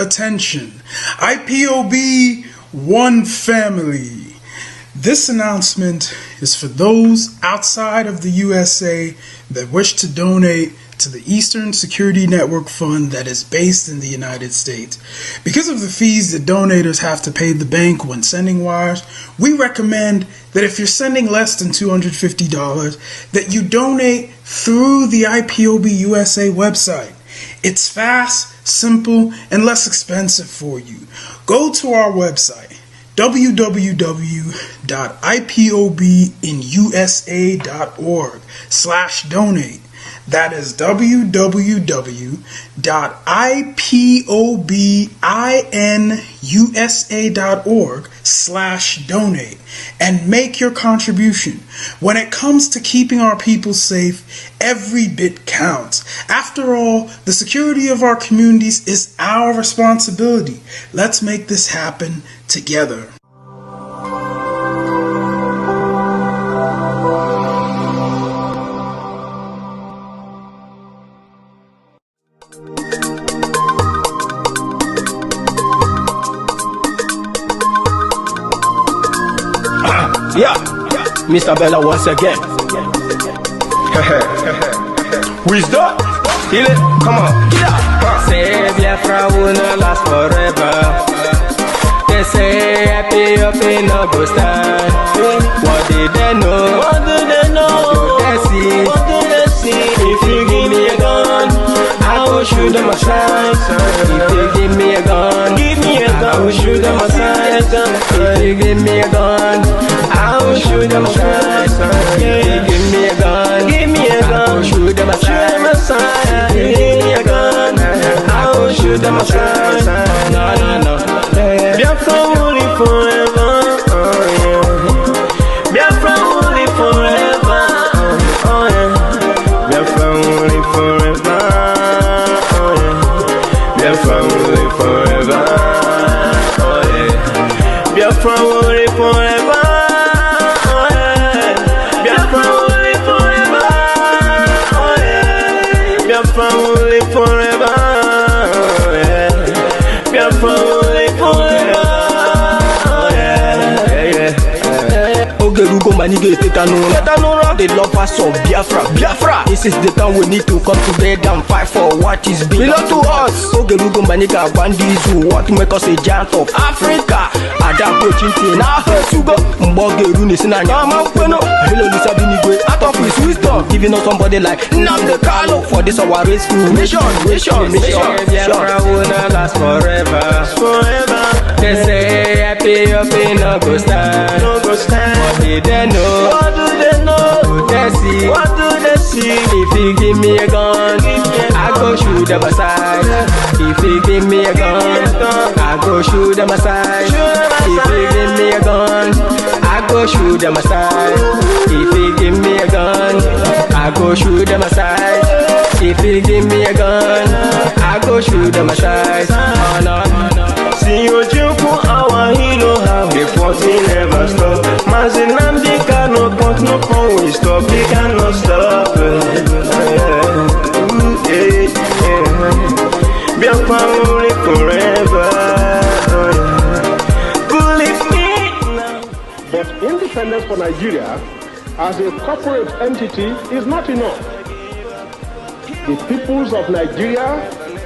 Attention, IPOB One Family. This announcement is for those outside of the USA that wish to donate to the Eastern Security Network Fund that is based in the United States. Because of the fees that donators have to pay the bank when sending wires, we recommend that if you're sending less than $250, that you donate through the IPOB USA website. It's fast, simple, and less expensive for you. Go to our website, www.ipobinusa.org/donate. That is www.ipobinusa.org/donate and make your contribution. When it comes to keeping our people safe, every bit counts. After all, the security of our communities is our responsibility. Let's make this happen together. Yeah, Mr. Bella once again. Wisdom, heal it, come on. Yeah. Say Biafra will not last forever. They say happy up in no go stand. What did they know? What do they know? What do they see? What do they see? If you give me a gun, I will shoot them aside. If you give me a gun, I will shoot them aside. If you give me a gun, I will shoot them aside. If you give me a gun, I will shoot them aside. If you give me a gun, I will shoot them aside. No, no, no. Biafra will live forever. Oh yeah. Biafra will live forever. Oh yeah. Biafra will live forever. Oh yeah. Biafra will live forever. Oh yeah. Biafra will live forever. Oh yeah. Biafra will live forever. Oh yeah. Biafra will live forever. Oh yeah. Biafra will live forever. Oh yeah. Ogerugo manige tetanura. The lovers of Biafra. This is the time we need to come together and fight for what is belong to us. Ogerugo maniga bandizu, what make us a giant of Africa. Ada pochinte na hesugo. Mbogeru ni sina nyama kweno. Hello Lisa Binigwe, out of his wisdom, giving us somebody like Nnamdi Kanu for this our rescue mission. Biafra will not last forever. They say happy up in no go stand. What did they know? What do they know? What do they see? What do they see? If you give me a gun, I go shoot them aside. If you give me a gun, I go shoot them aside. If you give me a gun, I go shoot them aside. If you give me a gun, I go shoot them aside. If you give me a gun, I go shoot them aside. Oh no. See you jump our hero, how the fighting never stop. Mazi Nnamdi Kanu, but no phone we stop, we cannot stop. Biafra will live forever. Believe me now. But independence for Nigeria as a corporate entity is not enough. The peoples of Nigeria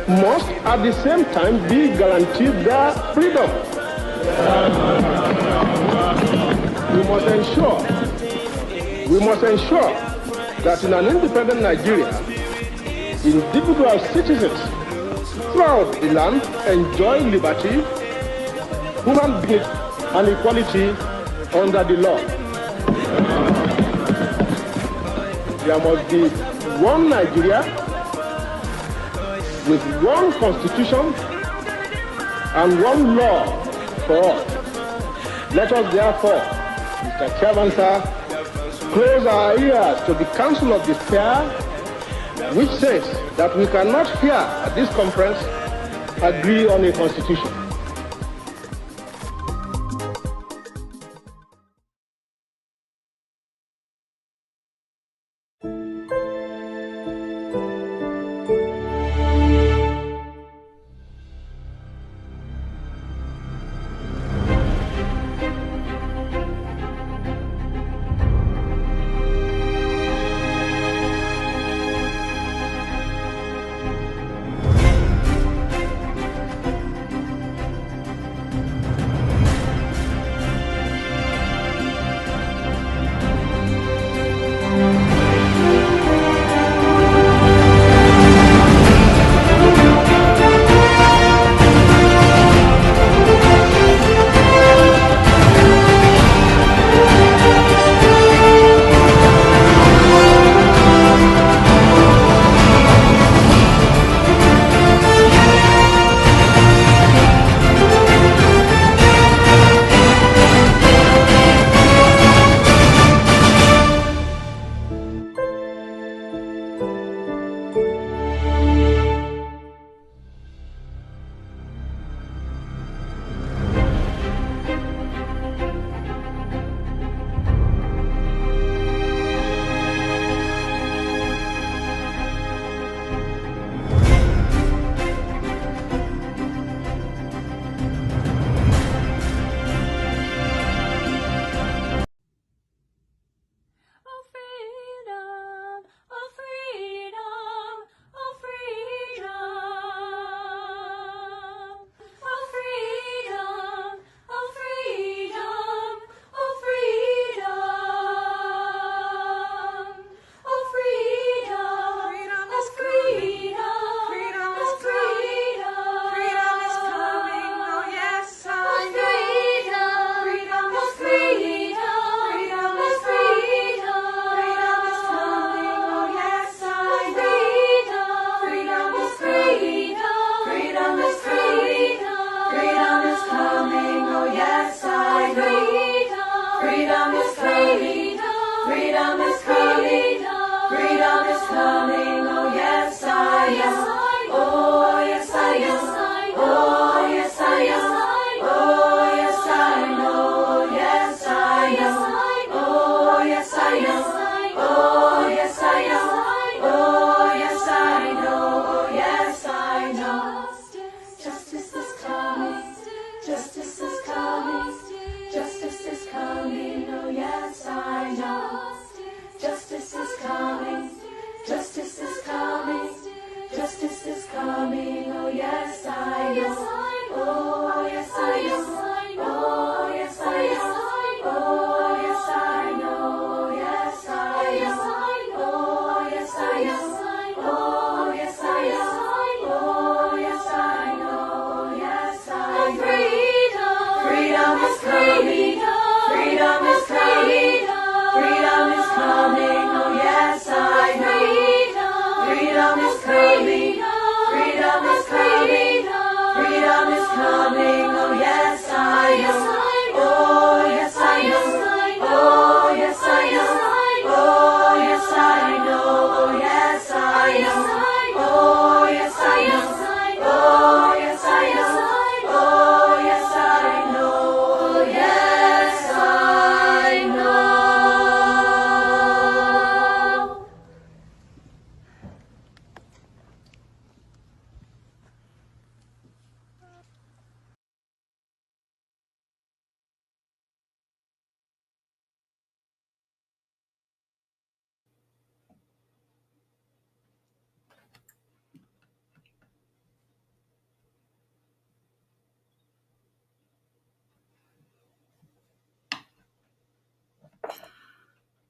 must at the same time be guaranteed their freedom. We must ensure that in an independent Nigeria, individual citizens throughout the land enjoy liberty, human dignity, and equality under the law. There must be one Nigeria with one constitution and one law for all. Let us therefore, Mr. Chairman, sir, close our ears to the Council of Despair, which says that we cannot here at this conference agree on a constitution.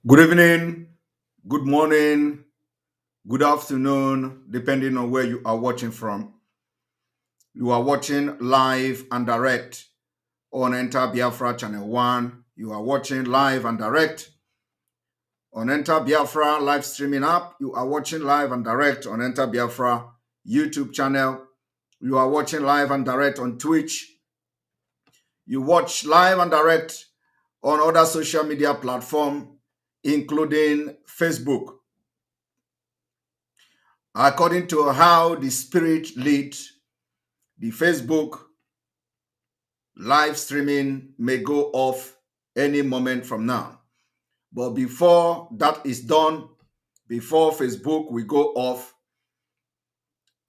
Good evening, good morning, good afternoon, depending on where you are watching from. You are watching live and direct on Enter Biafra Channel 1. You are watching live and direct on Enter Biafra live streaming app. You are watching live and direct on Enter Biafra YouTube channel. You are watching live and direct on Twitch. You watch live and direct on other social media platforms, including Facebook. According to how the Spirit leads, the Facebook live streaming may go off any moment from now. But before that is done, before Facebook will go off,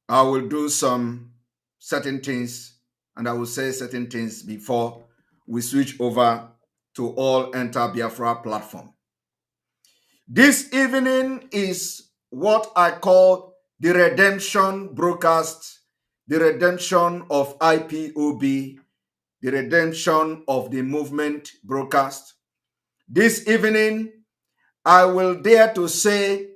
I will do some certain things, and I will say certain things before we switch over to all Enter Biafra platform. This evening is what I call the redemption broadcast, the redemption of IPOB, the redemption of the movement broadcast. This evening, I will dare to say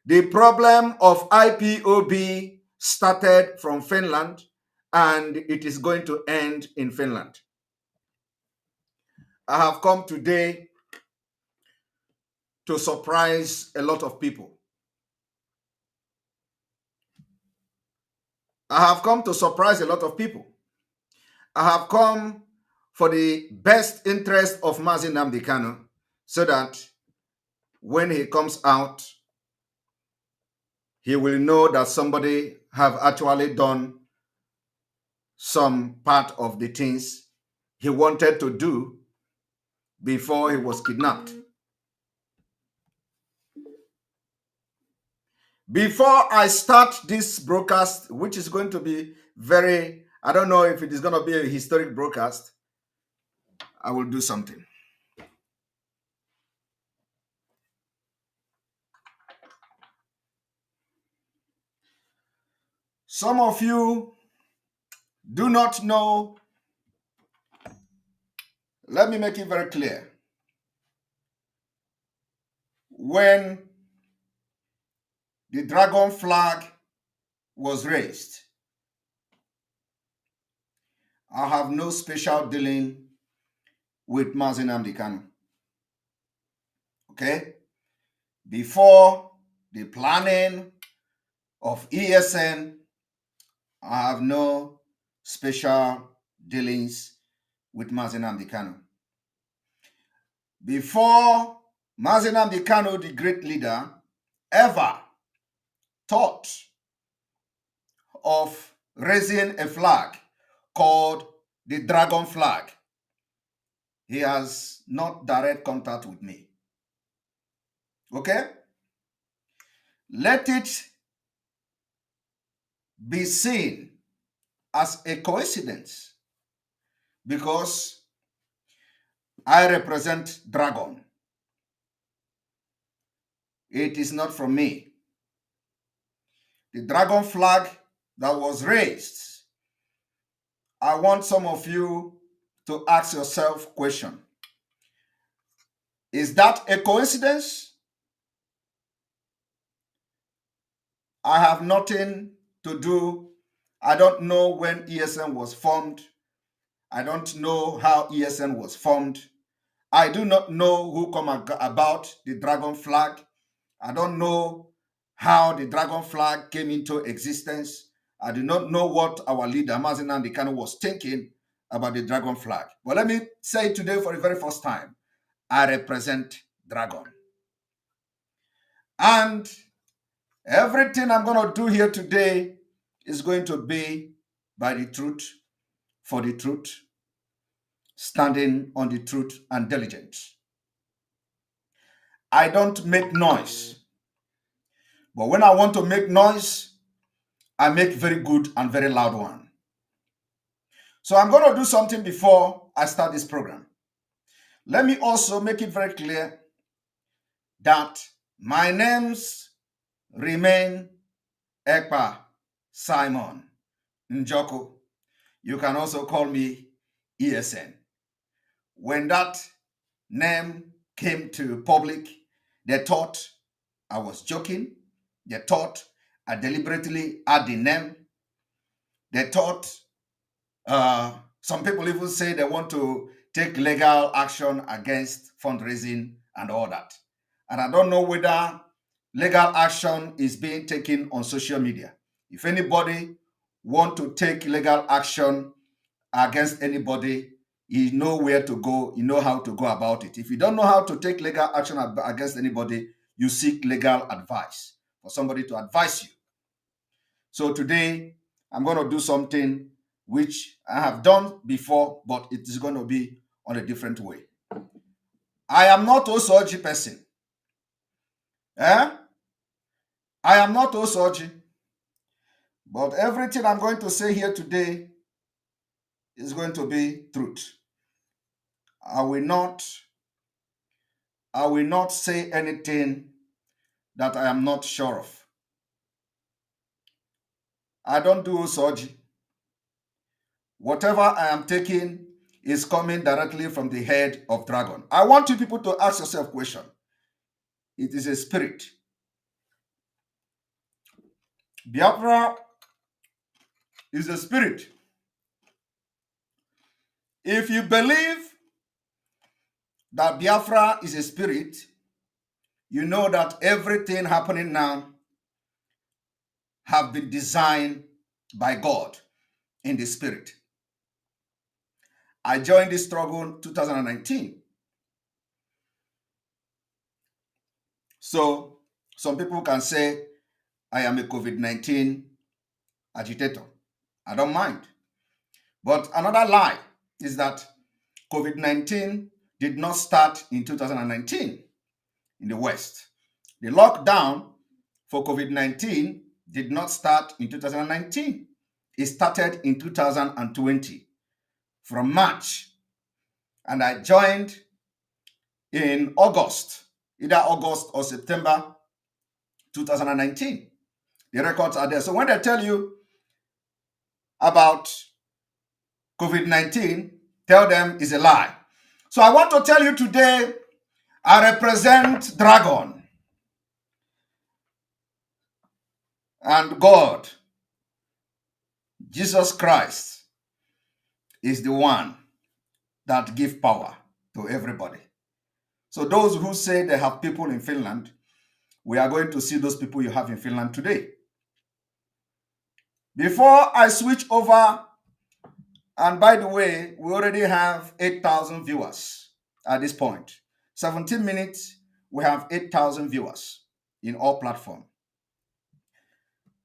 the problem of IPOB started from Finland and it is going to end in Finland. I have come today to surprise a lot of people. I have come to surprise a lot of people. I have come for the best interest of Mazi Nnamdi Kanu so that when he comes out, he will know that somebody have actually done some part of the things he wanted to do before he was kidnapped. Before I start this broadcast, which is going to be very, I don't know if it is going to be a historic broadcast, I will do something. Some of you do not know. Let me make it very clear. When the dragon flag was raised, I have no special dealing with Mazi Nnamdi Kanu. Okay? Before the planning of ESN, I have no special dealings with Mazi Nnamdi Kanu. Before Mazi Nnamdi Kanu, the great leader, ever thought of raising a flag called the dragon flag, he has not direct contact with me. Okay? Let it be seen as a coincidence because I represent dragon. It is not from me. The dragon flag that was raised, I want some of you to ask yourself a question. Is that a coincidence? I have nothing to do. I don't know when ESN was formed. I don't know how ESN was formed. I do not know who come about the dragon flag. I don't know how the dragon flag came into existence. I do not know what our leader, Mazi Nnamdi Kanu, was thinking about the dragon flag. But let me say today for the very first time, I represent dragon. And everything I'm going to do here today is going to be by the truth, for the truth, standing on the truth and diligence. I don't make noise. But when I want to make noise, I make very good and very loud one. So I'm going to do something before I start this program. Let me also make it very clear that my names remain Ekpa Simon Njoko. You can also call me ESN. When that name came to public, They thought I was joking. They thought I deliberately add the name. They thought, some people even say they want to take legal action against fundraising and all that. And I don't know whether legal action is being taken on social media. If anybody want to take legal action against anybody, you know where to go, you know how to go about it. If you don't know how to take legal action against anybody, you seek legal advice for somebody to advise you. So today, I'm going to do something which I have done before, but it is going to be on a different way. I am not Osoji person. I am not Osoji. But everything I'm going to say here today is going to be truth. I will not say anything that I am not sure of. I don't do Osoji. Whatever I am taking is coming directly from the head of dragon. I want you people to ask yourself a question. It is a spirit. Biafra is a spirit. If you believe that Biafra is a spirit, you know that everything happening now have been designed by God in the spirit. I joined this struggle in 2019. So some people can say I am a COVID-19 agitator. I don't mind. But another lie is that COVID-19 did not start in 2019 in the West. The lockdown for COVID-19 did not start in 2019. It started in 2020 from March. And I joined in August, either August or September 2019. The records are there. So when they tell you about COVID-19, tell them it's a lie. So I want to tell you today, I represent Dragon and God. Jesus Christ is the one that gives power to everybody. So those who say they have people in Finland, we are going to see those people you have in Finland today. Before I switch over, and by the way, we already have 8,000 viewers at this point. 17 minutes, we have 8,000 viewers in all platforms.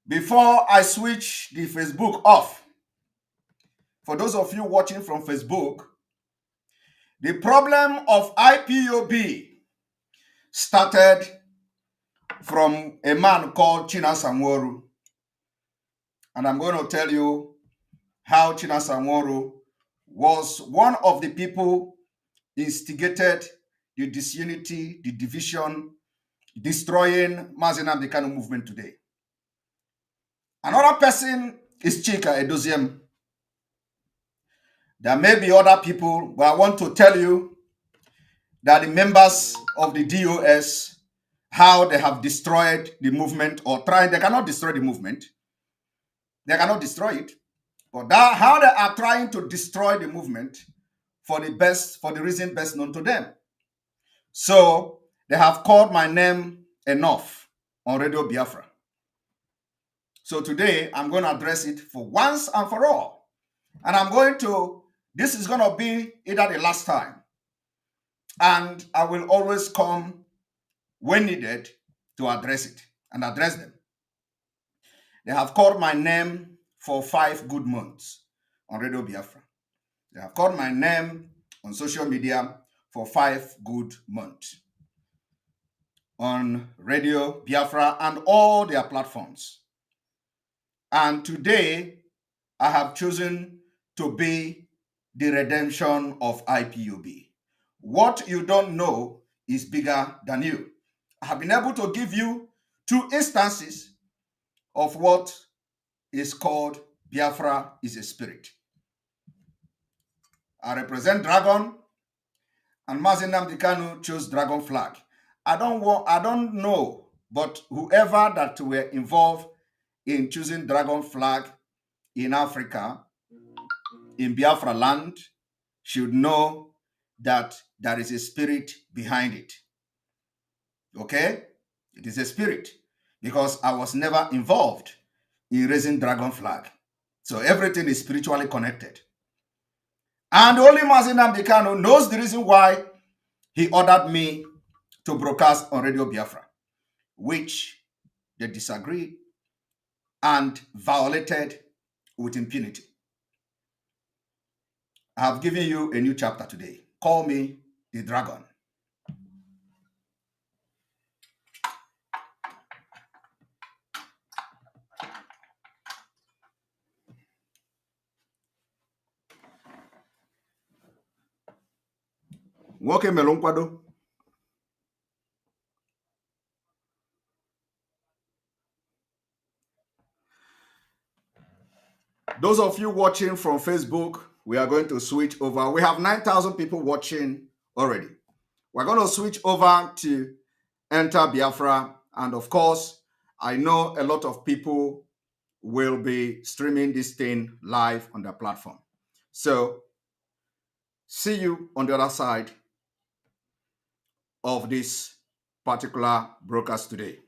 Before I switch the Facebook off, for those of you watching from Facebook, the problem of IPOB started from a man called China Samworu. And I'm going to tell you how China Samworu was one of the people instigated the disunity, the division, destroying Mazi Nnamdi Kanu movement today. Another person is Chika Edoziem. There may be other people, but I want to tell you that the members of the DOS, how they have destroyed the movement or tried, they cannot destroy the movement. They cannot destroy it. But how they are trying to destroy the movement for the reason best known to them. So they have called my name enough on Radio Biafra. So today I'm going to address it for once and for all. And this is going to be either the last time. And I will always come when needed to address it and address them. They have called my name for 5 good months on Radio Biafra. They have called my name on social media for 5 good months on Radio Biafra and all their platforms. And today, I have chosen to be the redemption of IPOB. What you don't know is bigger than you. I have been able to give you 2 instances of what is called Biafra is a spirit. I represent Dragon, and Mazi Nnamdi Kanu chose Dragon flag. I don't know, but whoever that were involved in choosing dragon flag in Africa, in Biafra land, should know that there is a spirit behind it. Okay? It is a spirit, because I was never involved in raising dragon flag. So everything is spiritually connected. And only Mazi Nnamdi Kanu knows the reason why he ordered me to broadcast on Radio Biafra, which they disagreed and violated with impunity. I have given you a new chapter today. Call me the dragon. Nwoke mere nkwado. Those of you watching from Facebook, we are going to switch over. We have 9,000 people watching already. We're going to switch over to Enter Biafra. And of course, I know a lot of people will be streaming this thing live on their platform. So, see you on the other side of this particular broadcast today.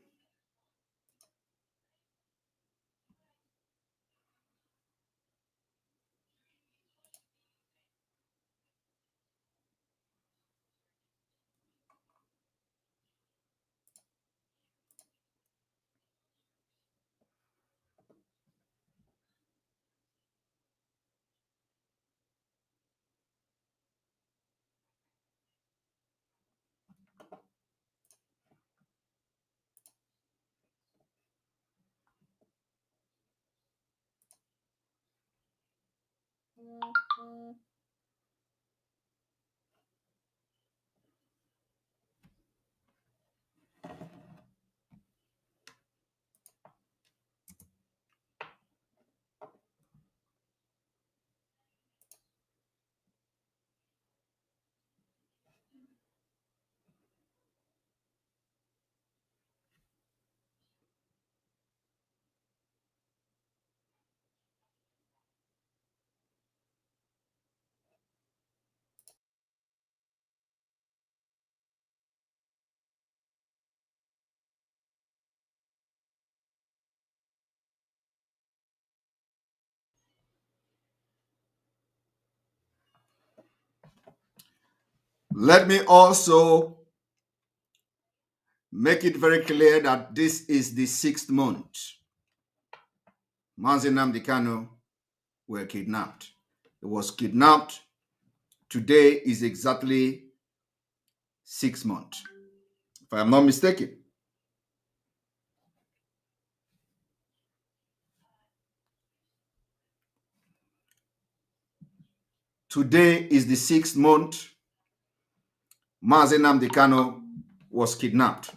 Let me also make it very clear that this is the 6th month. Mazi Nnamdi Kanu were kidnapped. He was kidnapped. Today is exactly 6 months, if I am not mistaken. Today is the 6th month Mazi Nnamdi Kanu was kidnapped.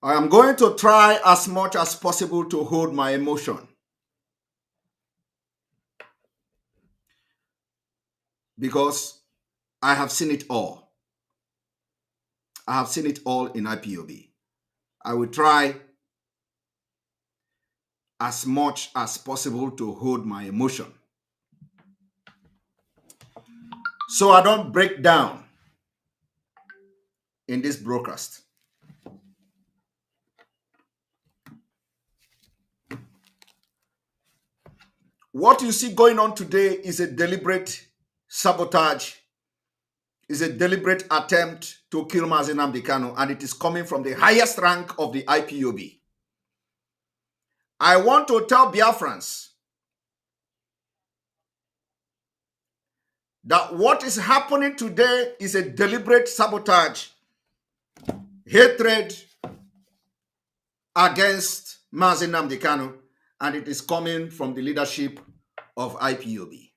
I am going to try as much as possible to hold my emotion, because I have seen it all. I have seen it all in IPOB. I will try as much as possible to hold my emotion, so I don't break down in this broadcast. What you see going on today is a deliberate sabotage, is a deliberate attempt to kill Mazi Nnamdi Kanu, and it is coming from the highest rank of the IPOB. I want to tell Biafrans that what is happening today is a deliberate sabotage, hatred, against Mazi Nnamdi Kanu, and it is coming from the leadership of IPOB.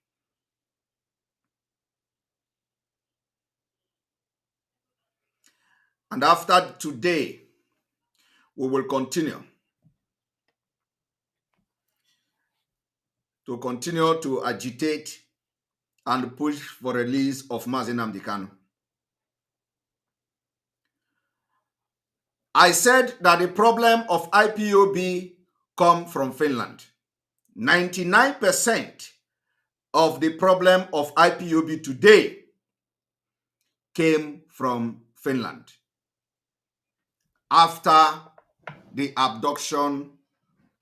And after today, we will continue to agitate and push for release of Mazi Nnamdi Kanu. I said that the problem of IPOB come from Finland. 99% of the problem of IPOB today came from Finland after the abduction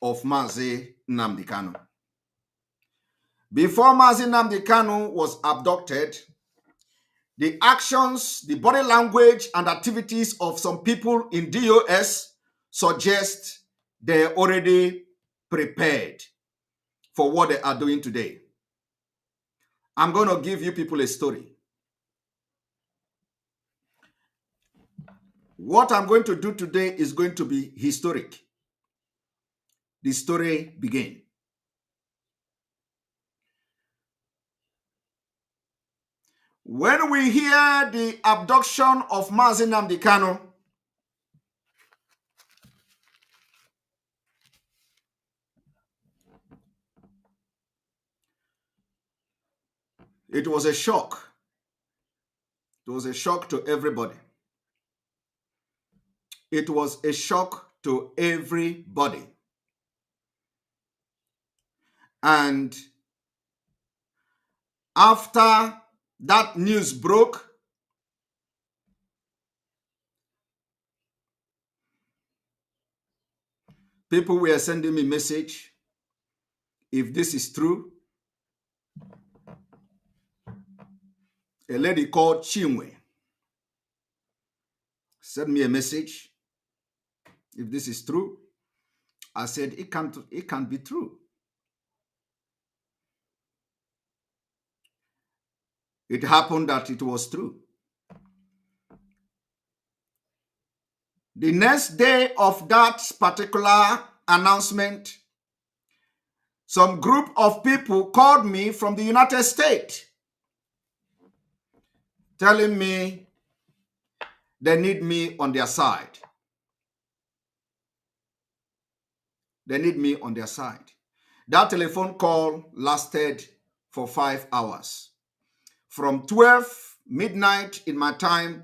of Mazi Nnamdi Kanu. Before Mazi Nnamdi Kanu was abducted, the actions, the body language, and activities of some people in DOS suggest they're already prepared for what they are doing today. I'm going to give you people a story. What I'm going to do today is going to be historic. The story begins. When we hear the abduction of Mazi Nnamdi Kanu, it was a shock. It was a shock to everybody. It was a shock to everybody. And after that news broke, people were sending me message. If this is true, a lady called Chinwe sent me a message. If this is true, I said it can't be true. It happened that it was true. The next day of that particular announcement, some group of people called me from the United States, telling me they need me on their side. They need me on their side. That telephone call lasted for 5 hours. From 12 midnight in my time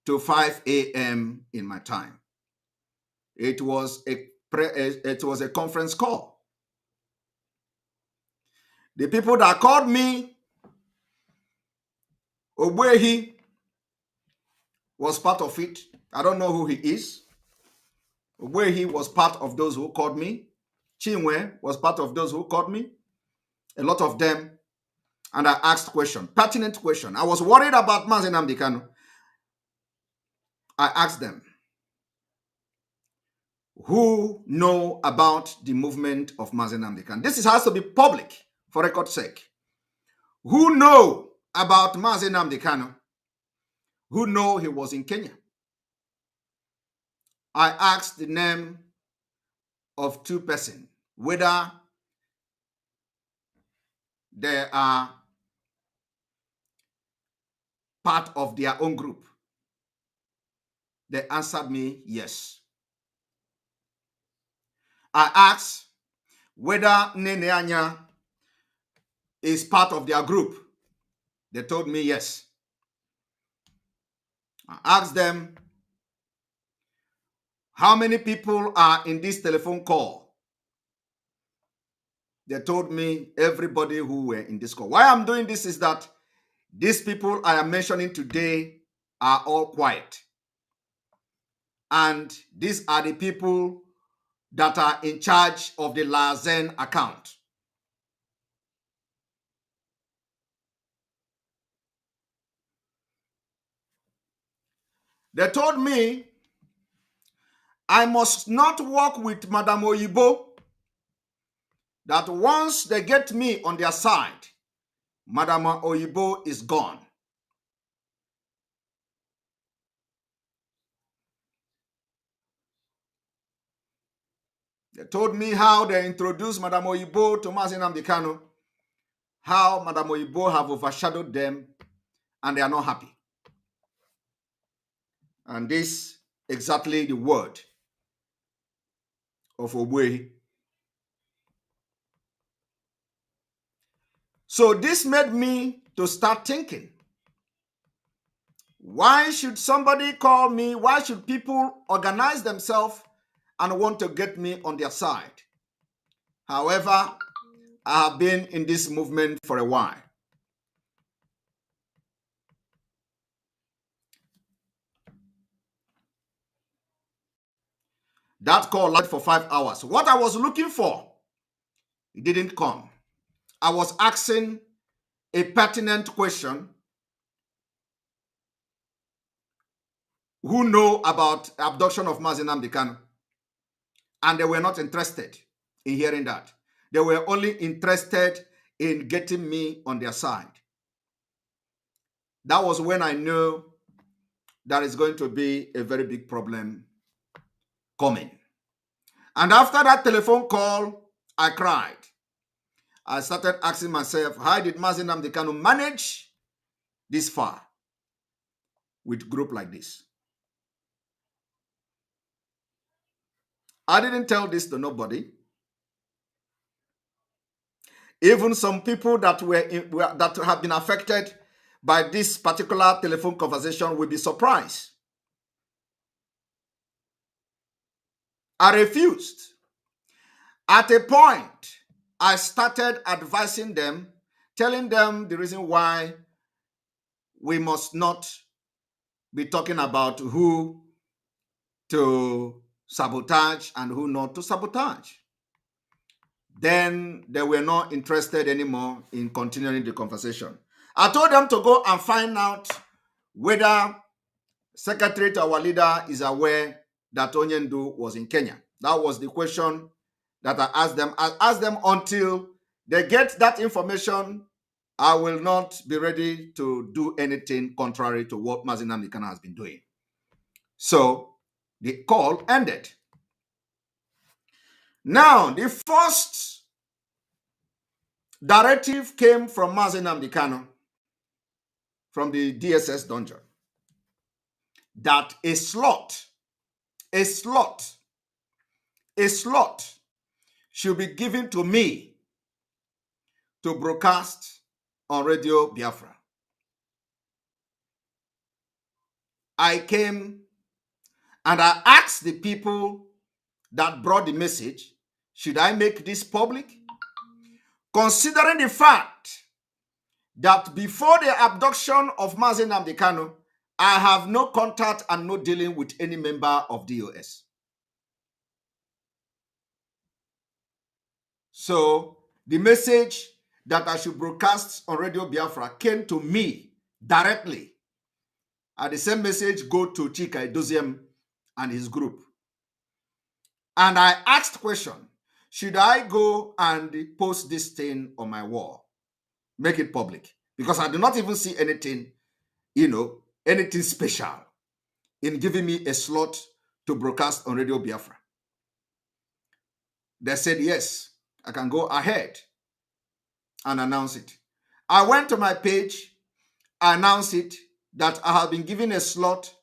to 5 a.m. in my time. It was a conference call. The people that called me, Ogwehi was part of it. I don't know who he is. Ogwehi was part of those who called me. Chinwe was part of those who called me. A lot of them. And I asked question, pertinent question. I was worried about Mazi Nnamdi Kanu. I asked them, who know about the movement of Mazi Nnamdi Kanu? This has to be public for record's sake. Who know about Mazi Nnamdi Kanu? Who know he was in Kenya? I asked the name of 2 persons, whether they are part of their own group. They answered me yes. I asked whether Nene Anya is part of their group. They told me yes. I asked them, how many people are in this telephone call? They told me everybody who were in this call. Why I'm doing this is that these people I am mentioning today are all quiet. And these are the people that are in charge of the Lazen account. They told me I must not work with Madam Oyibo, that once they get me on their side, Madam Oyibo is gone. They told me how they introduced Madam Oyibo to Mazi Nnamdi Kanu, how Madam Oyibo have overshadowed them, and they are not happy. And this exactly the word of Ogbuehi. So this made me to start thinking, why should somebody call me? Why should people organize themselves and want to get me on their side? However, I have been in this movement for a while. That call lasted for 5 hours. What I was looking for, it didn't come. I was asking a pertinent question. Who know about abduction of Mazi Nnamdi Kanu? And they were not interested in hearing that. They were only interested in getting me on their side. That was when I knew there is going to be a very big problem coming. And after that telephone call, I cried. I started asking myself, how did Mazi Nnamdi Kanu manage this far with a group like this? I didn't tell this to nobody. Even some people that that have been affected by this particular telephone conversation will be surprised. I refused. At a point, I started advising them, telling them the reason why we must not be talking about who to sabotage and who not to sabotage. Then they were not interested anymore in continuing the conversation. I told them to go and find out whether Secretary to our leader is aware that Onyendu was in Kenya. That was the question that I asked them. I asked them until they get that information, I will not be ready to do anything contrary to what Mazi Nnamdi Kanu has been doing. So the call ended. Now, the first directive came from Mazi Nnamdi Kanu, from the DSS dungeon, that a slot should be given to me to broadcast on Radio Biafra. I came and I asked the people that brought the message, should I make this public? Considering the fact that before the abduction of Mazi Nnamdi Kanu, I have no contact and no dealing with any member of DOS. So the message that I should broadcast on Radio Biafra came to me directly. And the same message go to Chika Edoziem and his group. And I asked question, should I go and post this thing on my wall? Make it public? Because I do not even see anything, anything special in giving me a slot to broadcast on Radio Biafra. They said, yes, I can go ahead and announce it. I went to my page, I announced it, that I have been given a slot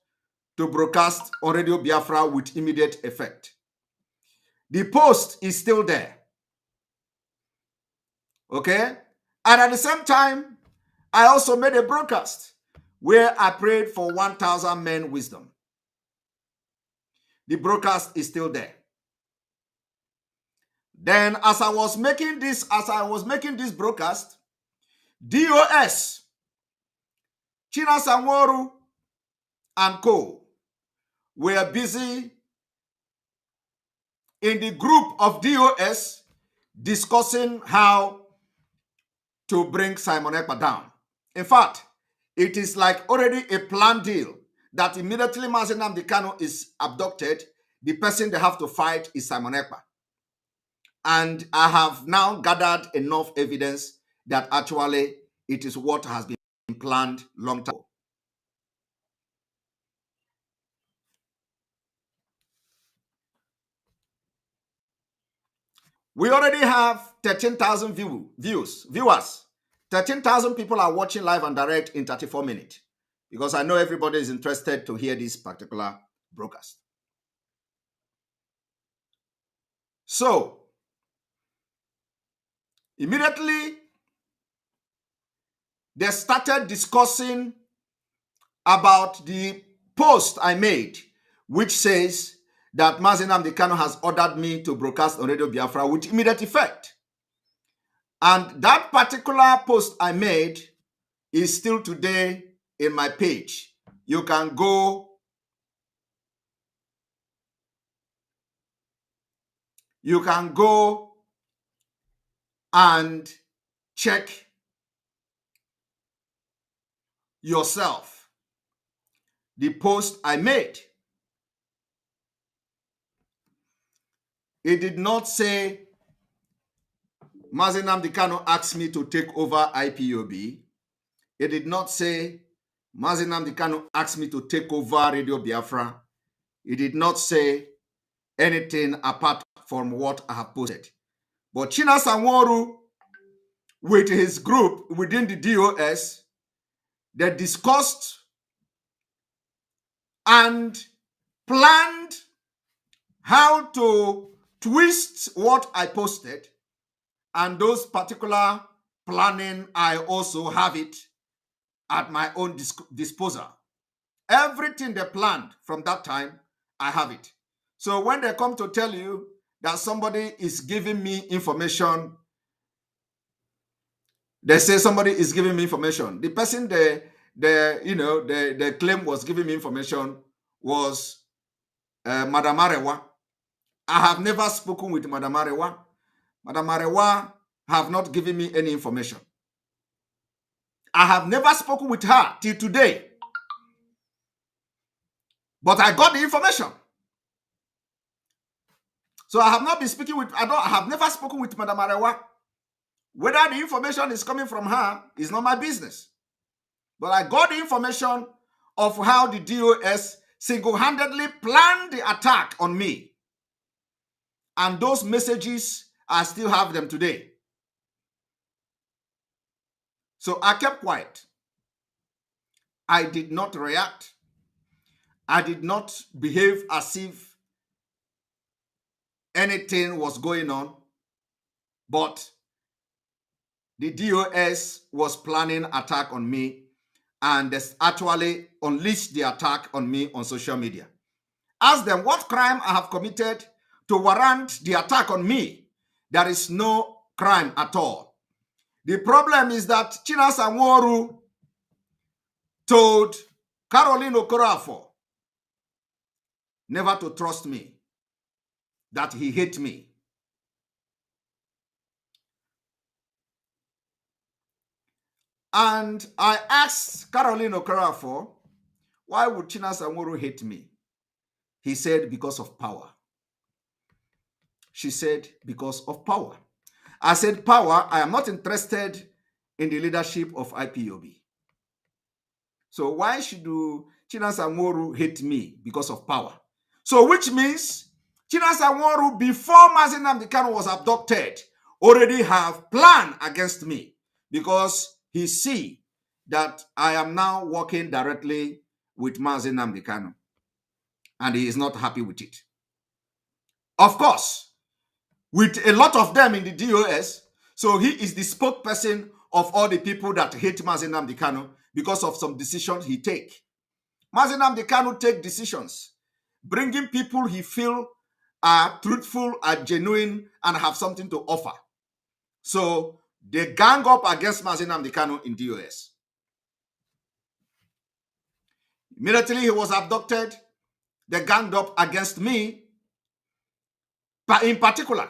to broadcast on Radio Biafra with immediate effect. The post is still there. Okay? And at the same time, I also made a broadcast where I prayed for 1,000 men wisdom. The broadcast is still there. Then as I was making this broadcast, DOS, China Sanworu and co were busy in the group of DOS discussing how to bring Simon Ekpa down. In fact, it is like already a planned deal that immediately Mazi Nnamdi Kanu is abducted, the person they have to fight is Simon Ekpa. And I have now gathered enough evidence that actually it is what has been planned long time ago. We already have 13,000 viewers. 13,000 people are watching live and direct in 34 minutes because I know everybody is interested to hear this particular broadcast. So, immediately, they started discussing about the post I made, which says that Mazi Nnamdi Kanu has ordered me to broadcast on Radio Biafra with immediate effect. And that particular post I made is still today in my page. You can go and check yourself the post I made. It did not say Mazi Nnamdi Kanu asked me to take over IPOB. It did not say Mazi Nnamdi Kanu asked me to take over Radio Biafra. It did not say anything apart from what I have posted. But China Sanworu, with his group within the DOS, they discussed and planned how to twist what I posted, and those particular planning, I also have it at my own disposal. Everything they planned from that time, I have it. So when they come to tell you that somebody is giving me information, they say somebody is giving me information. The person they claim was giving me information was Madam Arewa. I have never spoken with Madam Arewa. Madam Arewa have not given me any information. I have never spoken with her till today. But I got the information. So I have not been speaking with, I have never spoken with Madam Arewa. Whether the information is coming from her is not my business. But I got the information of how the DOS single-handedly planned the attack on me. And those messages, I still have them today. So I kept quiet. I did not react. I did not behave as if anything was going on. But the DOS was planning attack on me, and they actually unleashed the attack on me on social media. Ask them what crime I have committed to warrant the attack on me. There is no crime at all. The problem is that China Sanworu told Caroline Okorafor never to trust me, that he hates me. And I asked Caroline Okorafor, why would China Sanworu hate me? He said, because of power. She said, because of power. I said, power, I am not interested in the leadership of IPOB. So why should China Sanworu hate me? Because of power. So which means China Sanworu, before Mazi Nnamdi Kanu was abducted, already have planned against me, because he see that I am now working directly with Mazi Nnamdi Kanu, and he is not happy with it. Of course, with a lot of them in the DOS, so he is the spokesperson of all the people that hate Mazi Nnamdi Kanu because of some decisions he take. Mazi Nnamdi Kanu take decisions, bringing people he feel are truthful, are genuine, and have something to offer. So they gang up against Mazi Nnamdi Kanu in DOS. Immediately he was abducted, they ganged up against me, but in particular.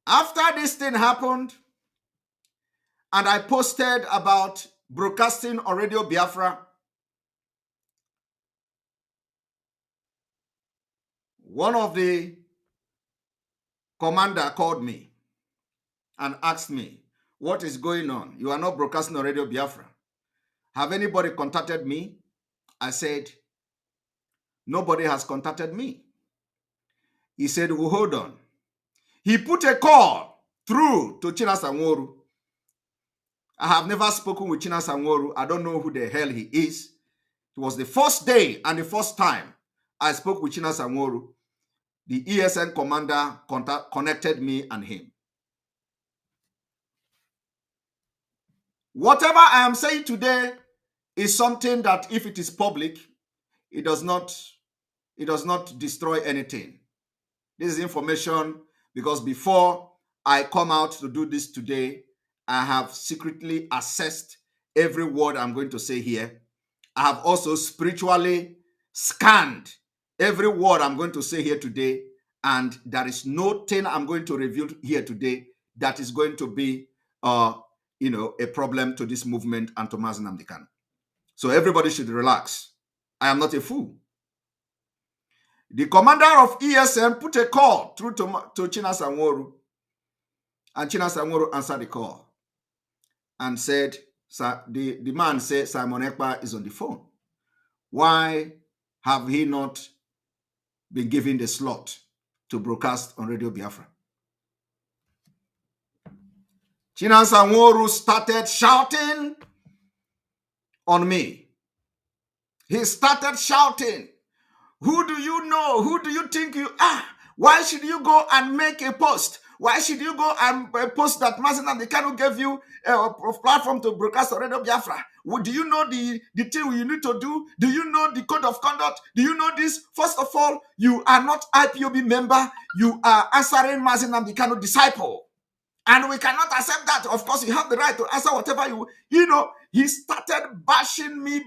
After this thing happened, and I posted about broadcasting on Radio Biafra, one of the commander called me and asked me, what is going on? You are not broadcasting on Radio Biafra. Have anybody contacted me? I said, Nobody has contacted me. He said, well, hold on. He put a call through to Chinasa Nworu. I have never spoken with Chinasa Nworu. I don't know who the hell he is. It was the first day and the first time I spoke with Chinasa Nworu. The ESN commander connected me and him. Whatever I am saying today is something that if it is public, it does not destroy anything. This is information because before I come out to do this today, I have secretly assessed every word I'm going to say here. I have also spiritually scanned every word I'm going to say here today, and there is nothing I'm going to reveal here today that is going to be a problem to this movement and to Mazi Nnamdi Kanu. So everybody should relax. I am not a fool. The commander of ESN put a call through to Chinasa Nworu, and Chinasa Nworu answered the call and said, the man said, Simon Ekpa is on the phone. Why have he not been given the slot to broadcast on Radio Biafra? Chinasa Nworu started shouting on me. He started shouting, who do you know? Who do you think you are? Why should you go and make a post? Why should you go and post that Mazi Nnamdi Kanu gave you a platform to broadcast on Radio Biafra? Do you know the thing you need to do? Do you know the code of conduct? Do you know this? First of all, you are not IPOB member. You are answering Mazi Nnamdi Kanu disciple. And we cannot accept that. Of course, you have the right to answer whatever you know. He started bashing me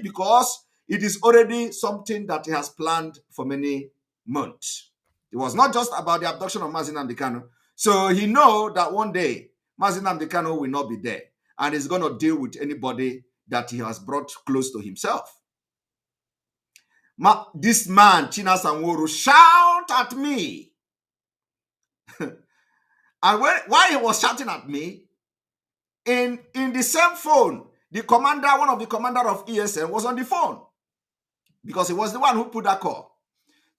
because it is already something that he has planned for many months. It was not just about the abduction of Mazi Nnamdi Kanu. So he knows that one day Mazi Nnamdi Kanu will not be there, and he's going to deal with anybody that he has brought close to himself. This man, Chinasa Nworu, shout at me. And while he was shouting at me, in the same phone, one of the commander of ESN was on the phone, because he was the one who put that call.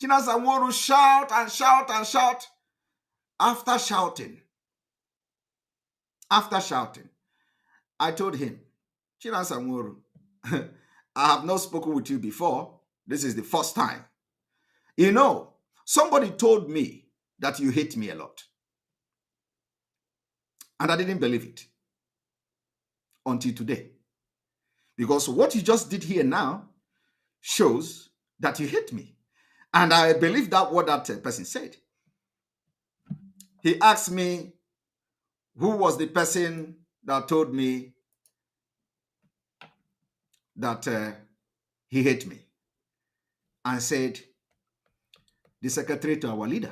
Chinasa Nworu shout and shout and shout. After shouting, I told him, Chinasa Nworu, I have not spoken with you before. This is the first time. You know, somebody told me that you hate me a lot. And I didn't believe it until today. Because what you just did here now shows that you hate me. And I believe that what that person said. He asked me who was the person that told me that he hates me. I said, the secretary to our leader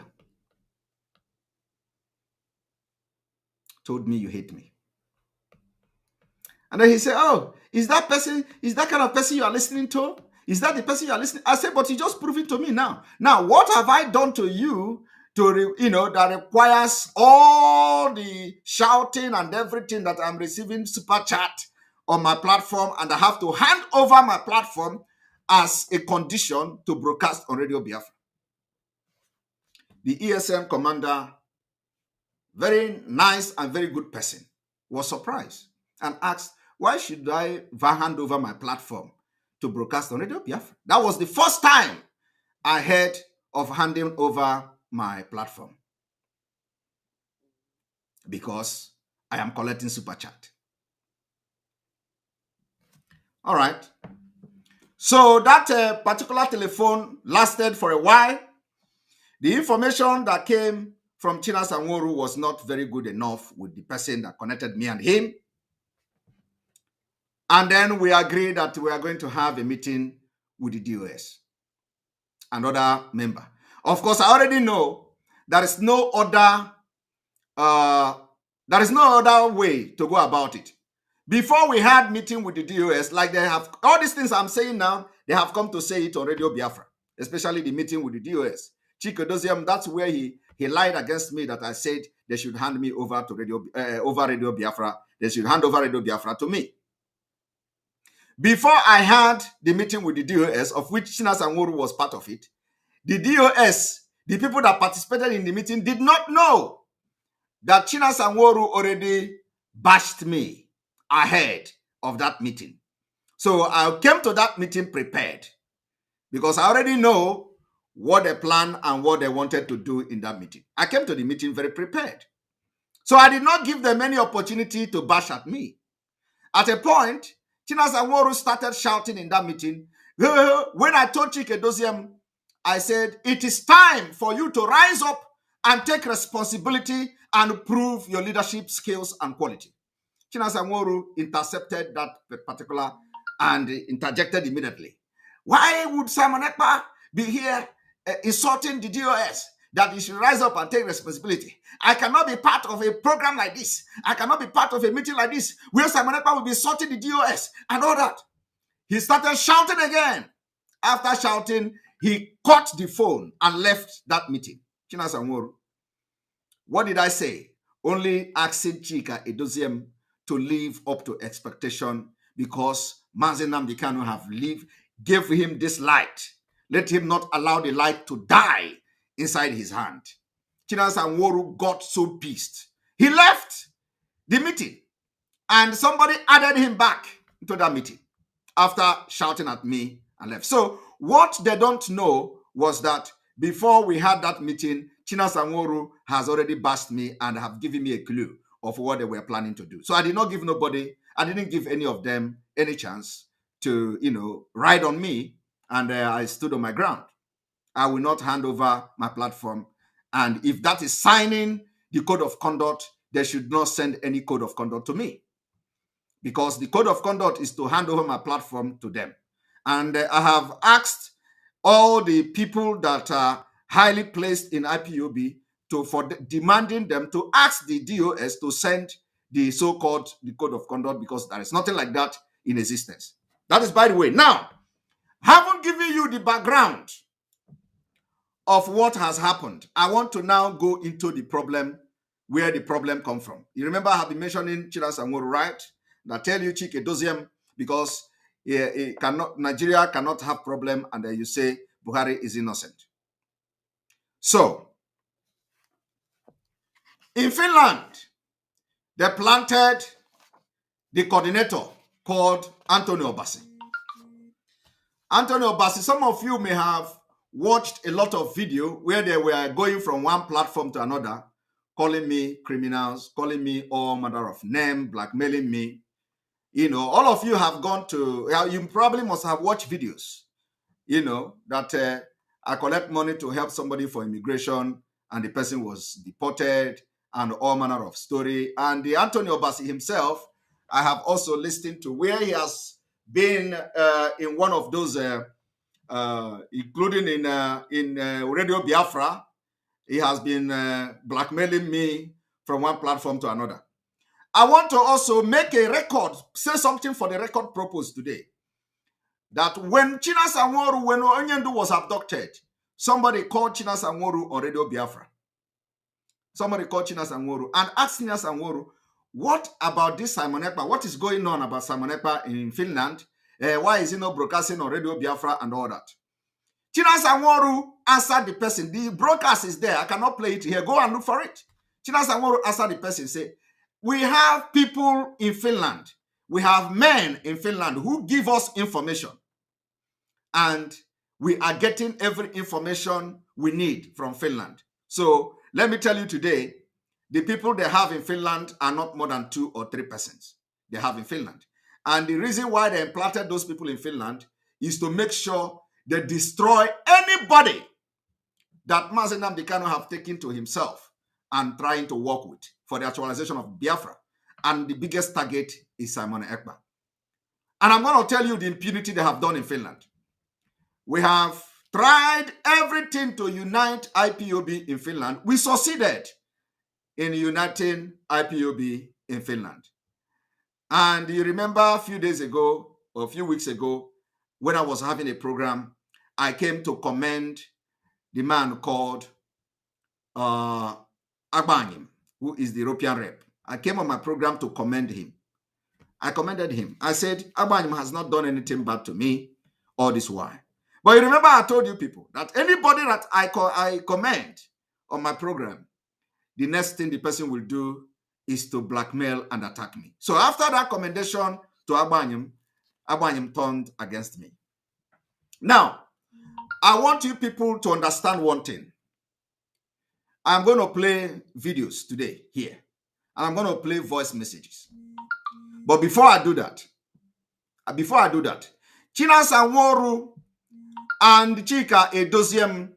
told me you hate me. And then he said, oh, is that kind of person you are listening to? Is that the person you are listening? I said, but you just prove it to me now. Now, what have I done to you that requires all the shouting and everything that I'm receiving super chat on my platform, and I have to hand over my platform as a condition to broadcast on Radio Biafra? The ESM commander, very nice and very good person, was surprised and asked, why should I hand over my platform to broadcast on Radio Biafra? That was the first time I heard of handing over my platform, because I am collecting super chat. All right. So that particular telephone lasted for a while. The information that came from Chinasa Nworu was not very good enough with the person that connected me and him. And then we agreed that we are going to have a meeting with the DOS, another member. Of course, I already know there is no other way to go about it. Before we had meeting with the DOS, like they have all these things I'm saying now, they have come to say it on Radio Biafra, especially the meeting with the DOS. Chico Dosium, that's where he lied against me that I said they should hand me over to Radio Biafra. They should hand over Radio Biafra to me. Before I had the meeting with the DOS, of which Chinasa Nworu was part of it, the DOS, the people that participated in the meeting, did not know that Chinasa Nworu already bashed me ahead of that meeting. So I came to that meeting prepared because I already know what they planned and what they wanted to do in that meeting. I came to the meeting very prepared. So I did not give them any opportunity to bash at me. At a point, Chinasa Nworu started shouting in that meeting. When I told Chike Doziem, I said, it is time for you to rise up and take responsibility and prove your leadership skills and quality. Chinasa Nworu intercepted that particular and interjected immediately. Why would Simon Ekpa be here insulting the DOS? That he should rise up and take responsibility. I cannot be part of a program like this. I cannot be part of a meeting like this where Simon Ekpa will be insulting the DOS and all that. He started shouting again. After shouting, he cut the phone and left that meeting. Chinasa Nworu. What did I say? Only asking Chika Edoziem to live up to expectation because Mazi Nnamdi Kanu have gave him this light. Let him not allow the light to die inside his hand. Chinasa Nworu got so pissed. He left the meeting and somebody added him back into that meeting after shouting at me and left. So what they don't know was that before we had that meeting, Chinasa Nworu has already bashed me and have given me a clue of what they were planning to do. So I did not give nobody, I didn't give any of them any chance to, ride on me, and I stood on my ground. I will not hand over my platform. And if that is signing the code of conduct, they should not send any code of conduct to me. Because the code of conduct is to hand over my platform to them. And I have asked all the people that are highly placed in IPOB for demanding them to ask the DOS to send the so-called the code of conduct, because there is nothing like that in existence. That is, by the way. Now, haven't given you the background of what has happened. I want to now go into the problem, where the problem come from. You remember I have been mentioning Chinasa Nworu, right? I tell you Chike Doziem, because Nigeria cannot have problem, and then you say Buhari is innocent. So, in Finland, they planted the coordinator called Antonio Bassi. Antonio Bassi, some of you may have watched a lot of video where they were going from one platform to another, calling me criminals, calling me all manner of name, blackmailing me. All of you have gone to, you probably must have watched videos, that I collect money to help somebody for immigration and the person was deported and all manner of story. And the Antonio Bassi himself, I have also listened to where he has been in one of those, including in Radio Biafra. He has been blackmailing me from one platform to another. I want to also make a record, say something for the record purpose today. That when Chinasa Nworu, when Onyendu was abducted, somebody called Chinasa Nworu on Radio Biafra. Somebody called Chinasa Nworu and asked Chinasa Nworu, what about this Simon Ekpa? What is going on about Simon Ekpa in Finland? Why is he not broadcasting on Radio Biafra and all that? Chinasa Nworu answered the person. The broadcast is there. I cannot play it here. Go and look for it. Chinasa Nworu answered the person, say, we have people in Finland. We have men in Finland who give us information. And we are getting every information we need from Finland. So let me tell you today, the people they have in Finland are not more than 2 or 3 persons they have in Finland. And the reason why they implanted those people in Finland is to make sure they destroy anybody that Mazi Nnamdi Kanu have taken to himself and trying to work with for the actualization of Biafra. And the biggest target is Simon Ekpa. And I'm going to tell you the impunity they have done in Finland. We have tried everything to unite IPOB in Finland. We succeeded in uniting IPOB in Finland. And you remember a few days ago, or a few weeks ago, when I was having a program, I came to commend the man called Agbanyim, who is the European rep. I came on my program to commend him. I commended him. I said, Agbanyem has not done anything bad to me all this while. But you remember I told you people that anybody that I commend on my program, the next thing the person will do is to blackmail and attack me. So after that commendation to Agbanyem, Agbanyem turned against me. Now, I want you people to understand one thing. I'm going to play videos today here. And I'm going to play voice messages. But before I do that, Chinasa Nworu and Chika Edoziem,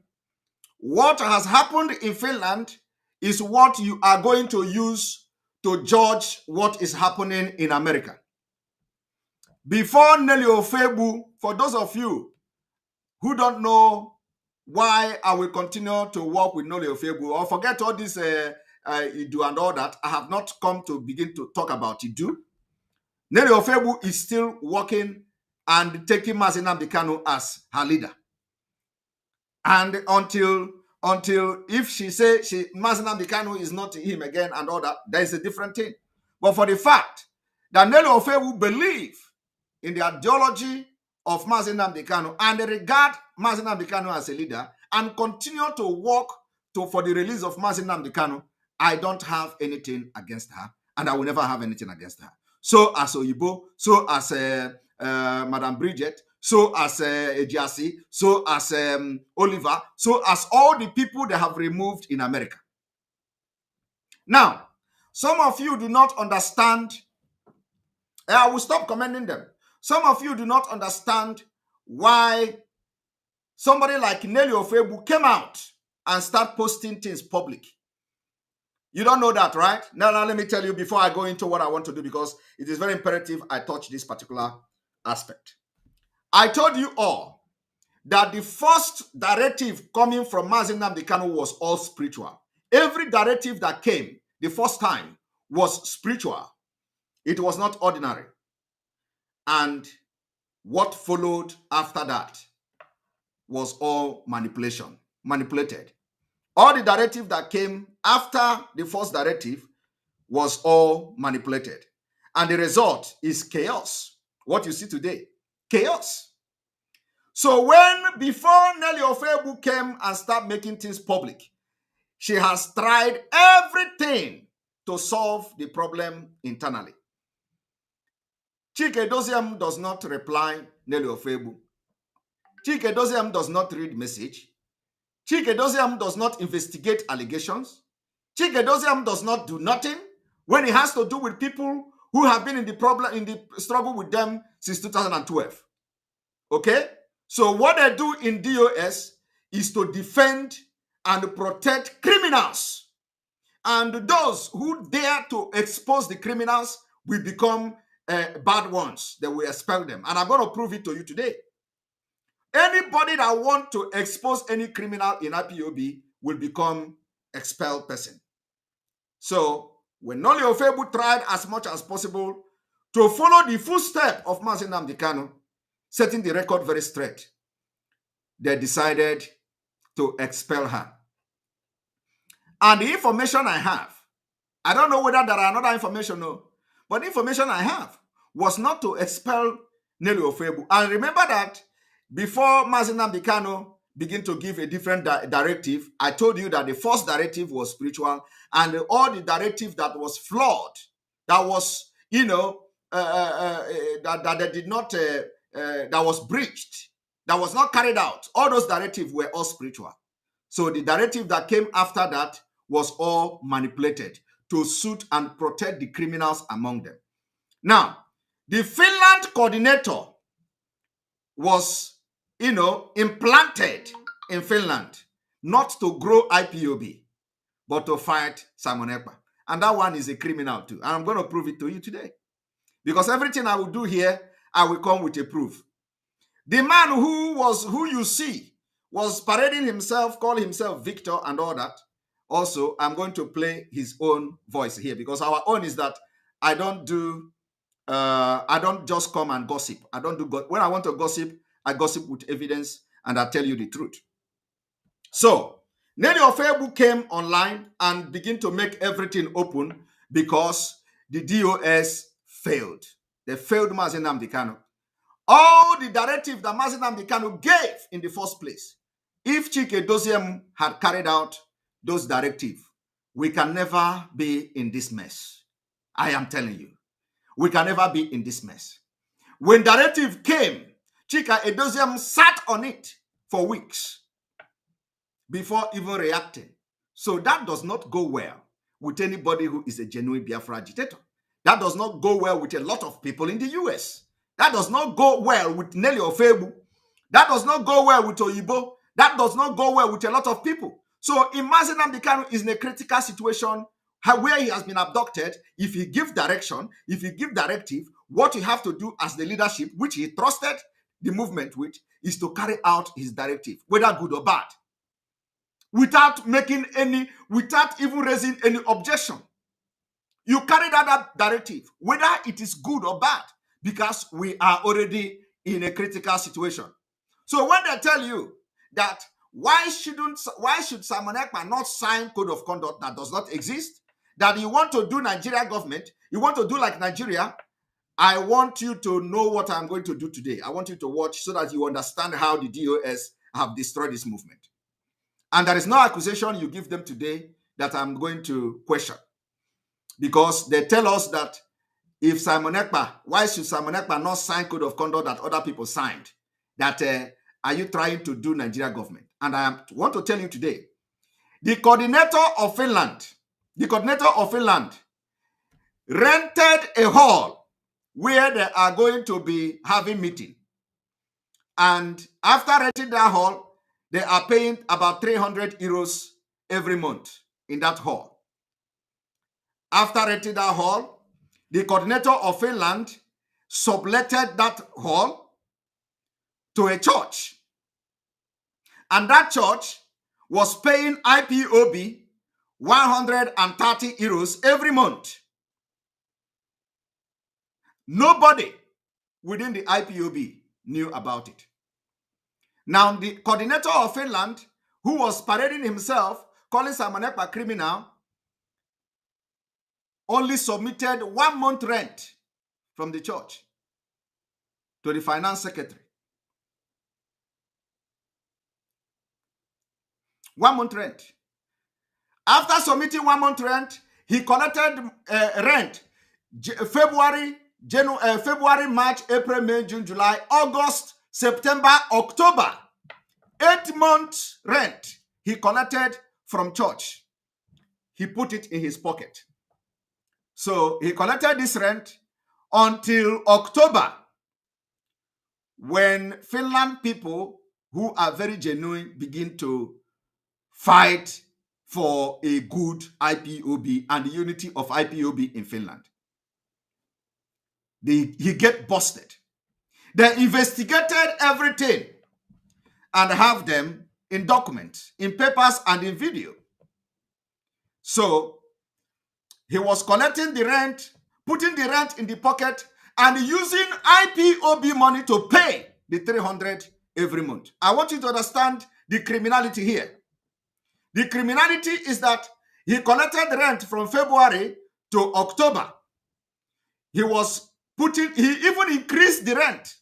what has happened in Finland is what you are going to use to judge what is happening in America. Before Nelly Ofebu, for those of you who don't know why I will continue to work with Nelly Ofebu, or forget all this Idu and all that, I have not come to begin to talk about Idu. Nelly Ofebu is still working and taking Mazi Nnamdi Kanu as her leader. And until if she say Mazi Nnamdi Kanu is not him again and all that, there is a different thing. But for the fact that Nelly Ofebu believe in the ideology of Mazi Nnamdi Kanu and they regard Mazi Nnamdi Kanu as a leader and continue to work for the release of Mazi Nnamdi Kanu, I don't have anything against her and I will never have anything against her. So as Oyibo, so as Madam Bridget, so as Ejiasi, so as Oliver, so as all the people they have removed in America. Now, some of you do not understand. I will stop commending them. Some of you do not understand why somebody like Nelly Ofebu came out and start posting things public. You don't know that, right? Now, let me tell you before I go into what I want to do, because it is very imperative I touch this particular aspect. I told you all that the first directive coming from Mazi Nnamdi Kanu was all spiritual. Every directive that came the first time was spiritual. It was not ordinary. And what followed after that was all manipulated. All the directive that came after the first directive was all manipulated. And the result is chaos. What you see today, chaos. So before Nelly Ofebu came and started making things public, she has tried everything to solve the problem internally. Chike Edoziem does not reply Nelly Ofebu. Chike Edoziem does not read message. Chike Edoziem does not investigate allegations. Chike Edoziem does not do nothing when it has to do with people who have been in the struggle with them since 2012. Okay? So what they do in DOS is to defend and protect criminals. And those who dare to expose the criminals will become bad ones. They will expel them. And I'm going to prove it to you today. Anybody that wants to expose any criminal in IPOB will become expelled person. So when Nelly Ofebu tried as much as possible to follow the footsteps of Mazi Nnamdi Kanu, setting the record very straight, they decided to expel her. And the information I have, I don't know whether there are other information, no, but the information I have was not to expel Nelly Ofebu. And remember that before Mazi Nnamdi Kanu began to give a different directive, I told you that the first directive was spiritual, and all the directive that was flawed, that was, that they did not, that was breached, that was not carried out, all those directives were all spiritual. So the directive that came after that was all manipulated to suit and protect the criminals among them. Now, the Finland coordinator was, implanted in Finland not to grow IPOB, but to fight Simon Ekpa. And that one is a criminal too. And I'm going to prove it to you today. Because everything I will do here, I will come with a proof. The man who you see was parading himself, call himself Victor and all that. Also, I'm going to play his own voice here, because our own is that I don't just come and gossip. I don't do when I want to gossip, I gossip with evidence and I tell you the truth. So, Nelly Ofebu came online and began to make everything open because the DOS failed. They failed Mazi Nnamdi Kanu. All the directive that Mazi Nnamdi Kanu gave in the first place, if Chike Doziem had carried out those directives, we can never be in this mess. I am telling you, we can never be in this mess. When directive came, Chika Edoziem sat on it for weeks before even reacting. So that does not go well with anybody who is a genuine Biafra agitator. That does not go well with a lot of people in the US. That does not go well with Nelly Ofebu. That does not go well with Oyibo. That does not go well with a lot of people. So Mazi Nnamdi Kanu is in a critical situation where he has been abducted. If he gives direction, if he gives directive, what you have to do as the leadership, which he trusted the movement with, is to carry out his directive, whether good or bad, without even raising any objection. You carry that directive, whether it is good or bad, because we are already in a critical situation. So when they tell you that why should Simon Ekpa not sign code of conduct that does not exist, that you want to do Nigeria government, you want to do like Nigeria, I want you to know what I'm going to do today. I want you to watch so that you understand how the DOS have destroyed this movement. And there is no accusation you give them today that I'm going to question. Because they tell us that if Simon Ekpa, why should Simon Ekpa not sign code of conduct that other people signed? That are you trying to do Nigeria government? And I want to tell you today, the coordinator of Finland rented a hall where they are going to be having meeting. And after renting that hall, they are paying about 300 euros every month in that hall. After renting that hall, the coordinator of Finland subletted that hall to a church. And that church was paying IPOB 130 euros every month. Nobody within the IPOB knew about it. Now, the coordinator of Finland, who was parading himself, calling Simon Ekpa criminal, only submitted 1 month rent from the church to the finance secretary. 1 month rent. After submitting 1 month rent, he collected rent February, March, April, May, June, July, August, September, October. 8 months rent he collected from church. He put it in his pocket. So he collected this rent until October, when Finland people who are very genuine begin to fight for a good IPOB and the unity of IPOB in Finland. He get busted. They investigated everything and have them in documents, in papers, and in video. So he was collecting the rent, putting the rent in the pocket, and using IPOB money to pay the 300 every month. I want you to understand the criminality here. The criminality is that he collected rent from February to October. He even increased the rent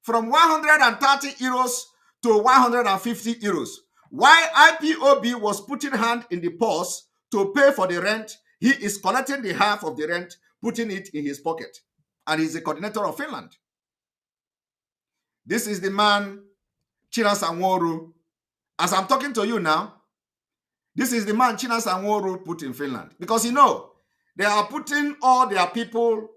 from 130 euros to 150 euros. While IPOB was putting hand in the purse to pay for the rent, he is collecting the half of the rent, putting it in his pocket. And he's the coordinator of Finland. This is the man, China Sanworu. As I'm talking to you now, this is the man China Sanworu put in Finland. Because they are putting all their people,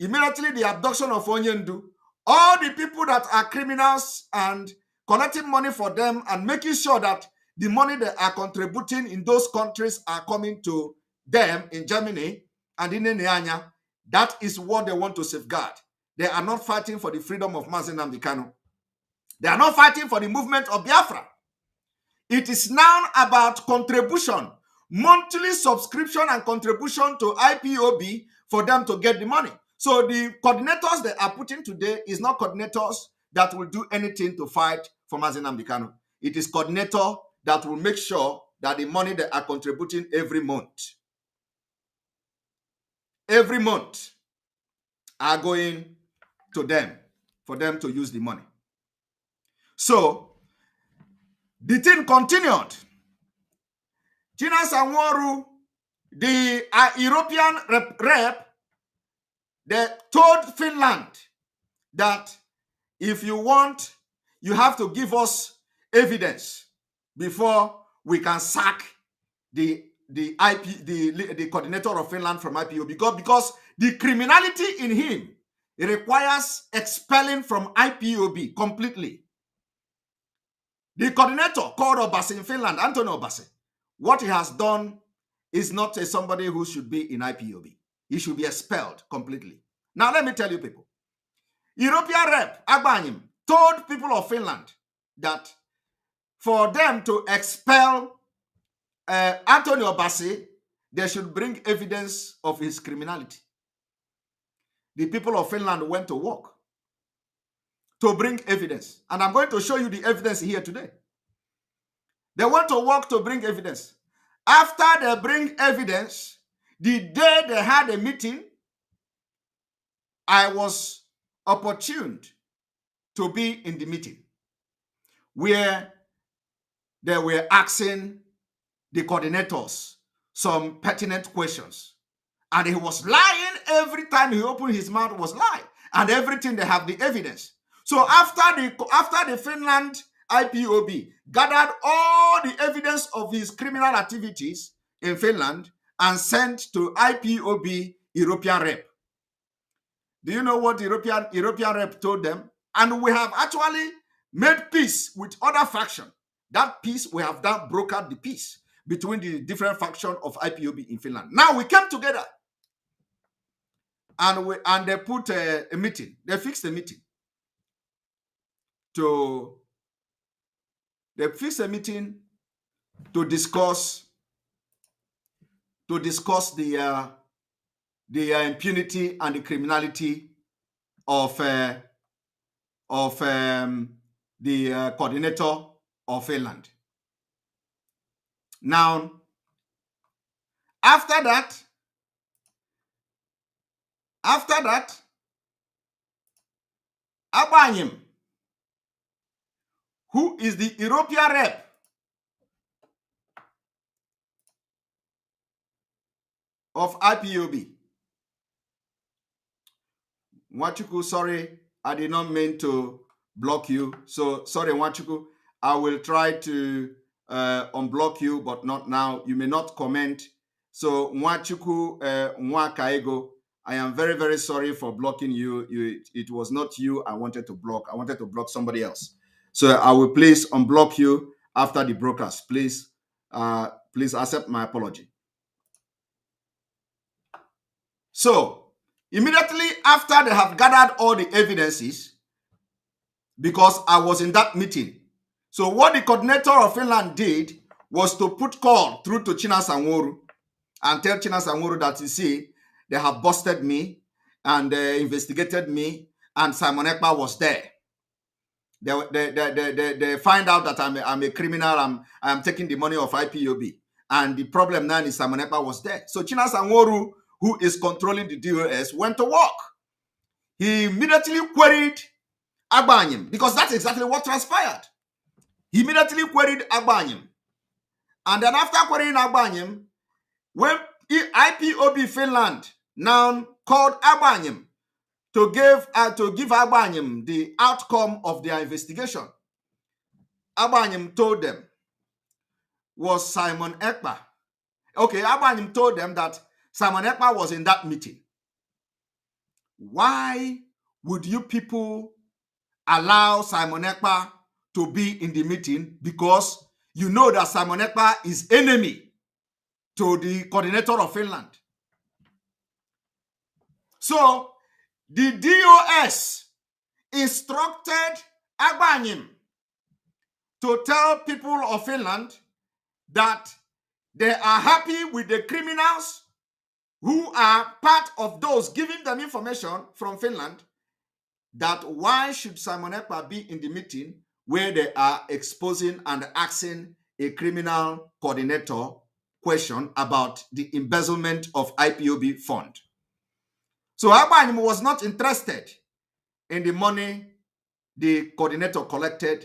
immediately the abduction of Onyendu, all the people that are criminals and collecting money for them and making sure that the money they are contributing in those countries are coming to them in Germany and in Nianya. That is what they want to safeguard. They are not fighting for the freedom of Mazi Nnamdi Kanu. They are not fighting for the movement of Biafra. It is now about contribution, monthly subscription and contribution to IPOB for them to get the money. So the coordinators they are putting today is not coordinators that will do anything to fight for Mazi Nnamdi Kanu. It is coordinator that will make sure that the money they are contributing every month are going to them for them to use the money. So the thing continued. Chinasa Nworu, the European rep, they told Finland that if you want, you have to give us before we can sack the coordinator of Finland from IPOB, because the criminality in him, it requires expelling from IPOB completely. The coordinator called Obase in Finland, Antonio Obase, what he has done is not somebody who should be in IPOB. He should be expelled completely. Now, let me tell you people. European rep Agbanyim told people of Finland that for them to expel Antonio Obase, they should bring evidence of his criminality. The people of Finland went to work to bring evidence. And I'm going to show you the evidence here today. They went to work to bring evidence. After they bring evidence, the day they had a meeting, I was opportuned to be in the meeting where they were asking the coordinators some pertinent questions. And he was lying every time he opened his mouth, was lying. And everything, they have the evidence. So after the Finland IPOB gathered all the evidence of his criminal activities in Finland and sent to IPOB European rep. Do you know what the European rep told them? And we have actually made peace with other factions. That peace, we have done, brokered the peace between the different factions of IPOB in Finland. Now we came together and they put a meeting. They fixed a meeting to discuss the impunity and the criminality of the coordinator of Finland. Now, after that, Agbanyim, who is the European rep, of IPOB. Nwachuku, sorry, I did not mean to block you. So, sorry, Nwachuku, I will try to unblock you, but not now. You may not comment. So, Nwachuku Nwakaego, I am very, very sorry for blocking you. It was not you I wanted to block. I wanted to block somebody else. So, I will please unblock you after the broadcast. Please, please accept my apology. So, immediately after they have gathered all the evidences, because I was in that meeting, so what the coordinator of Finland did was to put call through to Chinasa Nworu and tell Chinasa Nworu that, you see, they have busted me and investigated me, and Simon Ekpa was there. They find out that I'm a criminal, I'm taking the money of IPOB. And the problem now is Simon Ekpa was there. So Chinasa Nworu, who is controlling the DSS, went to work. He immediately queried Agbanyim, because that's exactly what transpired. He immediately queried Agbanyim. And then after querying Agbanyim, when IPOB Finland now called Agbanyim to give Agbanyim the outcome of their investigation, Agbanyim told them was Simon Ekpa. Okay, Agbanyim told them that Simon Ekpa was in that meeting. Why would you people allow Simon Ekpa to be in the meeting? Because you know that Simon Ekpa is enemy to the coordinator of Finland. So the DOS instructed Agbanyim to tell people of Finland that they are happy with the criminals who are part of those giving them information from Finland, that why should Simon Ekpa be in the meeting where they are exposing and asking a criminal coordinator question about the embezzlement of IPOB fund. So Agbanyem was not interested in the money the coordinator collected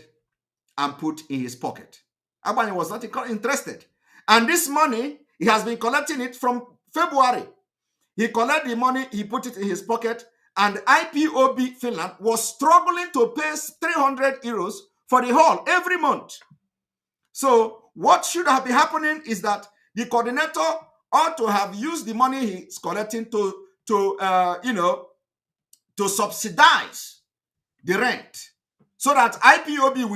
and put in his pocket. Agbanyem was not interested. And this money, he has been collecting it from February. He collected the money, he put it in his pocket, and IPOB Finland was struggling to pay 300 euros for the hall every month. So what should have been happening is that the coordinator ought to have used the money he's collecting to subsidize the rent, so that IPOB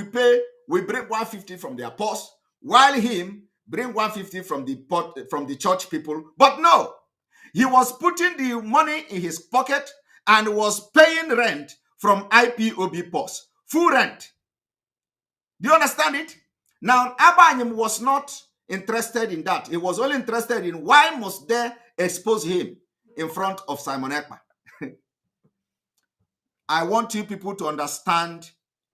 will bring 150 from their purse, while him bring 150 from the church people. But no, he was putting the money in his pocket and was paying rent from IPOB purse, full rent. Do you understand it? Now, Agbanyem was not interested in that. He was only interested in why must they expose him in front of Simon Ekpa. I want you people to understand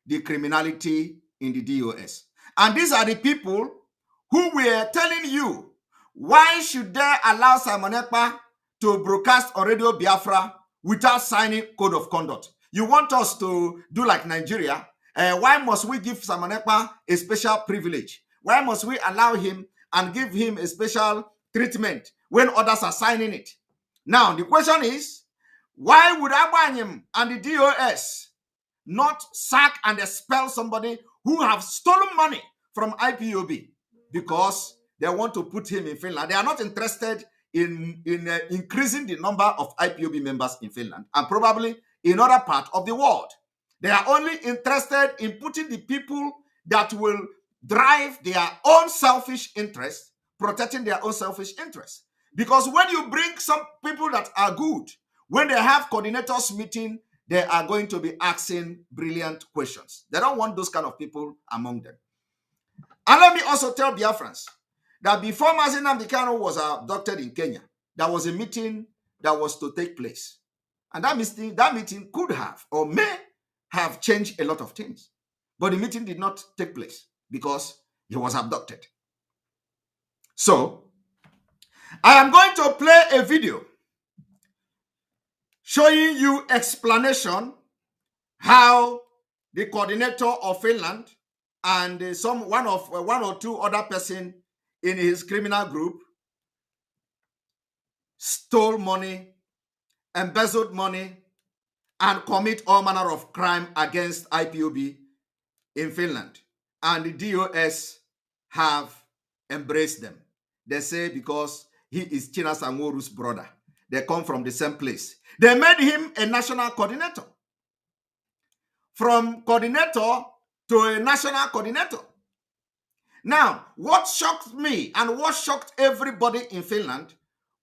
the criminality in the DOS. And these are the people who were telling you, why should they allow Simon Ekpa to broadcast on Radio Biafra without signing code of conduct? You want us to do like Nigeria? Why must we give Simon Ekpa a special privilege? Why must we allow him and give him a special treatment when others are signing it? Now, the question is, why would Agbanyem and the DOS not sack and expel somebody who have stolen money from IPOB? Because they want to put him in Finland. They are not interested in increasing the number of IPOB members in Finland and probably in other parts of the world. They are only interested in putting the people that will drive their own selfish interests, protecting their own selfish interests. Because when you bring some people that are good, when they have coordinators meeting, they are going to be asking brilliant questions. They don't want those kind of people among them. And let me also tell Biafrans that before Mazi Nnamdi Kanu was abducted in Kenya, there was a meeting that was to take place. And that meeting could have or may have changed a lot of things. But the meeting did not take place because he was abducted. So, I am going to play a video showing you explanation how the coordinator of Finland and one or two other person in his criminal group stole money, embezzled money, and commit all manner of crime against IPOB in Finland. And the DOS have embraced them. They say because he is China Sanworu's brother. They come from the same place. They made him a national coordinator. From coordinator to a national coordinator. Now, what shocked me and what shocked everybody in Finland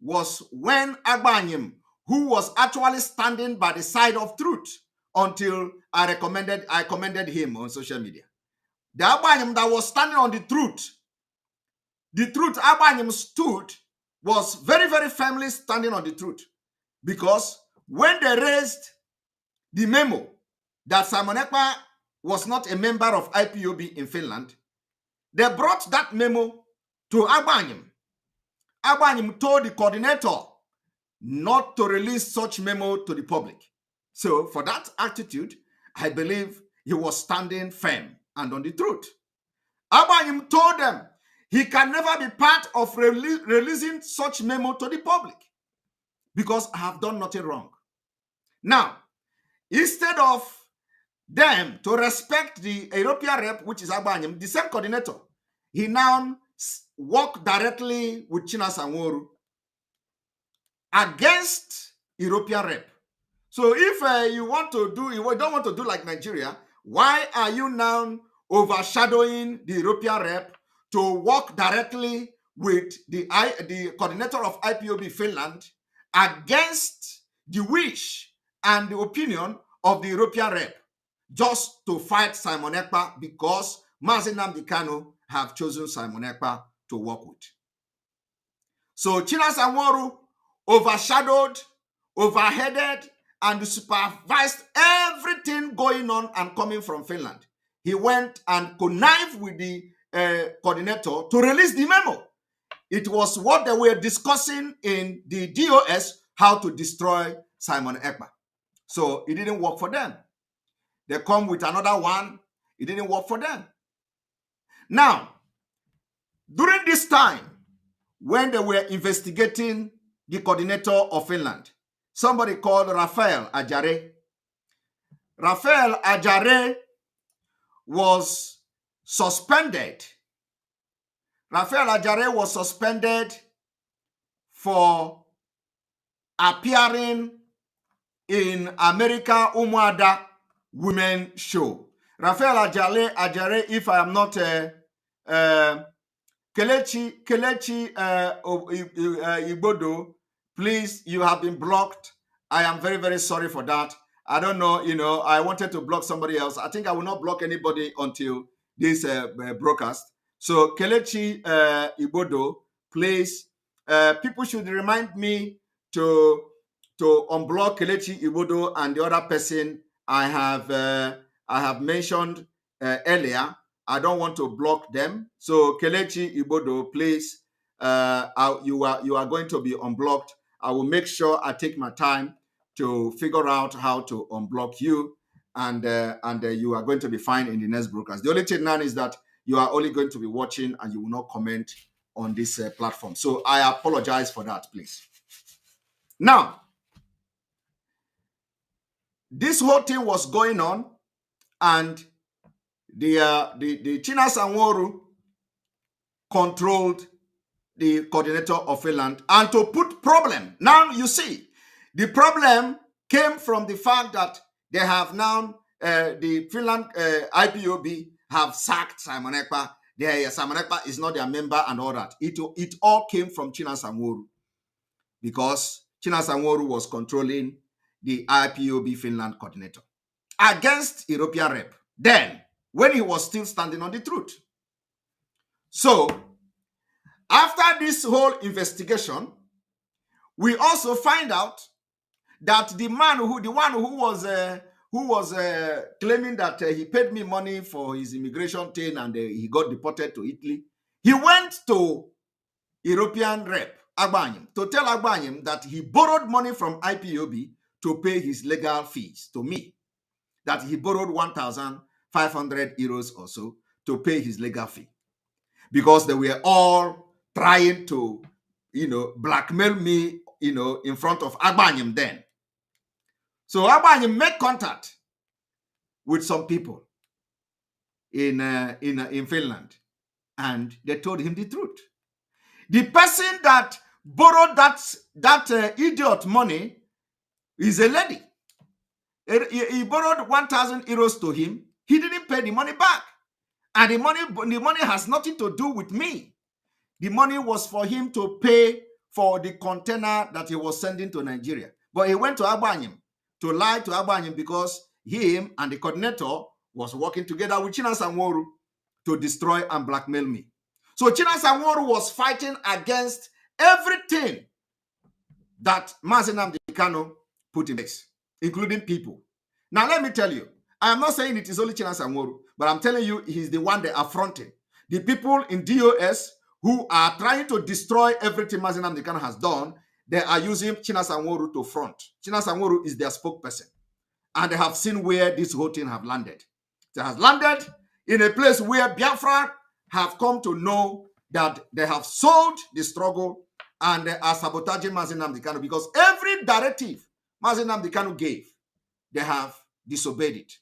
was when Agbanyem, who was actually standing by the side of truth until I commended him on social media. The Agbanyem that was standing on the truth Agbanyem stood was very, very firmly standing on the truth. Because when they raised the memo that Simon Ekpa was not a member of IPOB in Finland, they brought that memo to Agbanyem. Agbanyem told the coordinator not to release such memo to the public. So for that attitude, I believe he was standing firm and on the truth. Agbanyem told them he can never be part of releasing such memo to the public because I have done nothing wrong. Now, instead of them to respect the European rep, which is Agbanyem, the same coordinator, he now worked directly with China Sanworu against European rep. So if you don't want to do like Nigeria, why are you now overshadowing the European rep to work directly with the coordinator of IPOB Finland against the wish and the opinion of the European rep, just to fight Simon Ekpa because Mazi Nnamdi Kanu have chosen Simon Ekpa to work with. So China Sanworu overshadowed, overheaded, and supervised everything going on and coming from Finland. He went and connived with the coordinator to release the memo. It was what they were discussing in the DOS, how to destroy Simon Ekpa. So it didn't work for them. They come with another one. It didn't work for them. Now, during this time, when they were investigating the coordinator of Finland, somebody called Raphael Ajare. Raphael Ajare was suspended. Raphael Ajare was suspended for appearing in America Umuada women show. Raphael Ajare, if I am not Kelechi Igbodo, please, you have been blocked. I am very, very sorry for that. I don't know, I wanted to block somebody else. I think I will not block anybody until this broadcast. So Kelechi Igbodo, please, people should remind me to unblock Kelechi Igbodo and the other person I have mentioned earlier. I don't want to block them. So Kelechi Igbodo, please, you are going to be unblocked. I will make sure I take my time to figure out how to unblock you, and you are going to be fine in the next broadcast. The only thing now is that you are only going to be watching and you will not comment on this platform. So I apologize for that, please. Now, this whole thing was going on, and the China Sanworu controlled the coordinator of Finland, and to put problem. Now you see, the problem came from the fact that they have now the Finland IPOB have sacked Simon Ekpa. Simon Ekpa is not their member and all that. It all came from China Sanworu, because China Sanworu was controlling the IPOB Finland coordinator against European rep. Then, when he was still standing on the truth. So, after this whole investigation, we also find out that the one who was claiming that he paid me money for his immigration thing and he got deported to Italy, he went to European rep Agbanyim to tell Agbanyim that he borrowed money from IPOB to pay his legal fees to me, that he borrowed 1,500 euros or so to pay his legal fee, because they were all trying to, blackmail me, in front of Agbanyim then. So Agbanyim made contact with some people in Finland, and they told him the truth. The person that borrowed that idiot money is a lady. He borrowed 1,000 euros to him. He didn't pay the money back. And the money has nothing to do with me. The money was for him to pay for the container that he was sending to Nigeria. But he went to Agbanyim to lie to Agbanyim, because him and the coordinator was working together with China Sanworu to destroy and blackmail me. So China Sanworu was fighting against everything that Mazi Nnamdi Kanu put in place, including people. Now, let me tell you, I am not saying it is only China Sanworu, but I'm telling you, he's the one they are fronting. The people in DOS who are trying to destroy everything Mazi Nnamdi Kanu has done, they are using China Sanworu to front. China Sanworu is their spokesperson. And they have seen where this whole thing have landed. It has landed in a place where Biafra have come to know that they have sold the struggle and they are sabotaging Mazi Nnamdi Kanu, because every directive Mazi Nnamdi Kanu gave, they have disobeyed it.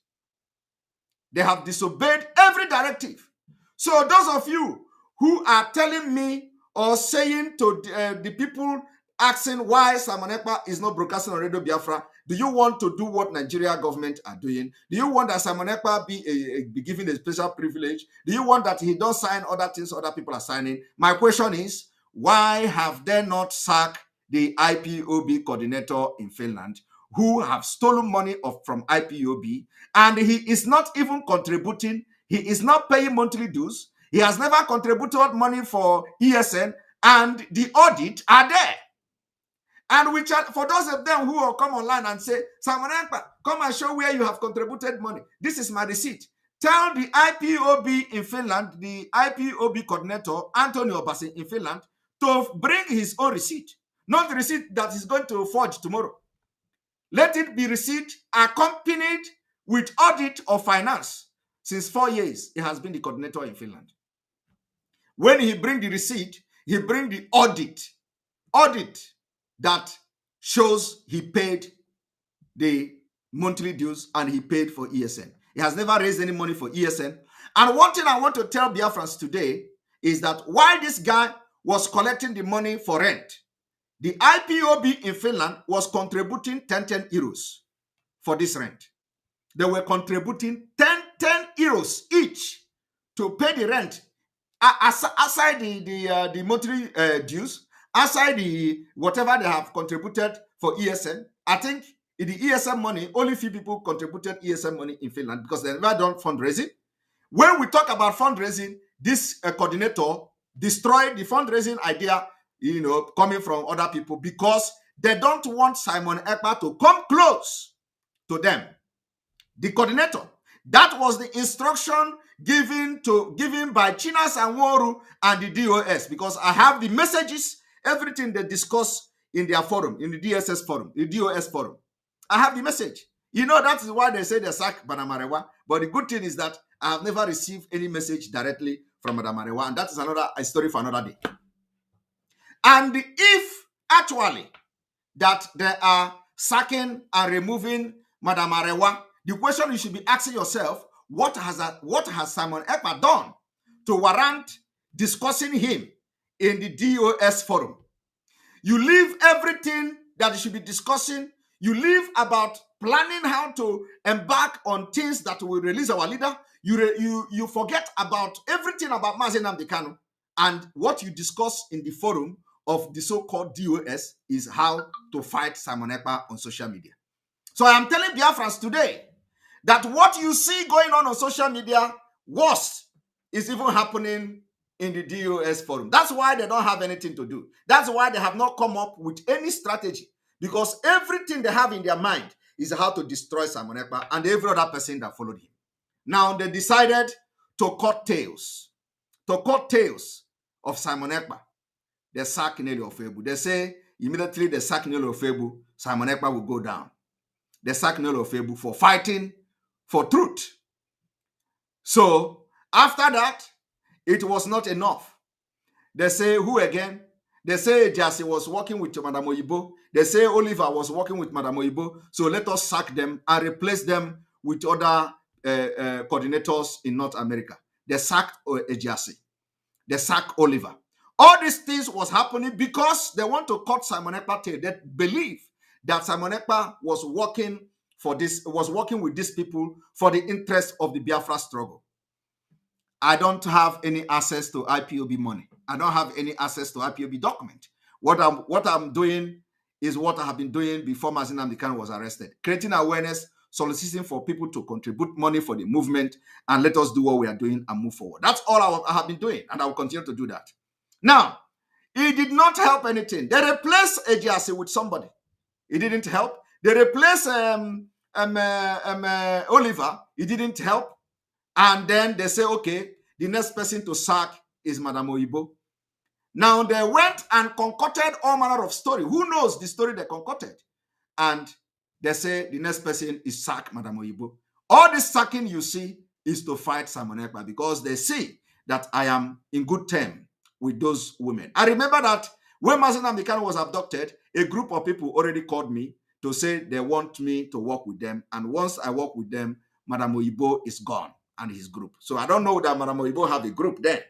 They have disobeyed every directive. So those of you who are telling me or saying to the people asking why Simon Ekpa is not broadcasting on Radio Biafra, do you want to do what Nigeria government are doing? Do you want that Simon Ekpa be given a special privilege? Do you want that he don't sign other things other people are signing? My question is, why have they not sacked the IPOB coordinator in Finland, who have stolen money from IPOB, and he is not even contributing? He is not paying monthly dues. He has never contributed money for ESN, and the audit are there. And which are, for those of them who will come online and say, Simon Ekpa, come and show where you have contributed money. This is my receipt. Tell the IPOB in Finland, the IPOB coordinator, Anthony Obasi in Finland, to bring his own receipt. Not the receipt that he's going to forge tomorrow. Let it be receipt accompanied with audit of finance. Since 4 years, he has been the coordinator in Finland. When he bring the receipt, he bring the audit that shows he paid the monthly dues and he paid for ESN. He has never raised any money for ESN. And one thing I want to tell Biafrans today is that while this guy was collecting the money for rent, the IPOB in Finland was contributing 10 euros for this rent. They were contributing 10 euros each to pay the rent, aside the monthly dues, aside the whatever they have contributed for ESN. I think in the ESN money, only few people contributed ESN money in Finland because they never done fundraising. When we talk about fundraising, this coordinator destroyed the fundraising idea, coming from other people because they don't want Simon Ekpa to come close to them. The coordinator, that was the instruction given by Chinas and Woru and the DOS, because I have the messages, everything they discuss in their forum, in the DSS forum, the DOS forum. I have the message. That is why they say they sack Madam Marewa. But the good thing is that I have never received any message directly from Madam Marewa, and that is a story for another day. And if actually that they are sacking and removing Madam Marewa, the question you should be asking yourself, what has Simon Ekpa done to warrant discussing him in the DOS forum? You leave everything that you should be discussing. You leave about planning how to embark on things that will release our leader. You forget about everything about Mazi Nnamdi Kanu, and what you discuss in the forum of the so-called DOS is how to fight Simon Ekpa on social media. So I am telling Biafrans today that what you see going on social media, worse, is even happening in the DOS forum. That's why they don't have anything to do. That's why they have not come up with any strategy, because everything they have in their mind is how to destroy Simon Ekpa and every other person that followed him. Now they decided to cut tails of Simon Ekpa. They sack Nelly Ofebu. They say immediately they sack Nelly Ofebu, Simon Ekpa will go down. They sack Nelly Ofebu for fighting for truth. So after that, it was not enough. They say who again? They say Jassy was working with Madam Oyibo. They say Oliver was working with Madam Oyibo. So let us sack them and replace them with other coordinators in North America. They sacked Jassy. They sacked Oliver. All these things was happening because they want to cut Simon Ekpa tail. They believe that Simon Ekpa was working with these people for the interest of the Biafra struggle. I don't have any access to IPOB money. I don't have any access to IPOB document. What I'm doing is what I have been doing before Mazi Nnamdi Kanu was arrested. Creating awareness, soliciting for people to contribute money for the movement, and let us do what we are doing and move forward. That's all I have been doing, and I will continue to do that. Now, it did not help anything. They replaced AJC with somebody. It didn't help. They replaced Oliver. It didn't help. And then they say, okay, the next person to sack is Madam Oyibo. Now they went and concocted all manner of story. Who knows the story they concocted? And they say the next person is sack Madam Oyibo. All this sacking you see is to fight Simon Ekpa, because they see that I am in good term with those women. I remember that when Mazi Nnamdi Kanu was abducted, a group of people already called me to say they want me to work with them. And once I work with them, Madam Oyibo is gone and his group. So I don't know that Madam Oyibo have a group then.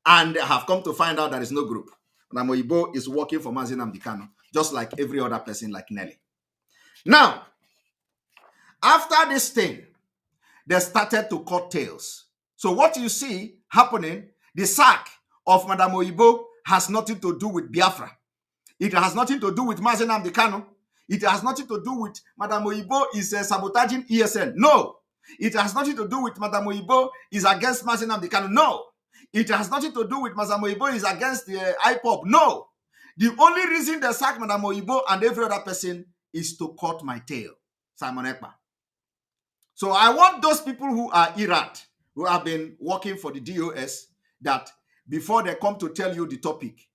And I have come to find out there is no group. Madam Oyibo is working for Mazi Nnamdi Kanu, just like every other person like Nelly. Now, after this thing, they started to cut tails. So what you see happening, the sack of Madam Oyibo has nothing to do with Biafra. It has nothing to do with Mazi Nnamdi Kanu. It has nothing to do with Madam Oyibo is sabotaging ESN. No. It has nothing to do with Madam Oyibo is against Mazi Nnamdi Kanu. No. It has nothing to do with Madam Oyibo is against the IPOB. No. The only reason they sack Madam Oyibo and every other person is to cut my tail, Simon Ekpa. So I want those people who are irate, who have been working for the DOS, that before they come to tell you the topic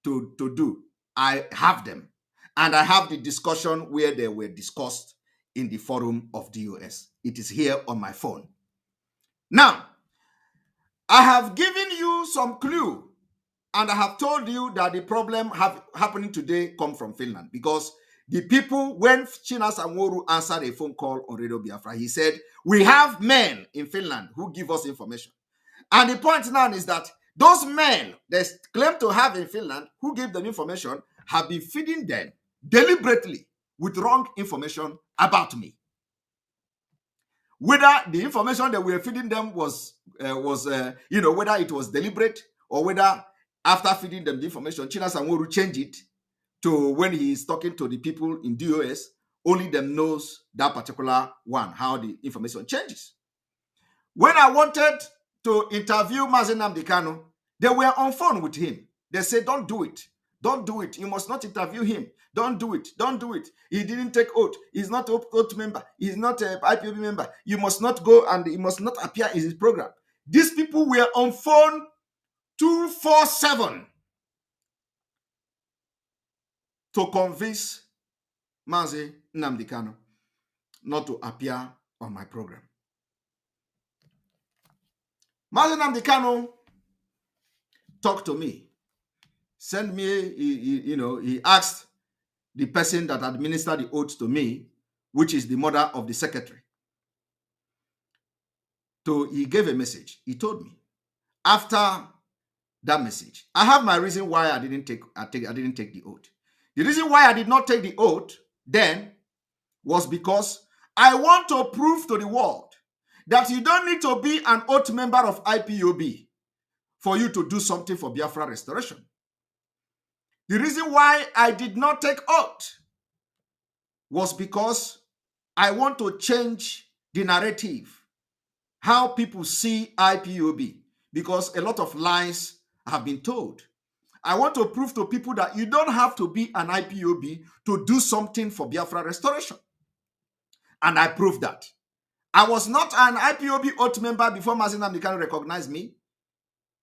to do, I have them. And I have the discussion where they were discussed in the forum of DOS. It is here on my phone. Now, I have given you some clue, and I have told you that the problem happening today come from Finland, because the people, when Chinas Anworu answered a phone call on Radio Biafra, he said, we have men in Finland who give us information. And the point now is that those men they claim to have in Finland who give them information have been feeding them deliberately with wrong information about me. Whether the information that we were feeding them was whether it was deliberate or whether after feeding them the information, Chinas Anworu changed it to when he is talking to the people in DOS, only them knows that particular one, how the information changes. When I wanted to interview Mazi Nnamdi Kanu, they were on phone with him. They said, don't do it. Don't do it. You must not interview him. Don't do it. Don't do it. He didn't take oath. He's not an oath member. He's not an IPOB member. You must not go and he must not appear in his program. These people were on phone 24/7 to convince Mazi Nnamdi Kanu not to appear on my program. Mazi Nnamdi Kanu talked to me, sent me, he asked the person that administered the oath to me, which is the mother of the secretary. So he gave a message. He told me, after that message, I have my reason why I didn't take the oath. The reason why I did not take the oath then was because I want to prove to the world that you don't need to be an oath member of IPOB for you to do something for Biafra restoration. The reason why I did not take oath was because I want to change the narrative, how people see IPOB, because a lot of lies have been told. I want to prove to people that you don't have to be an IPOB to do something for Biafra restoration. And I proved that. I was not an IPOB oath member before Mazi Nnamdi Kanu recognized me.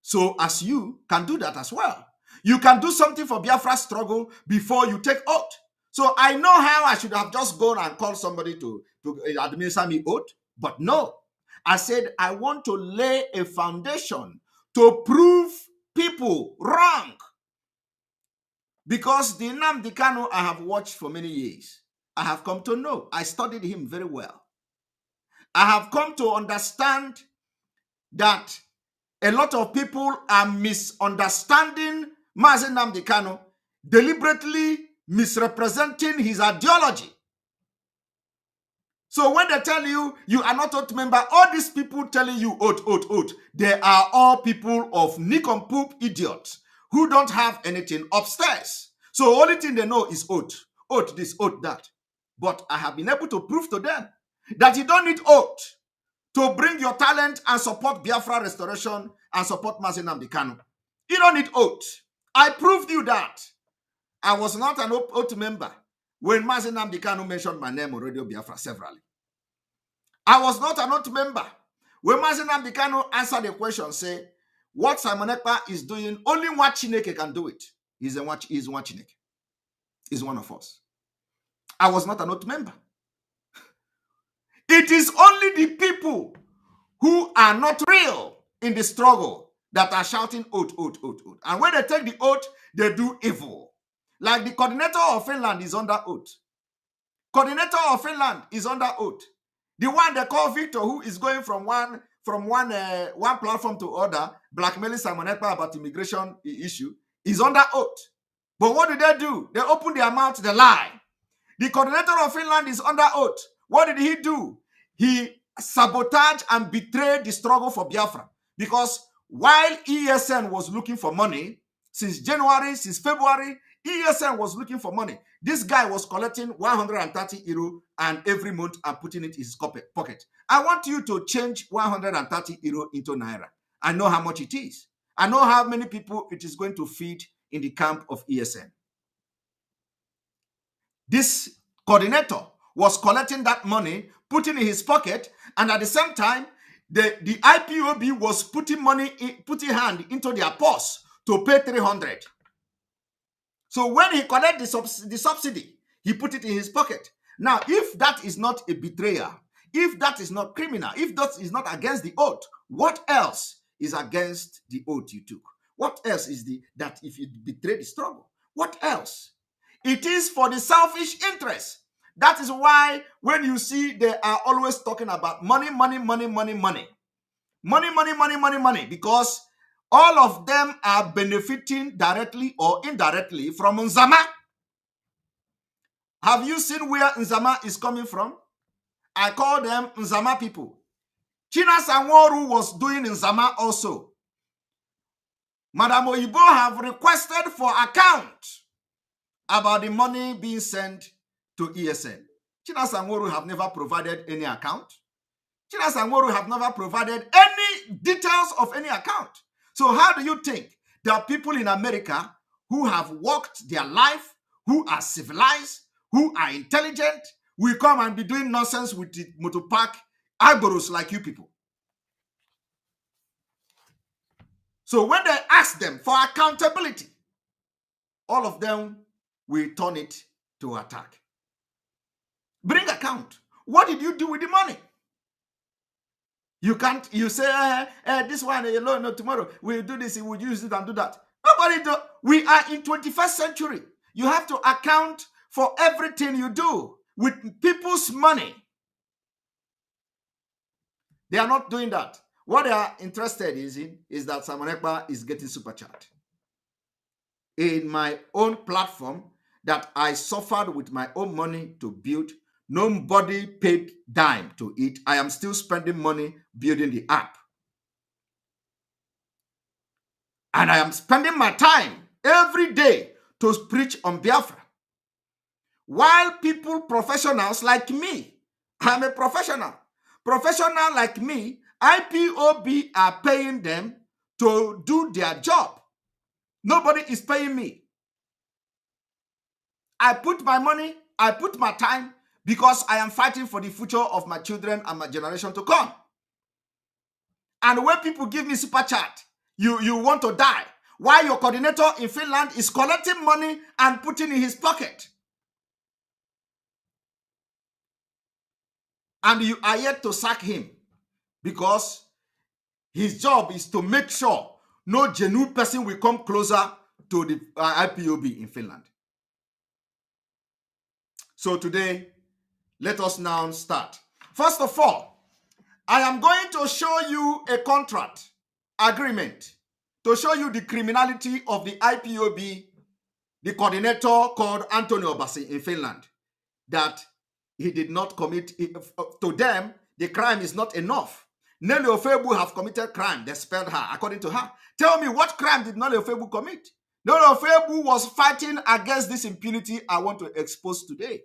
So as you can do that as well. You can do something for Biafra struggle before you take oath. So I know how I should have just gone and called somebody to administer me oath. But no. I said I want to lay a foundation to prove people wrong. Because the Nnamdi Kanu I have watched for many years, I have come to know. I studied him very well. I have come to understand that a lot of people are misunderstanding Mazi Nnamdi Kanu, deliberately misrepresenting his ideology. So when they tell you, you are not oath member, all these people telling you oath, oath, oath, they are all people of nincompoop idiots who don't have anything upstairs. So only thing they know is oath. Oath this, oath that. But I have been able to prove to them that you don't need oath to bring your talent and support Biafra restoration and support Mazi Nnamdi Kanu. You don't need oath. I proved you that. I was not an oath member when Mazi Nnamdi Kanu mentioned my name on Radio Biafra severally. I was not an oath member when Mazi Nnamdi Kanu answered the question, say, what Simon Ekpa is doing, only one Chineke can do it. He's one Chineke. He's one of us. I was not an oath member. It is only the people who are not real in the struggle that are shouting oath, oath, oath, oath. And when they take the oath, they do evil. Like the coordinator of Finland is under oath. Coordinator of Finland is under oath. The one they call Victor, who is going from one platform to other, blackmailing Simon Ekpa about immigration issue, is under oath. But what do? They open their mouth, they lie. The coordinator of Finland is under oath. What did he do? He sabotaged and betrayed the struggle for Biafra. Because while ESN was looking for money, since February, ESN was looking for money. This guy was collecting 130 euro and every month and putting it in his pocket. I want you to change 130 euro into Naira. I know how much it is. I know how many people it is going to feed in the camp of ESN. This coordinator was collecting that money, putting in his pocket, and at the same time, the IPOB was putting hand into their purse to pay 300. So when he collected the subsidy, he put it in his pocket. Now, if that is not a betrayer, if that is not criminal, if that is not against the oath, what else is against the oath you took? What else is that if you betray the struggle? What else? It is for the selfish interest. That is why when you see they are always talking about money, money, money, money, money. Money, money, money, money, money, because all of them are benefiting directly or indirectly from Nzama. Have you seen where Nzama is coming from? I call them Nzama people. Chinasa Nworu was doing Nzama also. Madam Oyibo have requested for account about the money being sent to ESN. Chinasa Nworu have never provided any account. Chinasa Nworu have never provided any details of any account. So how do you think there are people in America who have worked their life, who are civilized, who are intelligent, will come and be doing nonsense with the motopark Igboros like you people? So when they ask them for accountability, all of them will turn it to attack. Bring account. What did you do with the money? You can't, you say, this one alone, no, tomorrow we'll do this, we'll use it and do that. Nobody do. We are in 21st century. You have to account for everything you do with people's money. They are not doing that. What they are interested in is that Simon Ekpa is getting super chat. In my own platform that I suffered with my own money to build, nobody paid dime to it. I am still spending money building the app. And I am spending my time every day to preach on Biafra. While people, professionals like me, I'm a professional like me, IPOB are paying them to do their job. Nobody is paying me. I put my money, I put my time, because I am fighting for the future of my children and my generation to come. And when people give me super chat, you want to die, while your coordinator in Finland is collecting money and putting in his pocket. And you are yet to sack him, because his job is to make sure no genuine person will come closer to the IPOB in Finland. So today, let us now start. First of all, I am going to show you a contract agreement to show you the criminality of the IPOB, the coordinator called Antonio Bassi in Finland, that he did not commit. To them, the crime is not enough. Nelly Ofebu have committed crime. They spelled her, according to her. Tell me, what crime did Nelly Ofebu commit? Nelly Ofebu was fighting against this impunity I want to expose today.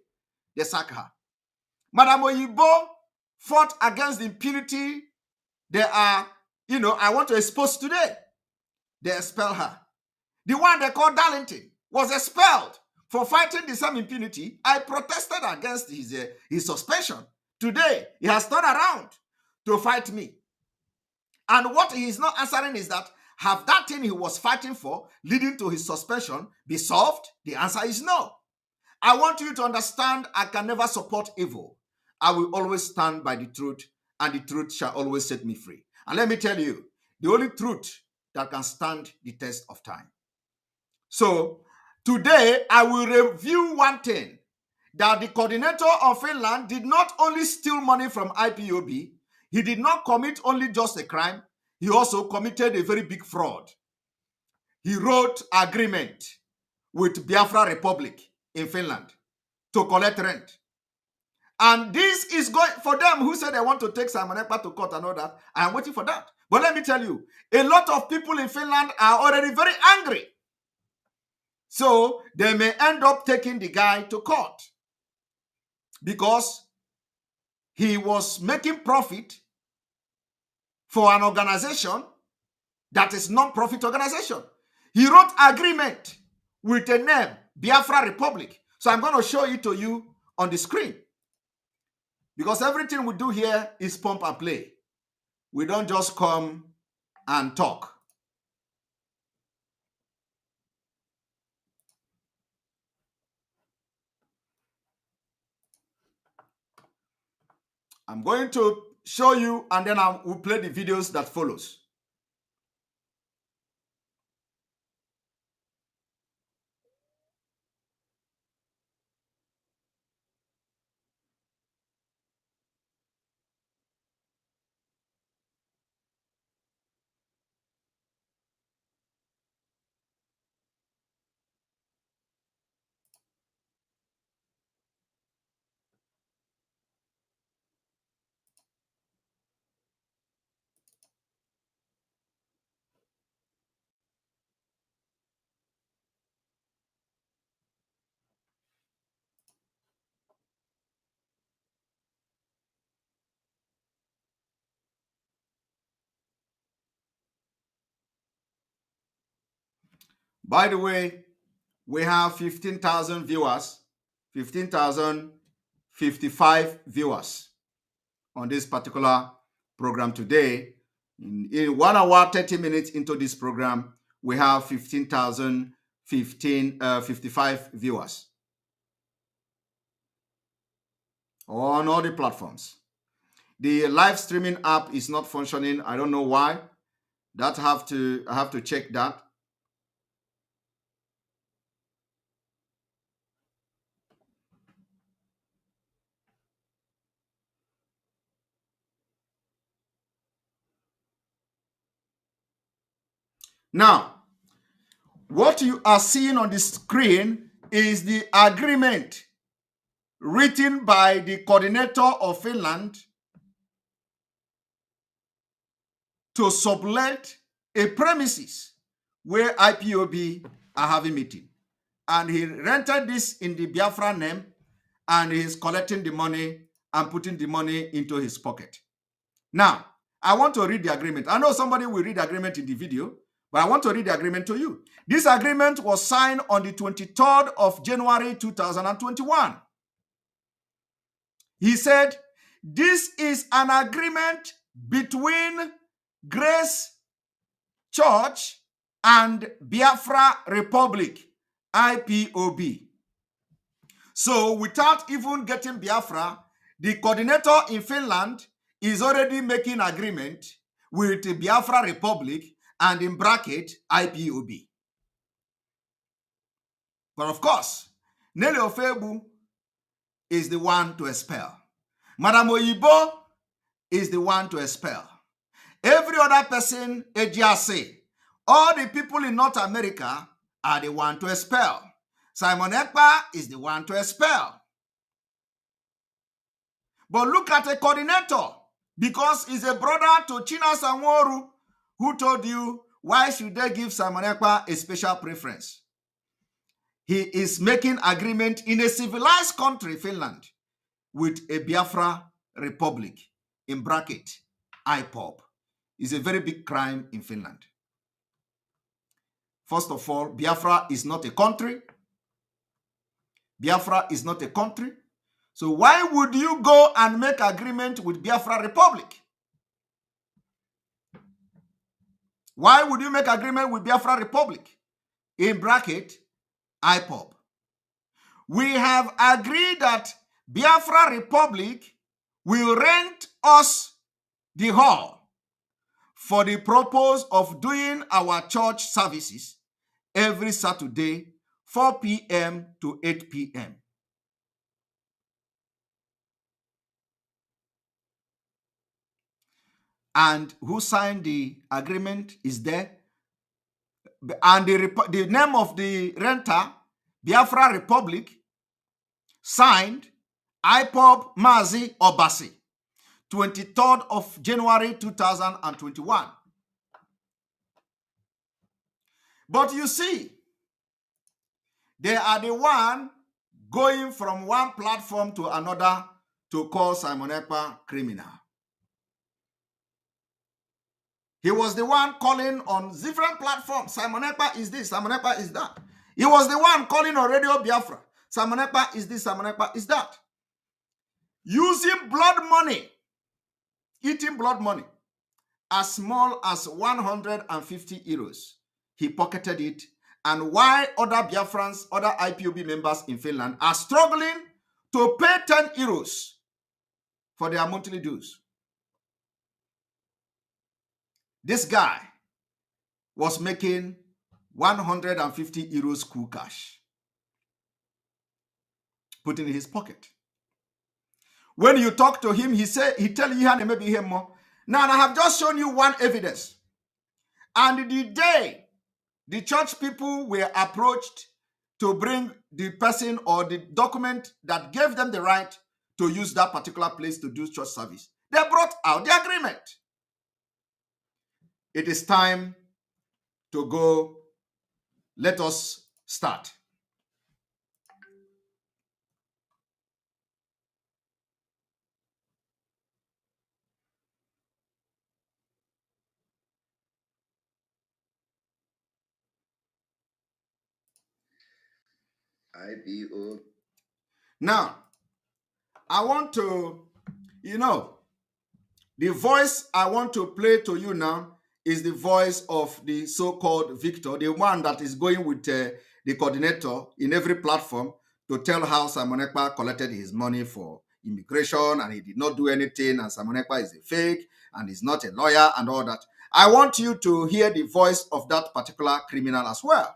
They sack her. Madam Oyibo fought against the impunity they are, I want to expose today. They expel her. The one they called Darlington was expelled for fighting the same impunity. I protested against his suspension. Today, he has turned around to fight me. And what he is not answering is that, have that thing he was fighting for, leading to his suspension, be solved? The answer is no. I want you to understand, I can never support evil. I will always stand by the truth, and the truth shall always set me free. And let me tell you, the only truth that can stand the test of time. So, today, I will review one thing, that the coordinator of Finland did not only steal money from IPOB, he did not commit only just a crime, he also committed a very big fraud. He wrote agreement with Biafra Republic in Finland to collect rent. And this is going, for them who said they want to take Simon Ekpa to court and all that, I am waiting for that. But let me tell you, a lot of people in Finland are already very angry. So they may end up taking the guy to court because he was making profit for an organization that is non-profit organization. He wrote agreement with a name, Biafra Republic. So I'm going to show it to you on the screen. Because everything we do here is pump and play. We don't just come and talk. I'm going to show you, and then I will play the videos that follows. By the way, we have 15,000 viewers, 15,055 viewers on this particular program today. In 1 hour, 30 minutes into this program, we have 55 viewers on all the platforms. The live streaming app is not functioning. I don't know why. I have to check that. Now, what you are seeing on the screen is the agreement written by the coordinator of Finland to sublet a premises where IPOB are having meeting. And he rented this in the Biafra name, and he's collecting the money and putting the money into his pocket. Now, I want to read the agreement. I know somebody will read the agreement in the video, but I want to read the agreement to you. This agreement was signed on the 23rd of January 2021. He said, this is an agreement between Grace Church and Biafra Republic, IPOB. So without even getting Biafra, the coordinator in Finland is already making agreement with the Biafra Republic and in bracket IPOB. But of course, Nelly Ofebu is the one to expel. Madam Oyibo is the one to expel. Every other person, AGRC, all the people in North America are the one to expel. Simon Ekpa is the one to expel. But look at a coordinator, because he's a brother to China Sanworu, who told you, why should they give Simon Ekpa a special preference? He is making agreement in a civilized country, Finland, with a Biafra Republic, in bracket, IPOB. It's a very big crime in Finland. First of all, Biafra is not a country. Biafra is not a country. So why would you go and make agreement with Biafra Republic? Why would you make agreement with Biafra Republic? In bracket, IPOB. We have agreed that Biafra Republic will rent us the hall for the purpose of doing our church services every Saturday, 4 p.m. to 8 p.m. And who signed the agreement is there. And the name of the renter, Biafra Republic, signed IPOB Mazi Obasi, 23rd of January 2021. But you see, they are the one going from one platform to another to call Simon Ekpa criminal. He was the one calling on different platforms. Simon Ekpa is this, Simon Ekpa is that. He was the one calling on Radio Biafra. Simon Ekpa is this, Simon Ekpa is that. Using blood money, eating blood money, as small as 150 euros. He pocketed it. And why other Biafrans, other IPOB members in Finland are struggling to pay 10 euros for their monthly dues. This guy was making 150 euros cool cash, put in his pocket. When you talk to him, he tell you and maybe hear more. Now I have just shown you one evidence. And the day the church people were approached to bring the person or the document that gave them the right to use that particular place to do church service, they brought out the agreement. It is time to go. Let us start. IPO. Now, I want to, the voice I want to play to you now is the voice of the so-called Victor, the one that is going with the coordinator in every platform to tell how Simon Ekpa collected his money for immigration and he did not do anything and Simon Ekpa is a fake and he's not a lawyer and all that. I want you to hear the voice of that particular criminal as well,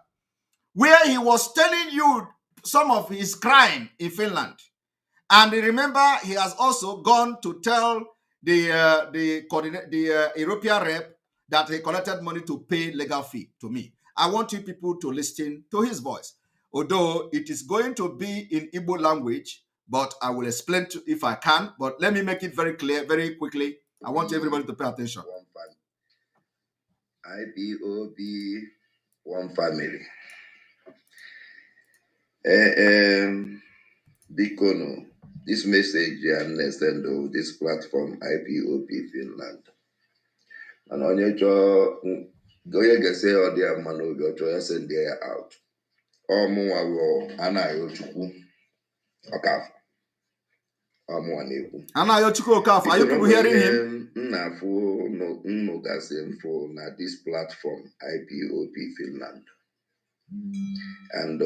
where he was telling you some of his crime in Finland. And remember, he has also gone to tell the European rep that he collected money to pay legal fee to me. I want you people to listen to his voice. Although it is going to be in Igbo language, but I will explain to if I can. But let me make it very clear, very quickly. I want everybody to pay attention. IPOB, one family. Bikono, this message you understand of this platform IPOB Finland. And on your jaw, go you say or dear man of your choice and they are out. Or more Anayo Chuku Okaf. Or more Nebu. Anayo Chuku Okaf, are you people hearing him? No, that's info na this platform IPOB Finland. And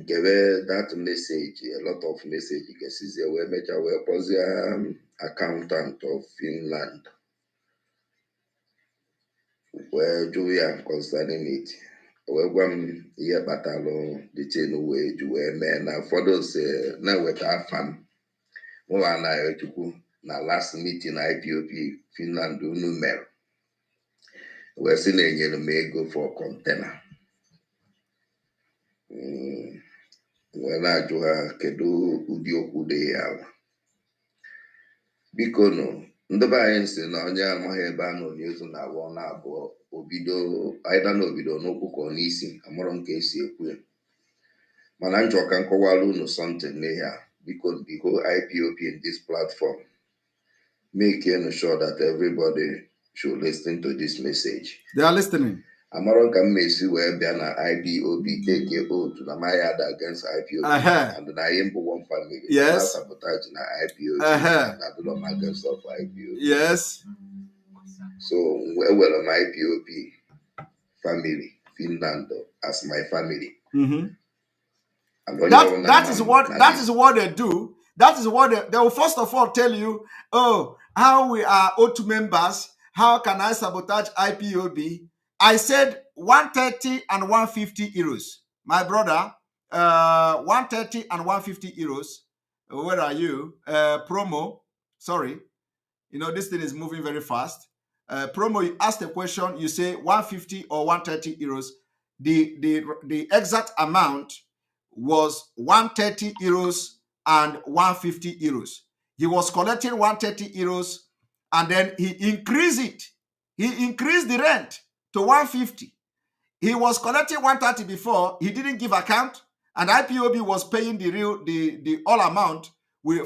give that message, a lot of message you can see where major was accountant of Finland. Where Julia concerning it. When year battle the chain away to where men for those now with our fam. One I to na last meeting IPOB Finland do no mail. We're still in may go for container. When I do her kedu udiokwu de ya. Bikono, ndebe anyị si na onye amaghị ebe a nọ n'izu na abụọ na abụọ obido aida na obido n'okpukọ n'isi amụrụ nke esi ekwu ya. Mana njọka nkọwara unu something n'ihe a. Biko the whole IPOB in this platform, making sure that everybody should listen to this message. They are listening. Amaron can mesi where Biana IPOB take a oath to the Mayada against IPOB and the Nayimbo one family. Yes. Sabotage na IPOB and I do not against of IPOB. Yes. So well IPOB family, Finland as my family. Mm-hmm. That is what they do. That is what they will first of all tell you, oh, how we are O2 members, how can I sabotage IPOB? I said 130 and 150 euros. My brother, 130 and 150 euros. Where are you? Promo. Sorry. This thing is moving very fast. Promo, you ask the question, you say 150 or 130 euros. The exact amount was 130 euros and 150 euros. He was collecting 130 euros and then he increased it. He increased the rent to 150. He was collecting 130 before. He didn't give account, and IPOB was paying the all amount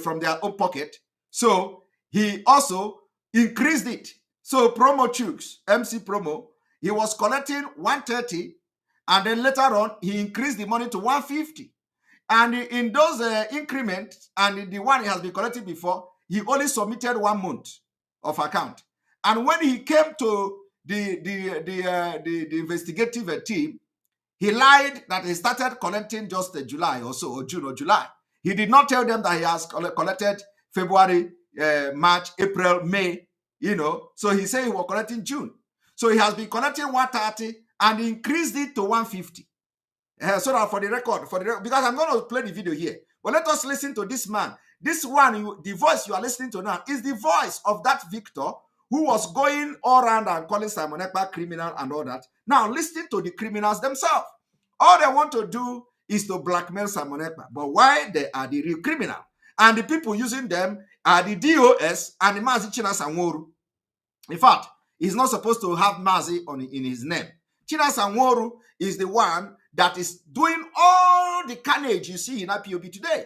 from their own pocket. So he also increased it. So Promo Chooks, MC Promo, he was collecting 130, and then later on he increased the money to 150. And in those increments, and the one he has been collecting before, he only submitted 1 month of account. And when he came to the investigative team, he lied that he started collecting just July or so, or June or July. He did not tell them that he has collected February, March, April, May, you know. So he said he was collecting June. So he has been collecting 130 and increased it to 150. So that for the record, because I'm going to play the video here. But let us listen to this man. This one, the voice you are listening to now is the voice of that Victor who was going all around and calling Simon Ekpa criminal and all that. Now listen to the criminals themselves. All they want to do is to blackmail Simon Ekpa. But why? They are the real criminal. And the people using them are the DOS and the Mazi Nnamdi. In fact, he's not supposed to have Mazi in his name. Nnamdi is the one that is doing all the carnage you see in IPOB today.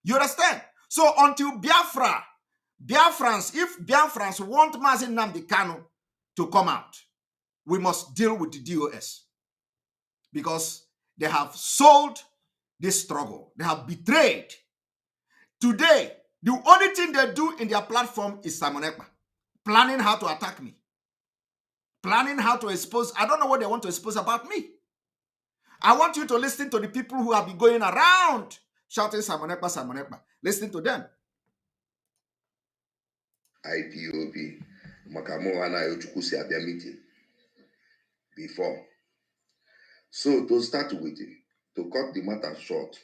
You understand? So until Biafrans, if Biafrans want Mazi Nnamdi Kanu to come out, we must deal with the DOS. Because they have sold this struggle. They have betrayed. Today, the only thing they do in their platform is Simon Ekpa. Planning how to attack me. Planning how to expose. I don't know what they want to expose about me. I want you to listen to the people who have been going around shouting Simon Ekpa, Simon Ekpa. Listen to them. IPOB, Makamoana Yochukusi at their meeting before. So to start with it, to cut the matter short,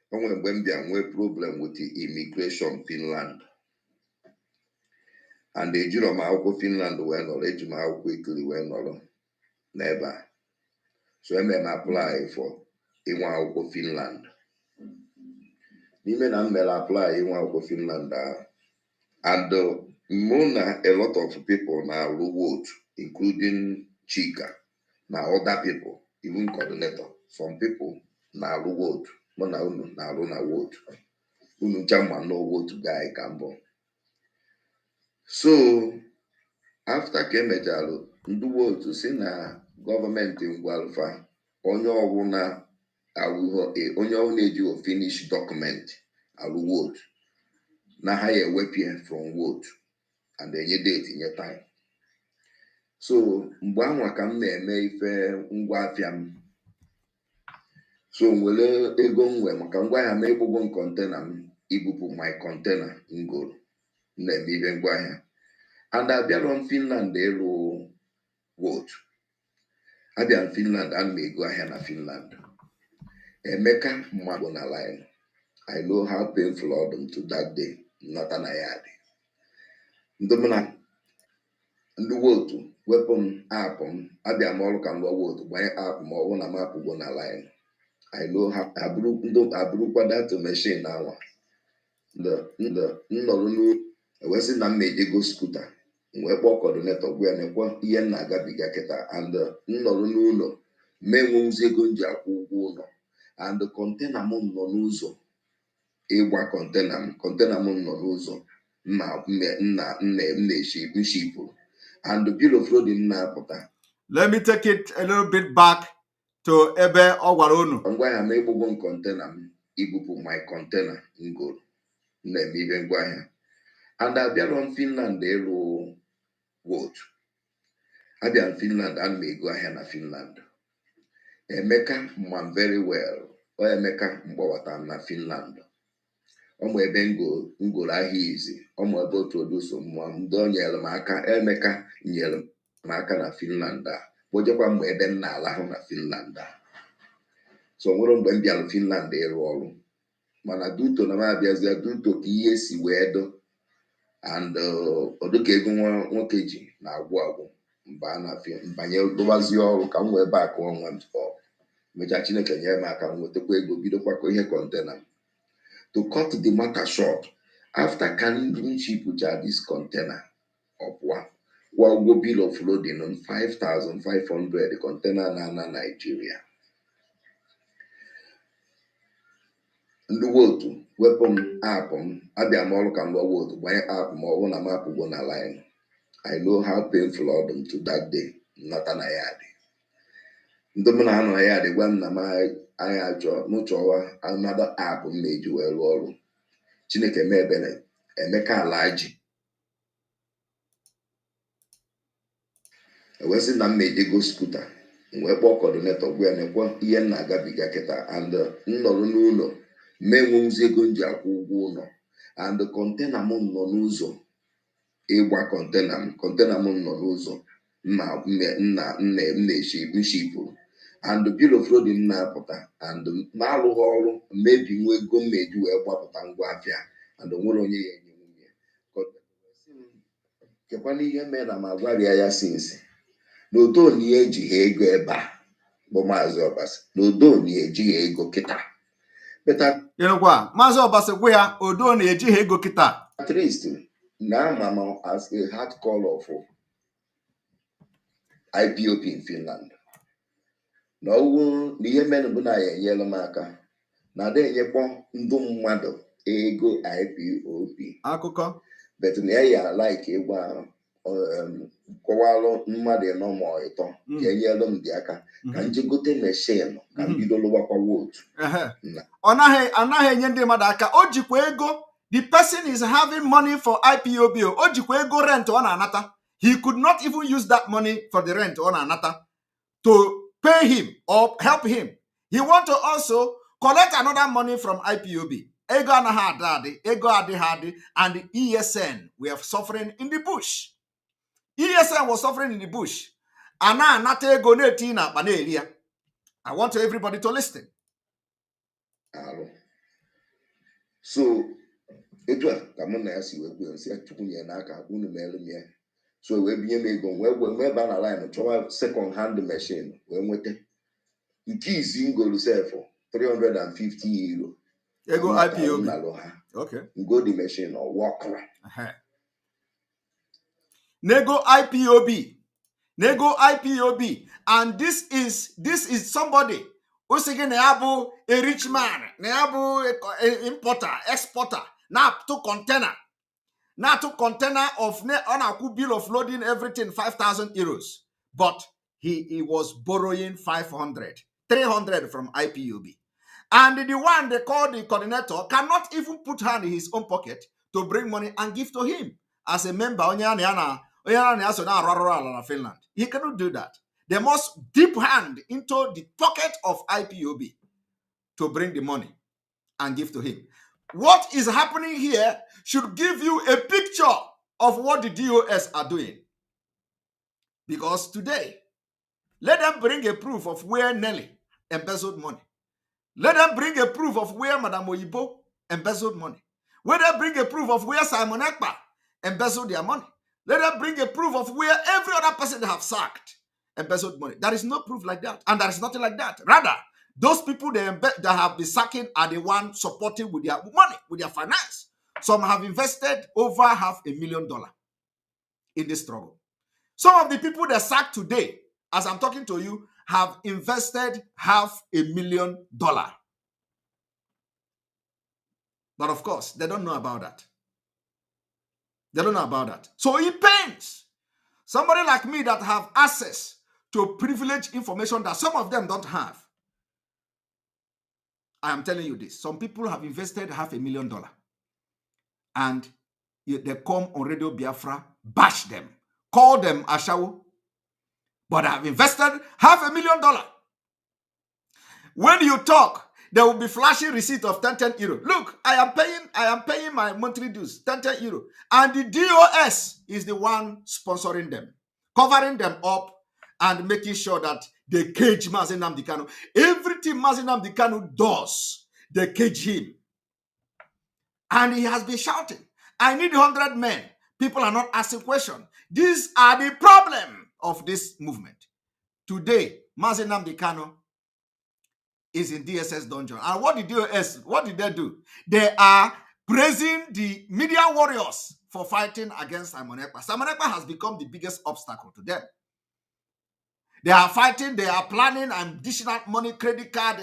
when there were problem with the immigration Finland, and the Juroma Finland were not, Ejuma quickly were not, never. So I may apply for Iwa Finland. Women and apply Iwa Finland, and Mona, a lot of people now vote, including Chika, now other people, even coordinator. Some people now vote. Mona now vote. Unu German no vote guy Cambo. So after Kemejalo, ndu vote say na government in Gualfa, onye ọwụna onye ọwụna eji finish document alu vote. Na higher weapon from vote. And then you date in your time. So mgbe ka m na-eme ife ngwa afịa m. So nwere ego nwe maka ngwa ahịa m ebubo kontena m ibupu my container ngoro na-eme ife ngwa ahịa. And abịara m Finland elu vote. Abịara m Finland and m ego ahịa na Finland. Emeka mmadụ na line. I know how painful all them to that day. Not an ayadi. Ndomina ndị wotu wepụ m aapụ m abịa m ọrụ ka m lụọ wotu gbanye aapụ ma ọ bụ na m apụgo na line. I know how abụrụkwa data machine anwa nnọrọ ewesị na m ejego skuta wee kpọọ coordinator gwa ya nekwa ihe m na-agabiga kịta and nnọrọ n'ụlọ menweuzi ego m ji akwụ ụgwọ ụlọ and kọntena m nọ n'ụzọ ịgba kọntena m nọ n'ụzọ nshipụrụ. And the bill of loading now. Let me take it a little bit back to Ebe Owaronu. I'm going to make one container. Ibupu my container in gold. Let me even go here. And I'll be on Finland. They will vote. I'll be on Finland and may go here na Finland. Emeka man very well. Or Emeka mbawata na Finland. Ebe ngolo ahịa izi ebe otu oduso ndị o nyere m aka Emeka nyere m aka na Finland a kpojekwa mgbe ebe m na-alahụ na Finland a. So nwere mgbe m bịara Finland ịrụ ọrụ mana duto na m abịazịa duto ka ihe si wee do and oduka ego nwoke ji na-agwụ mbanye dụbazie ọrụ ka m wee back ọnwa ntọ mecha Chineke nyere m aka m nwetakwa ego bidokwa ka ihe kontena. To cut the matter short, after carrying ship which are this container of one bill of loading on 5,500 the container na Nigeria. The word weapon app abia molu can go word by app more na map go na line. I know how painful all them to that day, not an ayadi. Ndomina ano ayadi when na my I actually no chowa another app made you well. Chineke mebele Emeka alaji. Ewesi na mmeje go scooter. Wee kpọọ coordinator gwa nekwa ihe na-agabiga kịta and nnọrọ n'ụlọ menweuzi ego nji akwụ ụgwọ ụlọ and the container m nọ n'ụzọ ịgba container m nọ n'ụzọ nshipụrụ, and the bill of loading na-apụta, and na-alụghị ọrụ mmebi nwa ego mmeji wee gbapụta ngwa afịa, and onwere onye ya enye nwunye. Kekwana ihe mere na ma gwarịa ya sinsi na Odoni ejighị ego ebe a bụ Maazị Obasi, na Odoni ejighị ego kịta. Ịnụkwa Maazị Obasi gwa ya Odoni ejighị ego kịta. At least na ama as a hard call of IPOB in Finland. Na ọwụ na ihe mere bụ na ya enyela m aka na ada enyekwa ndụ mmadụ ego IPOB Akụkọ. but na ya like ịgwa kọwalụ mmadụ ịnọ ma ịtọ ka enyelụ m dị aka ka nje gote meshin ka m bido lụwakwa wootu. Ọ anaghị enye ndị mmadụ aka. O jikwa ego. The person is having money for IPOB. O jikwa ego rent ọ na-anata. He could not even use that money for the rent ọ na-anata to pay him or help him. He want to also collect another money from IPOB. Ego anaghị adị, ego adịghị adị, and the ESN were suffering in the bush. ESN was suffering in the bush. Ana anata ego na-eti na akpa na-eri ya. I want everybody to listen. So etu a ka mụ na ya si wee kwuo nsị Chukwu nye n'aka unu meelu m ya. So wee binye m ego wee ebe a na line chọwa second hand machine wee nweta nke izi ngolu sef 350 euro. Ego IPOB. Okay. Go the machine or walk around. Nego IPOB. Nego IPOB. And this is somebody who is a rich man, a importer, exporter, now to container. Now to container of on a bill of loading everything 5,000 euros. But he was borrowing 300 from IPOB. And the one they call the coordinator cannot even put hand in his own pocket to bring money and give to him as a member. Finland. He cannot do that. They must dip hand into the pocket of IPOB to bring the money and give to him. What is happening here should give you a picture of what the DOS are doing. Because today, let them bring a proof of where Nelly embezzled money. Let them bring a proof of where Madame Oyibo embezzled money. Let them bring a proof of where Simon Ekpa embezzled their money. Let them bring a proof of where every other person they have sacked embezzled money. There is no proof like that. And there is nothing like that. Rather, those people that have been sacking are the ones supporting with their money, with their finance. Some have invested over $500,000 in this struggle. Some of the people that sacked today, as I'm talking to you, have invested $500,000. But of course, they don't know about that. They don't know about that. So it pains somebody like me that have access to privileged information that some of them don't have. I am telling you this. Some people have invested $500,000 and they come on Radio Biafra, bash them, call them Ashawo, but I have invested $500,000. When you talk, there will be flashing receipt of 10 euro. Look, I am paying my monthly dues, 10 euro. And the DOS is the one sponsoring them, covering them up and making sure that they cage Mazi Nnamdi Kanu. Everything Mazi Nnamdi Kanu does, they cage him. And he has been shouting, I need 100 men. People are not asking questions. These are the problem of this movement. Today, Mazi Nnamdi Kanu is in DSS dungeon. And what did they do? They are praising the media warriors for fighting against Simon Ekpa. Simon Ekpa has become the biggest obstacle to them. They are fighting, they are planning additional money, credit card,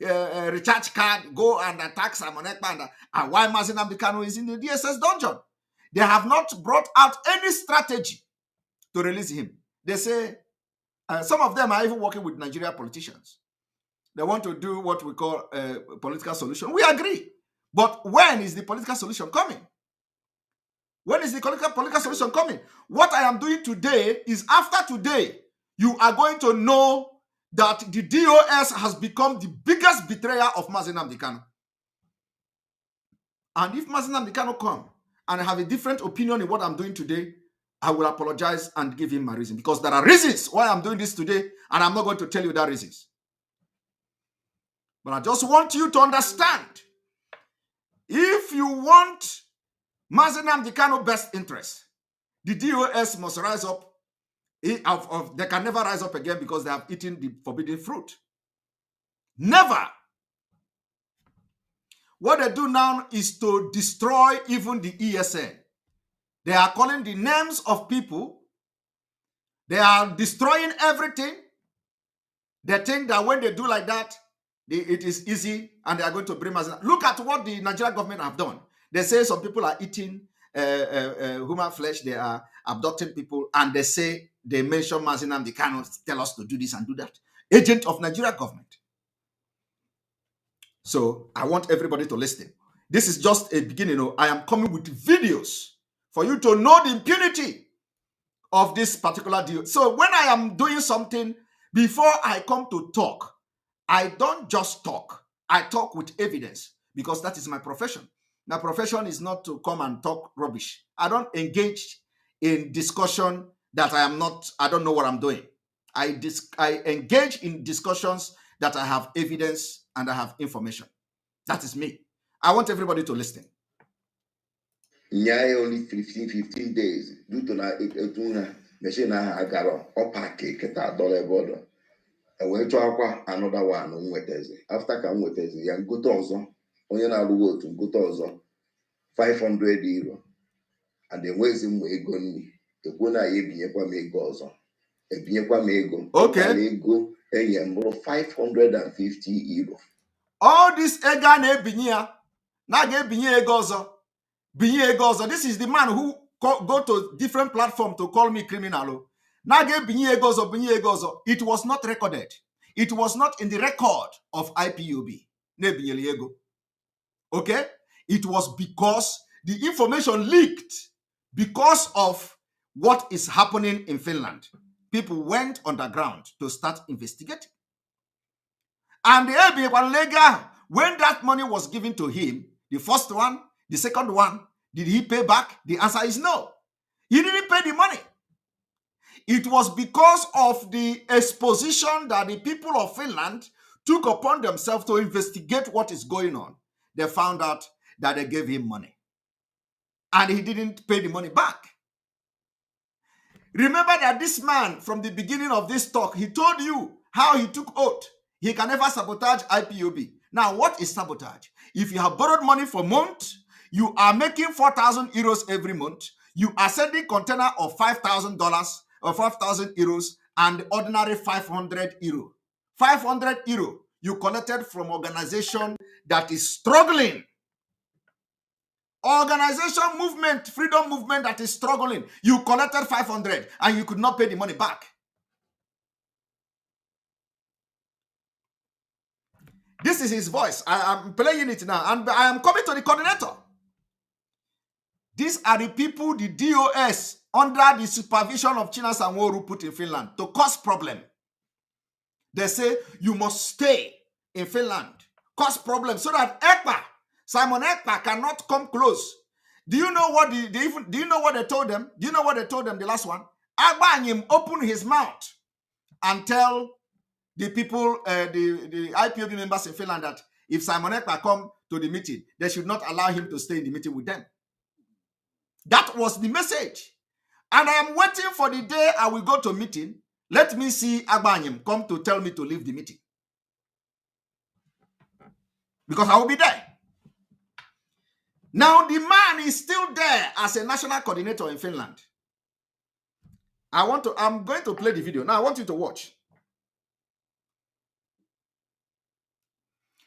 recharge card, go and attack Simon Ekpa. And why Mazi Nnamdi Kanu is in the DSS dungeon? They have not brought out any strategy to release him. They say, some of them are even working with Nigerian politicians. They want to do what we call a political solution. We agree. But when is the political solution coming? When is the political solution coming? What I am doing today is after today, you are going to know that the DOS has become the biggest betrayer of Mazi Nnamdi Kanu. And if Mazi Nnamdi Kanu come and have a different opinion in what I'm doing today, I will apologize and give him my reason, because there are reasons why I'm doing this today, and I'm not going to tell you that reasons. But I just want you to understand, if you want Mazi Nnamdi Kanu best interest, the DOS must rise up. They can never rise up again because they have eaten the forbidden fruit. Never. What they do now is to destroy even the ESN. They are calling the names of people. They are destroying everything. They think that when they do like that, it is easy and they are going to bring us. Look at what the Nigerian government have done. They say some people are eating human flesh. They are abducting people, and they say they mention Mazi Nnamdi Kanu, tell us to do this and do that. Agent of Nigeria government. So I want everybody to listen. This is just a beginning. I am coming with videos for you to know the impunity of this particular deal. So when I am doing something, before I come to talk, I don't just talk. I talk with evidence, because that is my profession. My profession is not to come and talk rubbish. I don't engage in discussion that I don't know what I'm doing. I engage in discussions that I have evidence and I have information. That is me. I want everybody to listen. Nyaya only 15 days due to na machine agaro opake keta dollar border. And we to akwa another one nwetezi. After ka nwetezi ya ngoto ọzọ, onye na-arụ otu ngoto ọzọ 500 euro. And then where's him ego nni? Ekwu na ya ebinyekwa m ego ọzọ. Ebinyekwa m ego. Okay. Ego enye mbụrụ 550 euro. All this ego na-ebinye ya, na ga-ebinye ego ọzọ. Binye ego ọzọ. This is the man who go to different platforms to call me criminal. Na ga-ebinye ego ọzọ, binye ego ọzọ. It was not recorded. It was not in the record of IPOB. Na-ebinyeli ego. Okay? It was because the information leaked because of what is happening in Finland. People went underground to start investigating. And when that money was given to him, the first one, the second one, did he pay back? The answer is no. He didn't pay the money. It was because of the exposition that the people of Finland took upon themselves to investigate what is going on. They found out that they gave him money. And he didn't pay the money back. Remember that this man, from the beginning of this talk, he told you how he took oath. He can never sabotage IPOB. Now, what is sabotage? If you have borrowed money for months, you are making 4,000 euros every month. You are sending container of $5,000 or 5,000 euros and ordinary 500 euro. 500 euro you collected from organization that is struggling. Organization movement, freedom movement that is struggling. You collected 500 and you could not pay the money back. This is his voice. I am playing it now, and I am coming to the coordinator. These are the people the DOS, under the supervision of China Sanwo-Olu, put in Finland to cause problem. They say you must stay in Finland, cause problem, so that Simon Ekpa cannot come close. Do you know what do you know what they told them? Do you know what they told them? The last one, Agbanyim opened his mouth and tell the people, the IPOB members in Finland, that if Simon Ekpa come to the meeting, they should not allow him to stay in the meeting with them. That was the message. And I am waiting for the day I will go to meeting. Let me see Agbanyim come to tell me to leave the meeting. Because I will be there. Now the man is still there as a national coordinator in Finland. I'm going to play the video. Now I want you to watch.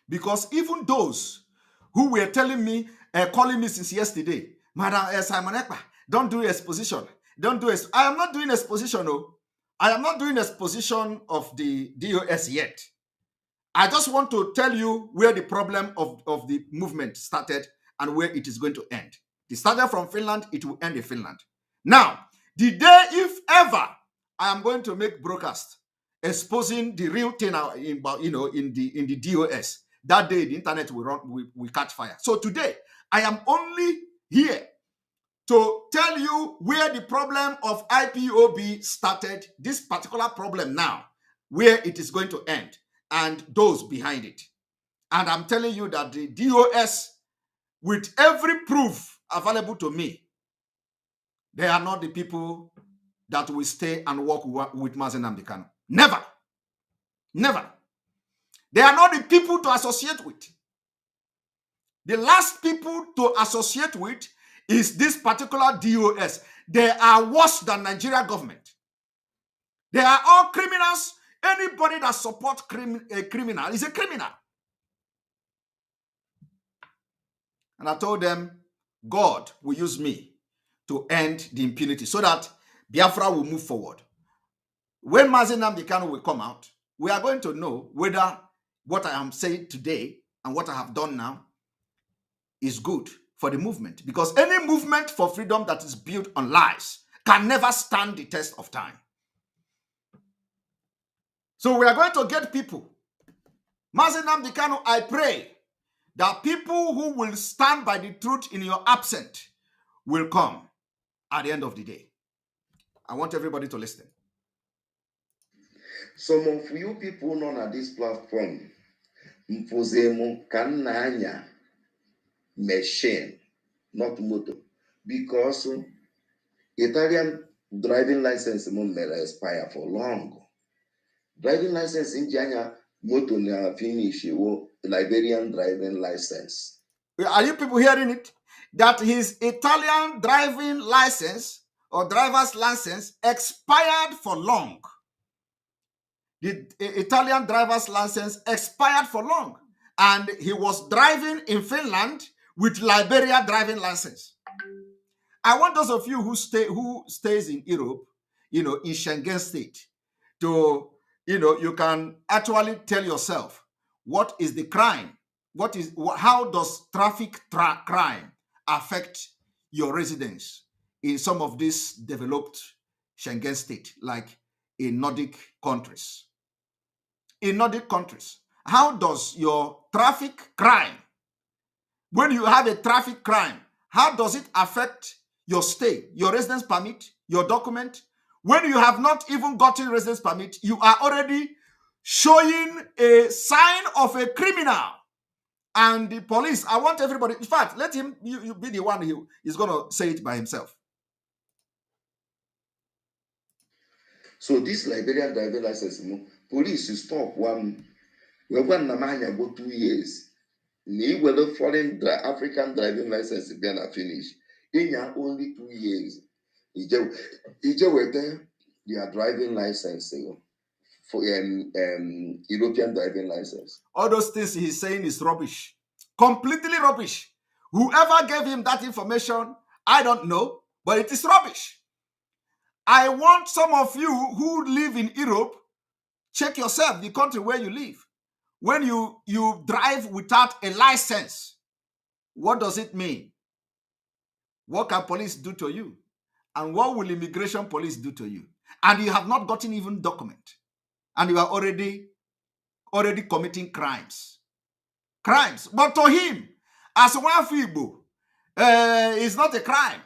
Because even those who were telling me, calling me since yesterday, Madam Simon Ekpa, don't do exposition. Don't do it. I am not doing exposition, no. I am not doing exposition of the DOS yet. I just want to tell you where the problem of the movement started and where it is going to end. It started from Finland, it will end in Finland. Now, the day, if ever, I am going to make broadcast exposing the real thing in the DOS, that day the internet will catch fire. So today, I am only here to tell you where the problem of IPOB started, this particular problem now, where it is going to end, and those behind it. And I'm telling you that the DOS, with every proof available to me, they are not the people that will stay and work with Mazi Nnamdi Kanu. Never. Never. They are not the people to associate with. The last people to associate with is this particular DOS. They are worse than Nigeria government. They are all criminals. Anybody that supports a criminal is a criminal. And I told them, God will use me to end the impunity so that Biafra will move forward. When Mazi Nnamdi Kanu will come out, we are going to know whether what I am saying today and what I have done now is good for the movement. Because any movement for freedom that is built on lies can never stand the test of time. So we are going to get people. Mazi Nnamdi Kanu, I pray that people who will stand by the truth in your absence will come at the end of the day. I want everybody to listen. Some of you people on this platform, Mpozemo Kananya machine, not motor, because Italian driving license may expire for long. Driving license in Janya, motor na finish Liberian driving license. Are you people hearing it? That his Italian driving license or driver's license expired for long. The Italian driver's license expired for long. And he was driving in Finland with Liberia driving license. I want those of you who stays in Europe, in Schengen state, to, you can actually tell yourself what is the crime. How does traffic crime affect your residence in some of these developed Schengen states, like in Nordic countries? In Nordic countries, how does your traffic crime, when you have a traffic crime, how does it affect your stay, your residence permit, your document? When you have not even gotten residence permit, you are already showing a sign of a criminal. And the police, I want everybody, in fact, let him you be the one who is going to say it by himself. So this Liberian driving license, police stop one. We want Namanya go 2 years. Ni will foreign African driving license be na finish. In only 2 years. Ije were their driving license for European driving license. All those things he's saying is rubbish. Completely rubbish. Whoever gave him that information, I don't know, but it is rubbish. I want some of you who live in Europe, check yourself, the country where you live. When you drive without a license, what does it mean? What can police do to you? And what will immigration police do to you? And you have not gotten even document. And you are already committing crimes. Crimes. But to him, as one Igbo, it's not a crime.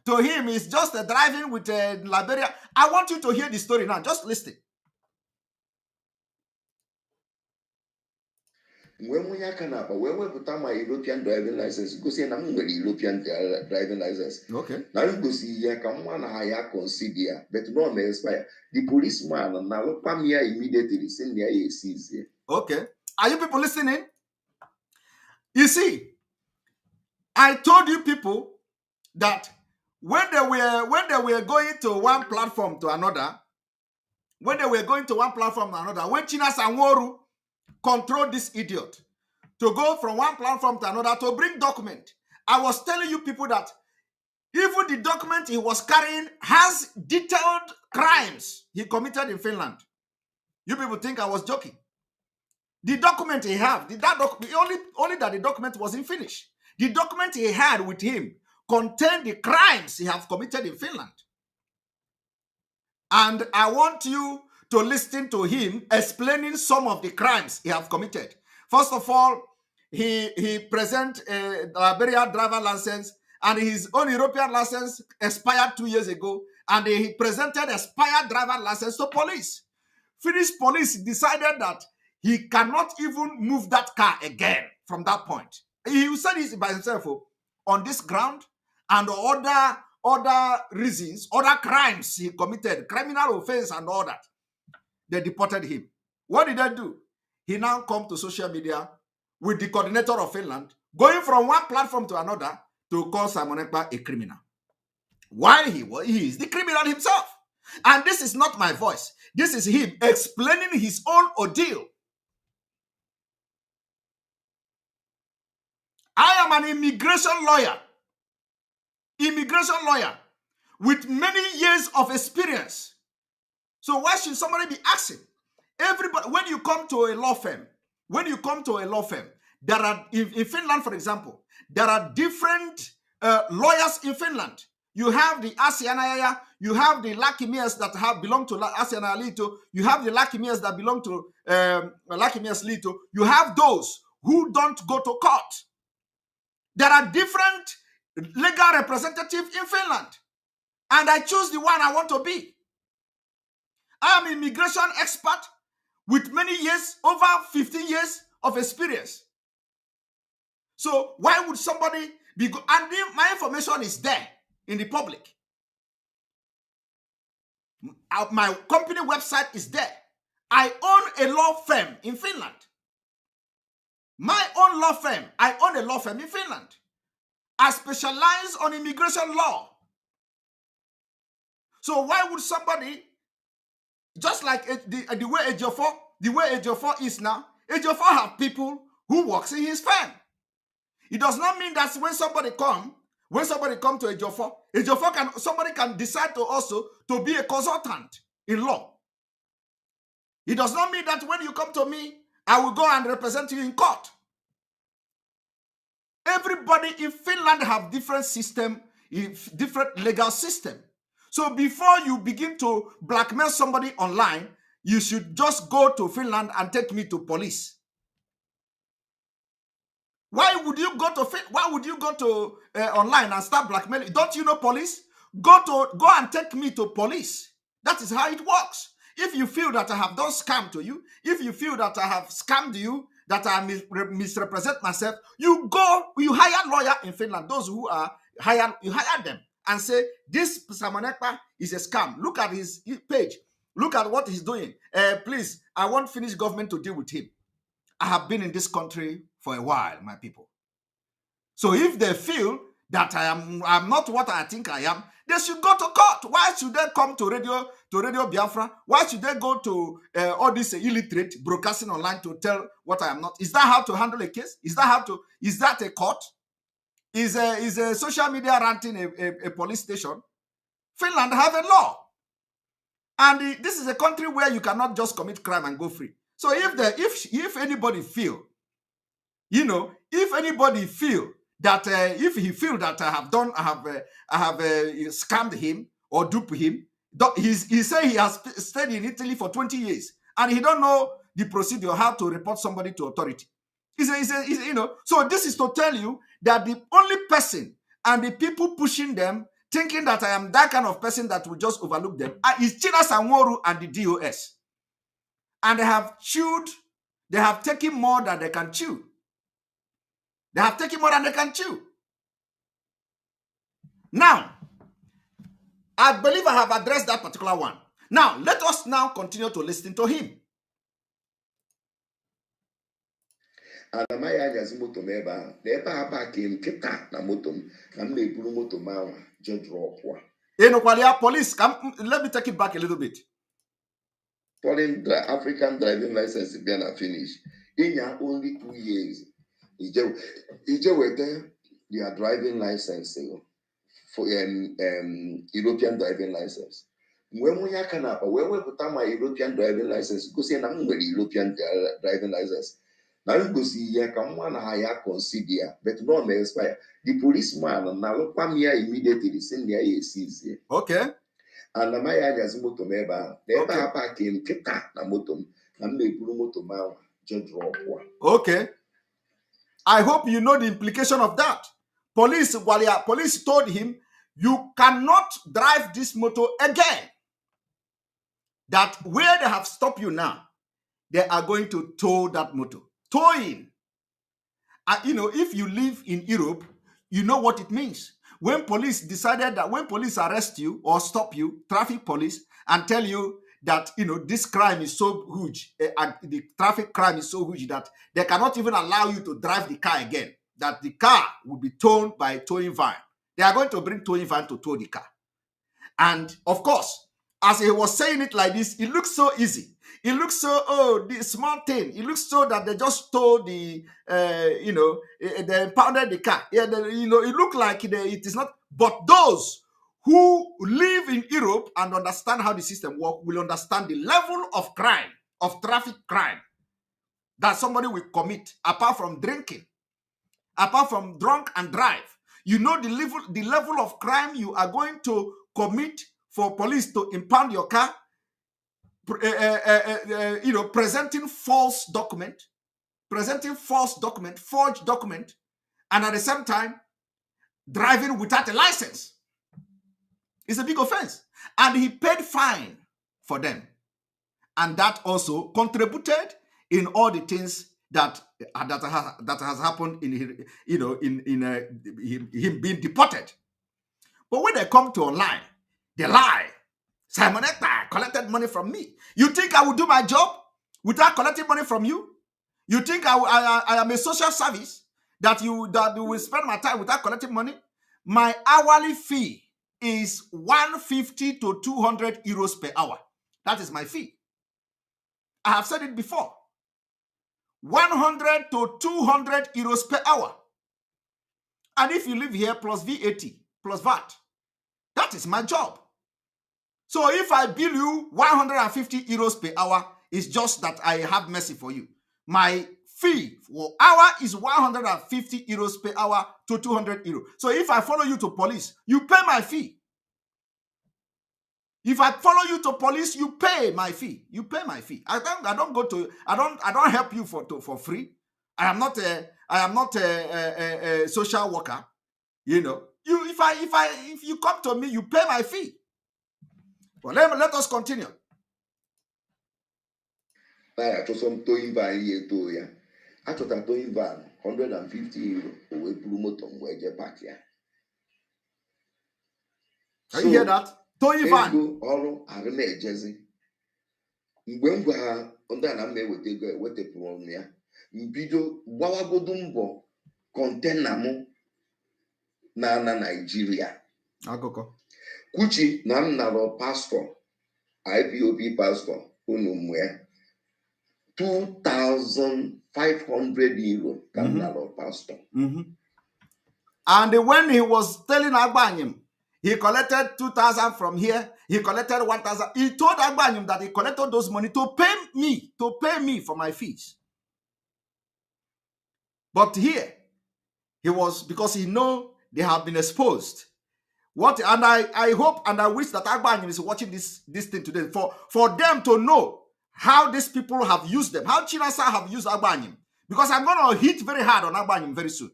To him, it's just a driving with Liberia. I want you to hear the story now. Just listen. When we put my European driving license, go see I'm European driving license. Okay. Now you go see ya come one higher consider, but no may expire. The policeman now come here immediately send the IACs here. Okay. Are you people listening? You see, I told you people that when they were going to one platform to another, when Chinas and Woru control this idiot to go from one platform to another to bring document. I was telling you people that even the document he was carrying has detailed crimes he committed in Finland. You people think I was joking. The document he had, only that the document wasn't finished. The document he had with him contained the crimes he has committed in Finland. And I want you to listen to him explaining some of the crimes he has committed. First of all, he present a Liberia driver license, and his own European license expired 2 years ago, and he presented expired driver license to police. Finnish police decided that he cannot even move that car again from that point. He said it by himself on this ground and other reasons, other crimes he committed, criminal offense and all that. They deported him. What did they do? He now come to social media with the coordinator of Finland, going from one platform to another to call Simon Ekpa a criminal. While he is the criminal himself. And this is not my voice. This is him explaining his own ordeal. I am an immigration lawyer with many years of experience. So why should somebody be asking? Everybody, when you come to a law firm, there are, in Finland, for example, there are different lawyers in Finland. You have the Asianaya, you have the Lakimias that belong to Asiana Lito, you have the Lakimias that belong to Lakimias Lito, you have those who don't go to court. There are different legal representatives in Finland, and I choose the one I want to be. I am an immigration expert with many years, over 15 years of experience. So why would somebody be and my information is there in the public. My company website is there. I own a law firm in Finland. My own law firm. I own a law firm in Finland. I specialize on immigration law. So why would somebody, just like the way Ejiofor is now, Ejiofor have people who works in his firm. It does not mean that when somebody come to Ejiofor, somebody can decide to also to be a consultant in law. It does not mean that when you come to me, I will go and represent you in court. Everybody in Finland have different system, different legal system. So before you begin to blackmail somebody online, you should just go to Finland and take me to police. Why would you go to online and start blackmailing? Don't you know police? Go and take me to police. That is how it works. If you feel that I have done scam to you, if you feel that I have scammed you, that I misrepresent myself, you hire lawyer in Finland. Those who are hired, you hire them and say, this Simon Ekpa is a scam. Look at his page. Look at what he's doing. Please, I want Finnish government to deal with him. I have been in this country for a while, my people. So if they feel that I'm not what I think I am, they should go to court. Why should they come to Radio Biafra? Why should they go to all this illiterate broadcasting online to tell what I am not? Is that how to handle a case? Is that a court? Is a social media ranting a police station? Finland have a law. And this is a country where you cannot just commit crime and go free. So if anybody feel, if anybody feel that if he feel that I have scammed him or duped him, he say he has stayed in Italy for 20 years and he don't know the procedure how to report somebody to authority. So this is to tell you that the only person and the people pushing them, thinking that I am that kind of person that will just overlook them, is China Sanworu and the DOS. And they have taken more than they can chew. They have taken more than they can chew. Now, I believe I have addressed that particular one. Now, let us now continue to listen to him. Anamaya ajazi moto mebe ahụ na ebe a paaki nkịta na moto m na m na-eburu moto m anwa je drop wa. Police, let me take it back a little bit. Foreign African driving license been finish. In only 2 years. Ije wete their driving license for European driving license. When we can put my European driving license, go say na European driving license. Now go see ya come one higher consider, but no may expire. The policeman now come here immediately send their ACs. Okay. And the Maya has moto meba. Never pack in kita na moto. Na me puru moto ma just drop one. Okay. I hope you know the implication of that. Police told him, you cannot drive this motor again. That where they have stopped you now, they are going to tow that motor. Towing. You know, if you live in Europe, you know what it means. When police decided that when police arrest you or stop you, traffic police, and tell you that, you know, this crime is so huge, and the traffic crime is so huge that they cannot even allow you to drive the car again, that the car will be towed by a towing van. They are going to bring towing van to tow the car. And of course, as he was saying it like this, it looks so easy. It looks so, oh, the small thing. It looks so that they just stole the, you know, they impounded the car. Yeah, you know, it looked like it is not. But those who live in Europe and understand how the system works will understand the level of crime, of traffic crime, that somebody will commit, apart from drinking, apart from drunk and drive. You know the level of crime you are going to commit for police to impound your car, you know, presenting false document, forged document, and at the same time, driving without a license. It's a big offense. And he paid fine for them. And that also contributed in all the things that has happened in his, you know, in him being deported. But when they come to online, they lie. Simon Ekpa collected money from me. You think I will do my job without collecting money from you? You think I am a social service that you will spend my time without collecting money? My hourly fee is 150 to 200 euros per hour. That is my fee. I have said it before. 100 to 200 euros per hour. And if you live here plus VAT, plus VAT, that is my job. So if I bill you 150 euros per hour, it's just that I have mercy for you. My fee for hour is 150 euros per hour to 200 euros. So if I follow you to police, you pay my fee. If I follow you to police, you pay my fee. You pay my fee. I don't help you for free. I am not a social worker. You know, if you come to me, you pay my fee. Well, let us continue. I some towing van here to ya. I thought a towing van 150 euro away promotum where je back here. Can you hear that? Towing van. Ego ọrụ arịna ejezi. Mgbe m gwa ha ndị na mma eweta ego ewetepụrụ m ya, mbido gbawagodu mbọ kontena m na Nigeria. Akụkọ. Kuchi na m nara passport, IPOB passport unu mwe 2,500 euro ka m nara passport. And when he was telling Agbanyim, he collected 2,000 from here, he collected 1,000. He told Agbanyim that he collected those money to pay me for my fees. But here, he was, because he know they have been exposed. And I hope and I wish that Agbanyim is watching this thing today for them to know how these people have used them, how Chinasa have used Agbanyim. Because I'm going to hit very hard on Agbanyim very soon.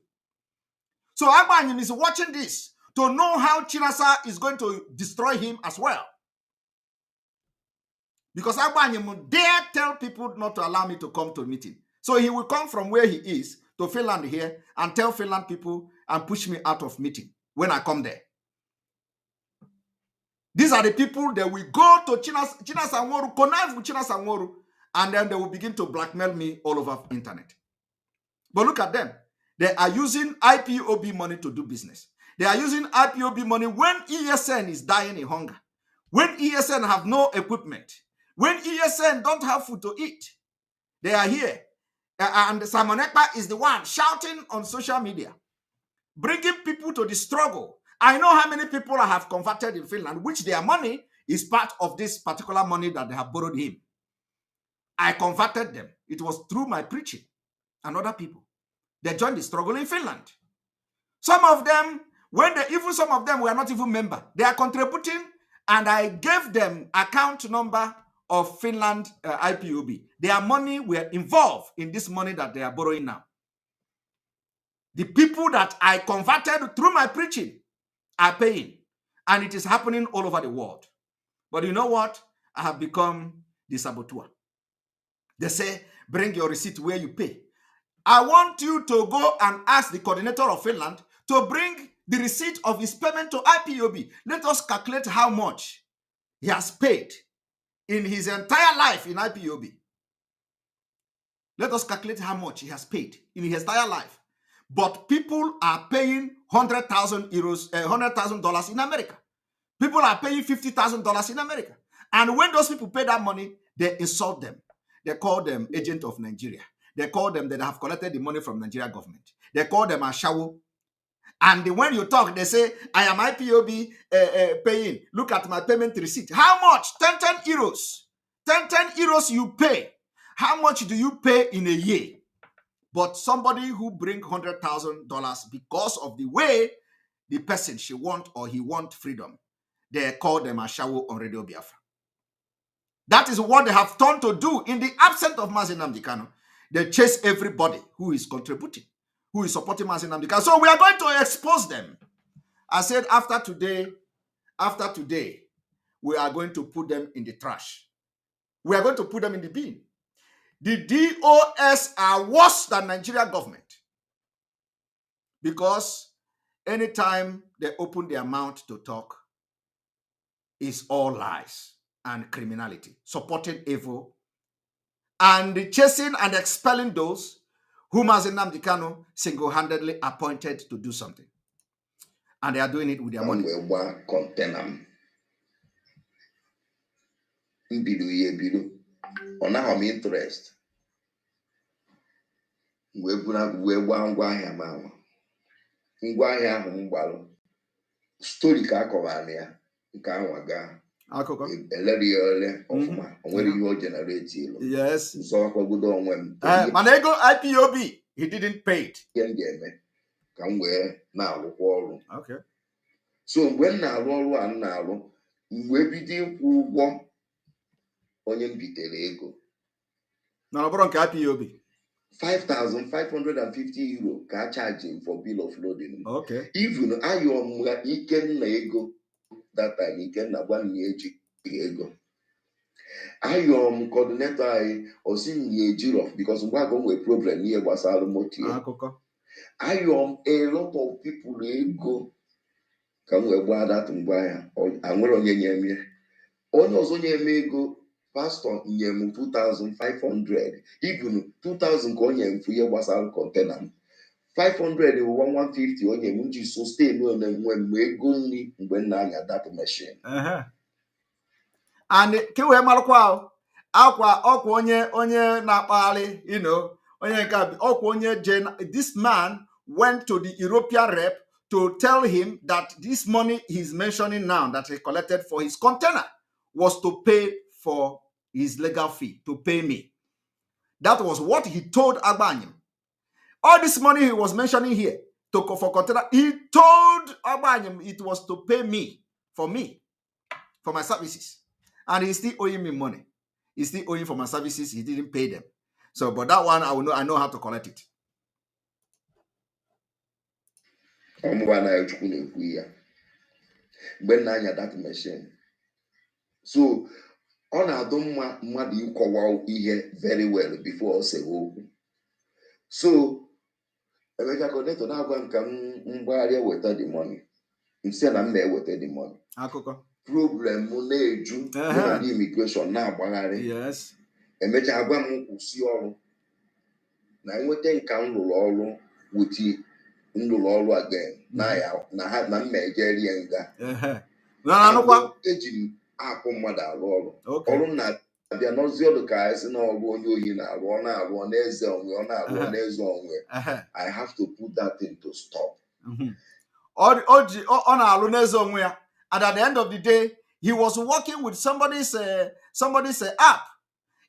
So Agbanyim is watching this to know how Chinasa is going to destroy him as well. Because Agbanyim will dare tell people not to allow me to come to a meeting. So he will come from where he is to Finland here and tell Finland people and push me out of meeting when I come there. These are the people that will go to Chinasa Nworu, connive with Chinasa Nworu, and then they will begin to blackmail me all over the internet. But look at them. They are using IPOB money to do business. They are using IPOB money when ESN is dying in hunger, when ESN have no equipment, when ESN don't have food to eat. They are here. And Simon Ekpa is the one shouting on social media, bringing people to the struggle. I know how many people I have converted in Finland, which their money is part of this particular money that they have borrowed him. I converted them. It was through my preaching and other people. They joined the struggle in Finland. Some of them, some of them were not even members. They are contributing, and I gave them account number of Finland IPOB. Their money were involved in this money that they are borrowing now. The people that I converted through my preaching are paying. And it is happening all over the world. But you know what? I have become the saboteur. They say, bring your receipt where you pay. I want you to go and ask the coordinator of Finland to bring the receipt of his payment to IPOB. Let us calculate how much he has paid in his entire life in IPOB. Let us calculate how much he has paid in his entire life. But people are paying $100,000 in America. People are paying $50,000 in America. And when those people pay that money, they insult them. They call them agent of Nigeria. They call them that have collected the money from Nigeria government. They call them Ashawo. And when you talk, they say, I am IPOB paying. Look at my payment receipt. How much? 10 euros. 10 euros you pay. How much do you pay in a year? But somebody who bring $100,000 because of the way the person she want or he want freedom, they call them Ashawo on Radio Biafra. That is what they have turned to do in the absence of Mazi Nnamdi Kanu. They chase everybody who is contributing, who is supporting Mazi Nnamdi Kanu. So we are going to expose them. I said after today, we are going to put them in the trash. We are going to put them in the bin. The DOS are worse than Nigeria government. Because anytime they open their mouth to talk, it's all lies and criminality, supporting evil, and chasing and expelling those whom Mazi Nnamdi Kanu single-handedly appointed to do something. And they are doing it with their money. On our interest, we story ka akọwara nke anwaga Akụkọ. Eleriole ọfụma onwere ihe o generate ilo. Yes. So akwagodo onwe m. Mana ego IPOB, he didn't pay it. Ihe m ga-eme ka m wee na-arụkwa ọrụ. Okay. So mgbe m na-arụ ọrụ a m na-arụ, mgbe bido ịkwụ ụgwọ onye m bitere ego. Na ọ bụrụ nke IPOB. 5,550 euro ka charging for bill of loading. Okay. Even ayom Ikenna ego that time Ikenna gwa m eji ego. Ayom coordinator I osi m ejiro because mgbe ago nwere problem ihe gbasara moto. Akụkọ. Ayom a lot of people ego ka m wee gba that mgbe ya anwere onye nye m ya. Onye ọzọ nye m ego pastor nye m 2,500, even 2,000 ka onye mfu ihe gbasara container m. 500 150 onye m ji sustain onye nwe m ego nri mgbe m na-anya that machine. And kewe marụkwa akwa ọkwa onye na-akpagharị, you know, onye nke ọkwa onye this man went to the European rep to tell him that this money he's mentioning now that he collected for his container was to pay for his legal fee, to pay me. That was what he told Agbanyem. All this money he was mentioning here for container, he told Agbanyem it was to pay me, for my services. And he's still owing me money. He's still owing for my services. He didn't pay them. So, but that one, I know how to collect it. That machine. So, on a doma mmadụ ịkọwa ihe very well before say okwu. So Emeka connector na-agwa m ka m mgbagharịa weta the money. Nsi na m na-eweta the money. Akụkọ. Problem m na-eju na the immigration na-agbagharị. Yes. Emecha agwa m kwụsị ọrụ. Na nweta nka m rụrụ ọrụ wuti m rụrụ ọrụ again. Na m na-ejerie nga. Na anụkwa eji m akụ mmadụ arụ ọrụ. Ọrụ na-abịa n'ozi ọdụ ka esi na ọrụ onye oyi na-arụ ọ na-arụ ọ n'eze onwe ọ na-arụ n'eze onwe. I have to put that thing to stop. Ọ na-arụ n'eze onwe ya. And at the end of the day, he was working with somebody's app,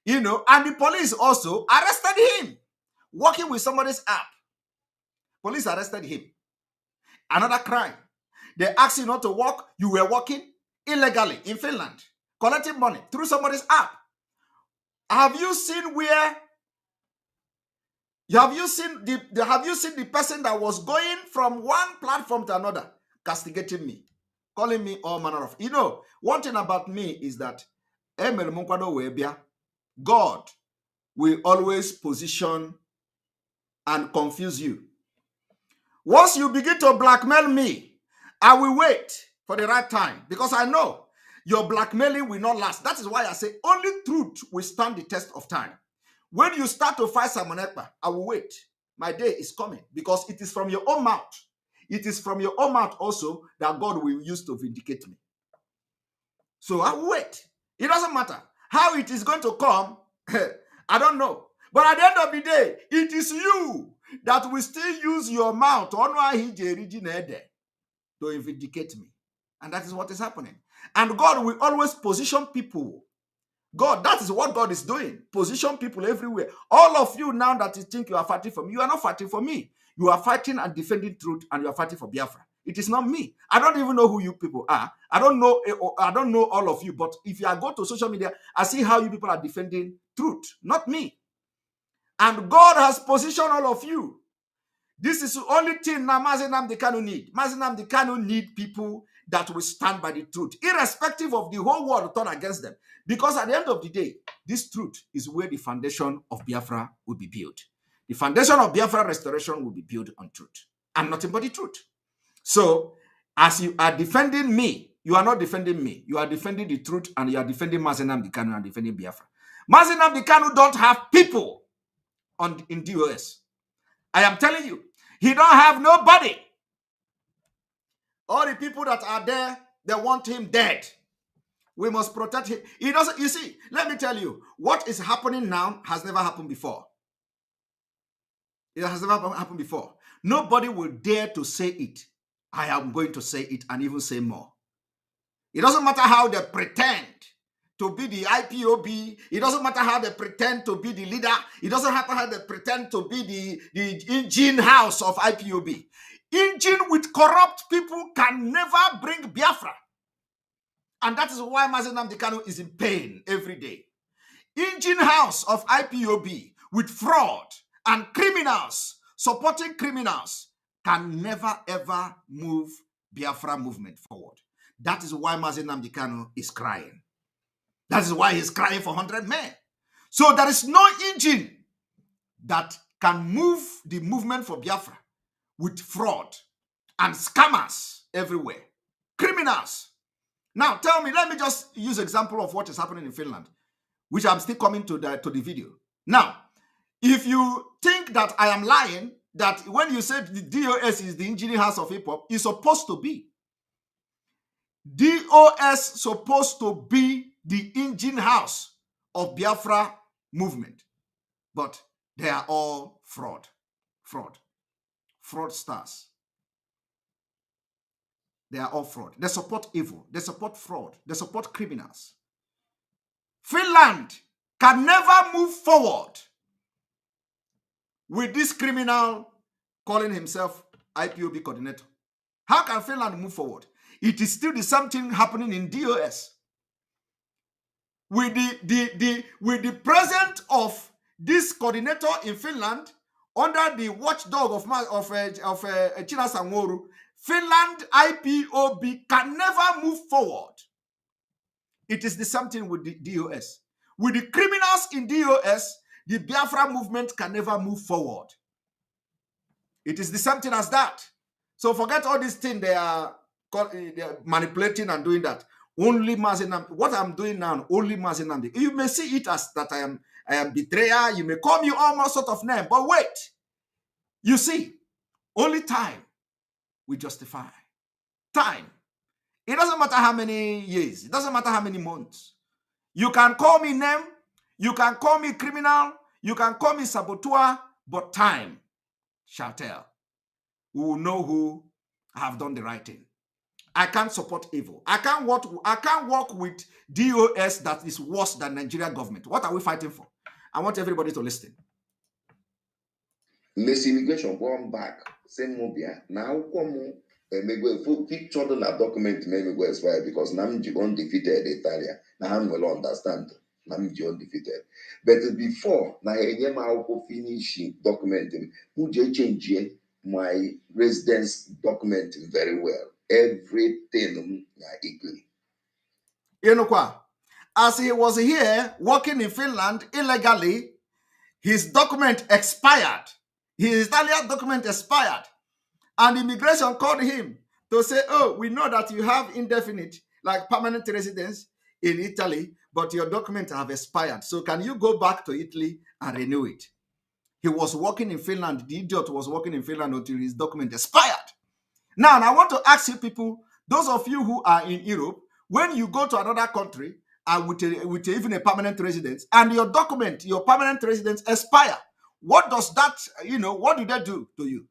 you know, and the police also arrested him, working with somebody's app. Police arrested him. Another crime. They asked you not to work. You were working illegally in Finland, collecting money through somebody's app. Have you seen where Have you seen the person that was going from one platform to another, castigating me, calling me all manner of, one thing about me is that God will always position and confuse you. Once you begin to blackmail me, I will wait for the right time, because I know your blackmailing will not last. That is why I say only truth will stand the test of time. When you start to fight Simon Ekpa, I will wait. My day is coming, because it is from your own mouth. It is from your own mouth also that God will use to vindicate me. So I will wait. It doesn't matter how it is going to come. I don't know. But at the end of the day, it is you that will still use your mouth to vindicate me. And that is what is happening. And God will always position people. God, that is what God is doing. Position people everywhere. All of you now that you think you are fighting for me, you are not fighting for me. You are fighting and defending truth, and you are fighting for Biafra. It is not me. I don't even know who you people are. I don't know all of you. But if you go to social media, I see how you people are defending truth, not me. And God has positioned all of you. This is the only thing now Mazi Nnamdi Kanu need. Mazi Nnamdi Kanu need people that will stand by the truth, irrespective of the whole world turn against them. Because at the end of the day, this truth is where the foundation of Biafra will be built. The foundation of Biafra restoration will be built on truth, and nothing but the truth. So, as you are defending me, you are not defending me. You are defending the truth, and you are defending Mazi Nnamdi Kanu and defending Biafra. Mazi Nnamdi Kanu don't have people in DOS. I am telling you, he don't have nobody. All the people that are there, they want him dead. We must protect him. He doesn't. You see, let me tell you, what is happening now has never happened before. It has never happened before. Nobody will dare to say it. I am going to say it and even say more. It doesn't matter how they pretend to be the IPOB. It doesn't matter how they pretend to be the leader. It doesn't matter how they pretend to be the engine house of IPOB. Engine with corrupt people can never bring Biafra. And that is why Mazi Nnamdi Kanu is in pain every day. Engine house of IPOB with fraud and criminals, supporting criminals, can never ever move Biafra movement forward. That is why Mazi Nnamdi Kanu is crying. That is why he's crying for 100 men. So there is no engine that can move the movement for Biafra with fraud and scammers everywhere. Criminals. Now tell me, let me just use example of what is happening in Finland, which I'm still coming to the video. Now, if you think that I am lying, that when you said the DOS is the engineering house of hip hop, it's supposed to be. DOS supposed to be the engine house of Biafra movement. But they are all fraud. Fraudsters. They are all fraud. They support evil. They support fraud. They support criminals. Finland can never move forward with this criminal calling himself IPOB coordinator. How can Finland move forward? It is still the same thing happening in DOS. With the presence of this coordinator in Finland under the watchdog of China Sanworu, Finland IPOB can never move forward. It is the same thing with the DOS. With the criminals in DOS, the Biafra movement can never move forward. It is the same thing as that. So forget all these things they are manipulating and doing that. Only Mazi Nnamdi. What I'm doing now, only Mazi Nnamdi. You may see it as that I am betrayer. You may call me all sort of name. But wait. You see, only time will justify. Time. It doesn't matter how many years. It doesn't matter how many months. You can call me name. You can call me criminal. You can call me saboteur. But time shall tell. We will know who have done the right thing. I can't support evil. I can't work with DOS that is worse than Nigeria government. What are we fighting for? I want everybody to listen. Miss Immigration going back. Same mobile. Now come picture the document maybe go as well because now I'm undefeated Italia. Now I will understand. Nnamdi undefeated. But before na enye m akwụkwọ finishing document m je change my residence document very well. Everything na Italy. As he was here working in Finland illegally, his document expired. His Italian document expired. And immigration called him to say, oh, we know that you have indefinite, like permanent residence in Italy, but your documents have expired. So can you go back to Italy and renew it? He was working in Finland. The idiot was working in Finland until his document expired. Now, I want to ask you people, those of you who are in Europe, when you go to another country and with even a permanent residence, and your document, your permanent residence expire, what does that, what do they do to you?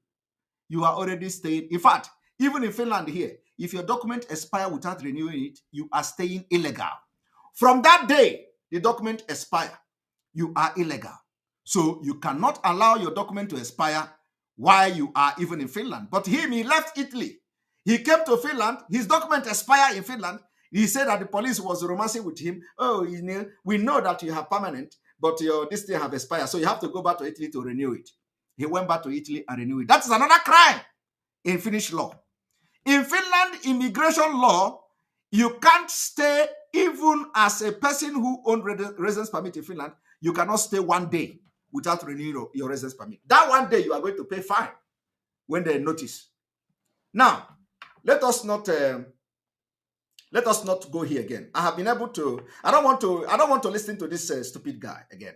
You are already staying. In fact, even in Finland here, if your document expire without renewing it, you are staying illegal. From that day, the document expire, you are illegal. So you cannot allow your document to expire while you are even in Finland. But him, he left Italy. He came to Finland. His document expired in Finland. He said that the police was romancing with him. Oh, we know that you have permanent, but this thing have expired. So you have to go back to Italy to renew it. He went back to Italy and renewed it. That is another crime in Finnish law. In Finland, immigration law, you can't stay even as a person who owns residence permit in Finland. You cannot stay 1 day without renewing your residence permit. That 1 day you are going to pay fine when they notice. Now, let us not go here again. I have been able to. I don't want to listen to this stupid guy again.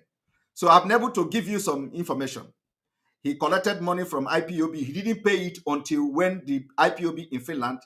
So I've been able to give you some information. He collected money from IPOB. He didn't pay it until when the IPOB in Finland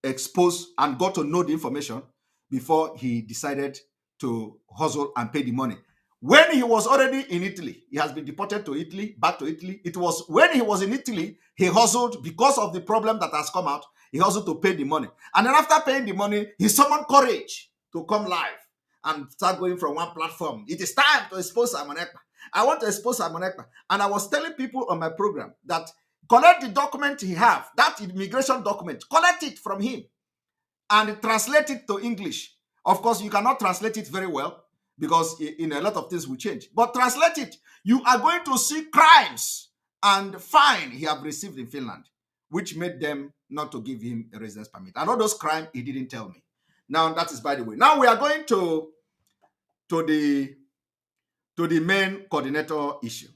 exposed and got to know the information before he decided to hustle and pay the money. When he was already in Italy, he has been deported to Italy, back to Italy. It was when he was in Italy, he hustled because of the problem that has come out. He hustled to pay the money. And then after paying the money, he summoned courage to come live and start going from one platform. It is time to expose Simon Ekpa. I want to expose Simon Ekpa. And I was telling people on my program that collect the document he have, that immigration document, collect it from him and translate it to English. Of course, you cannot translate it very well because in a lot of things will change. But translate it. You are going to see crimes and fine he have received in Finland, which made them not to give him a residence permit. And all those crimes, he didn't tell me. Now, that is by the way. Now we are going to the main coordinator issue.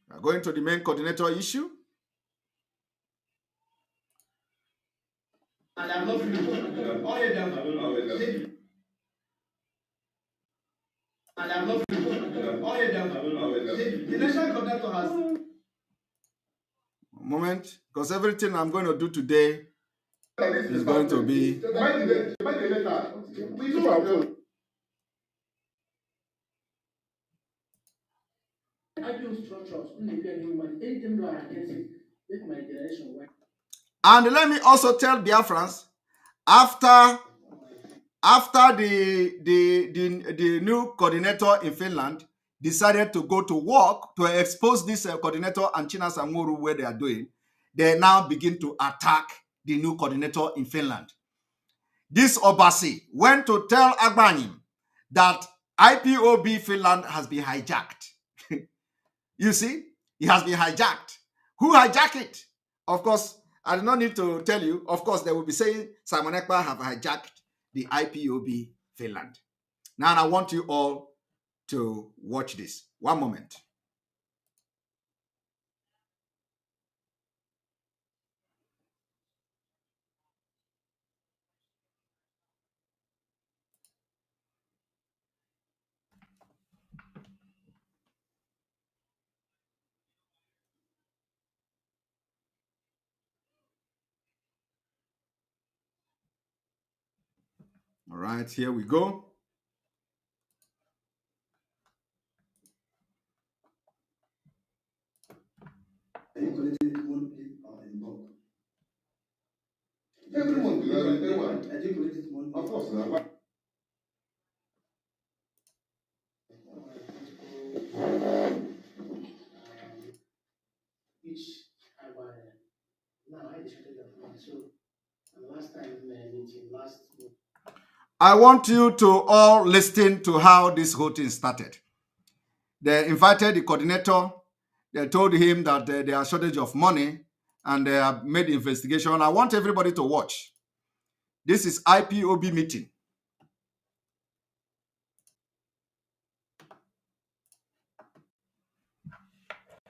We are going to the main coordinator issue. And I'm not the national coordinator has moment, because everything I'm going to do today is going to be and let me also tell Biafrans, after the new coordinator in Finland decided to go to work to expose this coordinator and China Samuru where they are doing, they now begin to attack the new coordinator in Finland. This Obasi went to tell Agbanim that IPOB Finland has been hijacked. You see, it has been hijacked. Who hijacked it? Of course, I do not need to tell you. Of course, they will be saying Simon Ekpa have hijacked the IPOB Finland. Now, I want you all to watch this. One moment. All right, here we go. Every month, of course. I want you to all listen to how this whole thing started. They invited the coordinator. They told him that there are shortage of money, and they have made the investigation. I want everybody to watch. This is IPOB meeting.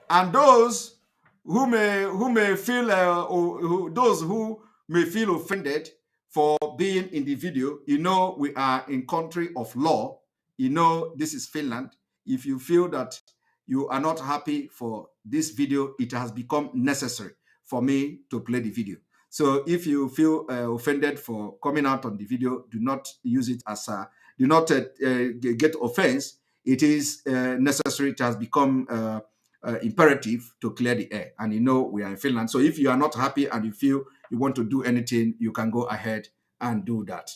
And those who may feel those who may feel offended for being in the video, you know, we are in country of law. You know, this is Finland. If you feel that you are not happy for this video, it has become necessary for me to play the video. So if you feel offended for coming out on the video, do not use it as a, do not get offense. It is necessary. It has become imperative to clear the air. And you know, we are in Finland. So if you are not happy and you feel you want to do anything, you can go ahead and do that.